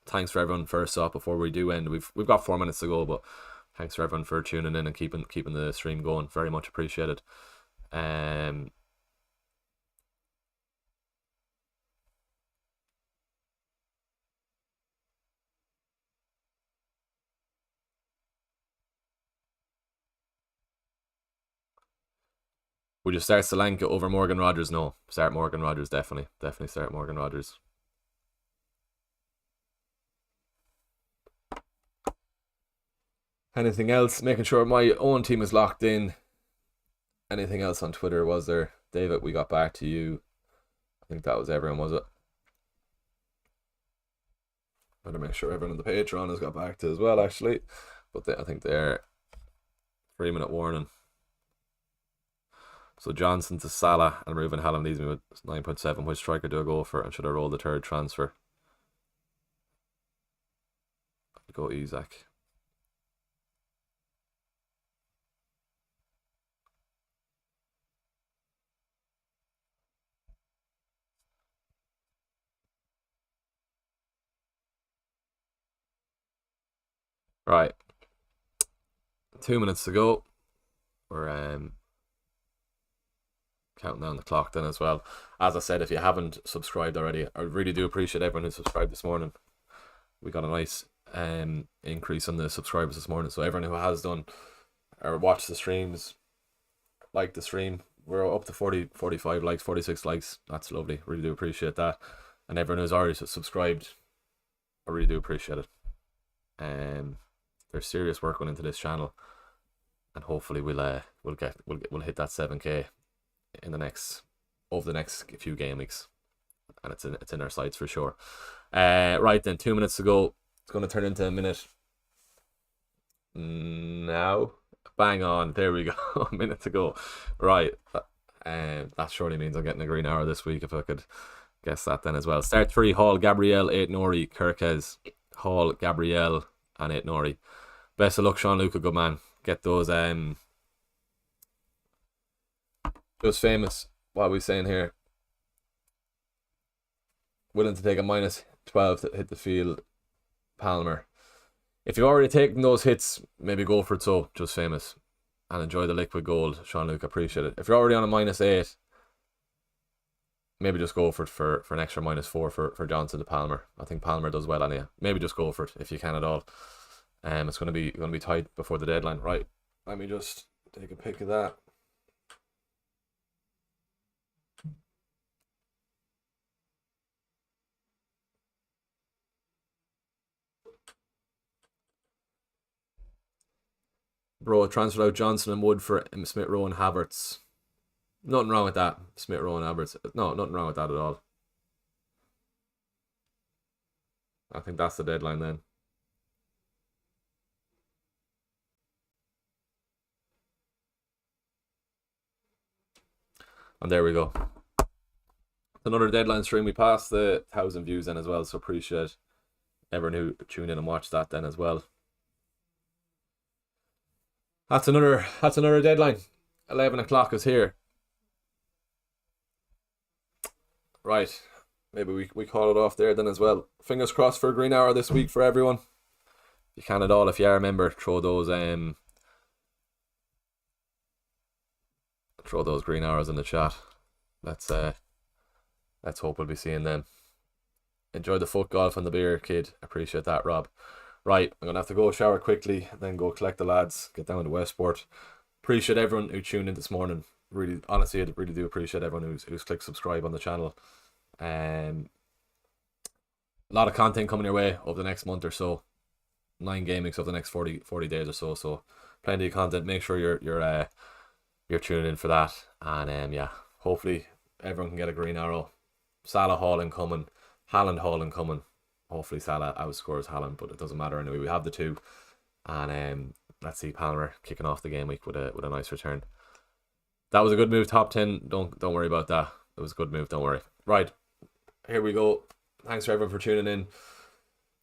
Thanks for everyone first off before we do end. We've got 4 minutes to go, but thanks for everyone for tuning in and keeping the stream going. Very much appreciated. Would you start Solanke over Morgan Rogers? No. Start Morgan Rogers, definitely. Definitely start Morgan Rogers. Anything else? Making sure my own team is locked in. Anything else on Twitter, was there? David, we got back to you. I think that was everyone, was it? Better make sure everyone on the Patreon has got back to as well, actually. But I think they're 3-minute warning. So Johnson to Salah and Ruben Hallam leaves me with 9.7. Which striker do I go for? And should I roll the third transfer? I'd go Isaac. Right. 2 minutes to go. We're counting down the clock then as well. As I said, if you haven't subscribed already, I really do appreciate everyone who subscribed this morning. We got a nice increase on the subscribers this morning. So everyone who has done or watched the streams, like the stream, we're up to 45 likes, 46 likes. That's lovely. Really do appreciate that. And everyone who's already subscribed, I really do appreciate it. There's serious work going into this channel, and hopefully we'll hit that 7K in over the next few game weeks, and it's in our sights for sure. Right then, 2 minutes to go. It's going to turn into a minute now. Bang on, there we go. A minute to go. Right, that surely means I'm getting a green arrow this week if I could guess that then as well. Start 3: Hall, Gabriel, 8 Nori, Kirkez, Hall, Gabriel, and 8 Nori. Best of luck, Sean Luca, good man. Get those just famous. What are we saying here? Willing to take a -12 to hit the field, Palmer. If you've already taken those hits, maybe go for it. So just famous, and enjoy the liquid gold, Sean Luke. Appreciate it. If you're already on a -8, maybe just go for it for an extra -4 for Johnson to Palmer. I think Palmer does well anyway. Maybe just go for it if you can at all. It's gonna be tight before the deadline. Right. Let me just take a pic of that. Bro, transferred out Johnson and Wood for Smith Rowe and Havertz. Nothing wrong with that. Smith Rowe and Havertz. No, nothing wrong with that at all. I think that's the deadline then. And there we go. Another deadline stream. We passed the 1,000 views then as well, so appreciate everyone who tuned in and watched that then as well. That's another deadline. 11 o'clock is here. Right. Maybe we call it off there then as well. Fingers crossed for a green hour this week for everyone. You can at all. If you are a member, throw those green arrows in the chat. Let's hope we'll be seeing them. Enjoy the foot golf and the beer, kid. Appreciate that, Rob. Right, I'm gonna have to go shower quickly, then go collect the lads, get down to Westport. Appreciate everyone who tuned in this morning. Really, honestly, I really do appreciate everyone who's clicked subscribe on the channel. A lot of content coming your way over the next month or so. 9 gamings over the next 40 days or so. So plenty of content. Make sure you're tuning in for that. And yeah, hopefully everyone can get a green arrow. Salah hauling coming, Haaland hauling coming. Hopefully Salah outscores Haaland, but it doesn't matter anyway. We have the two. And let's see Palmer kicking off the game week with a nice return. That was a good move, top 10. Don't worry about that. It was a good move, don't worry. Right, here we go. Thanks for everyone for tuning in.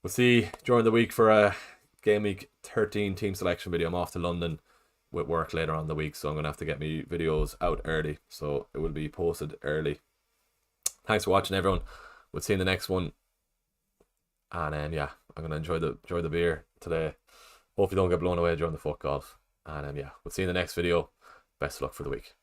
We'll see during the week for a game week 13 team selection video. I'm off to London with work later on in the week, so I'm going to have to get my videos out early, so it will be posted early. Thanks for watching, everyone. We'll see you in the next one. And yeah, I'm going to enjoy the beer today. Hopefully don't get blown away during the foot golf. And yeah, we'll see you in the next video. Best of luck for the week.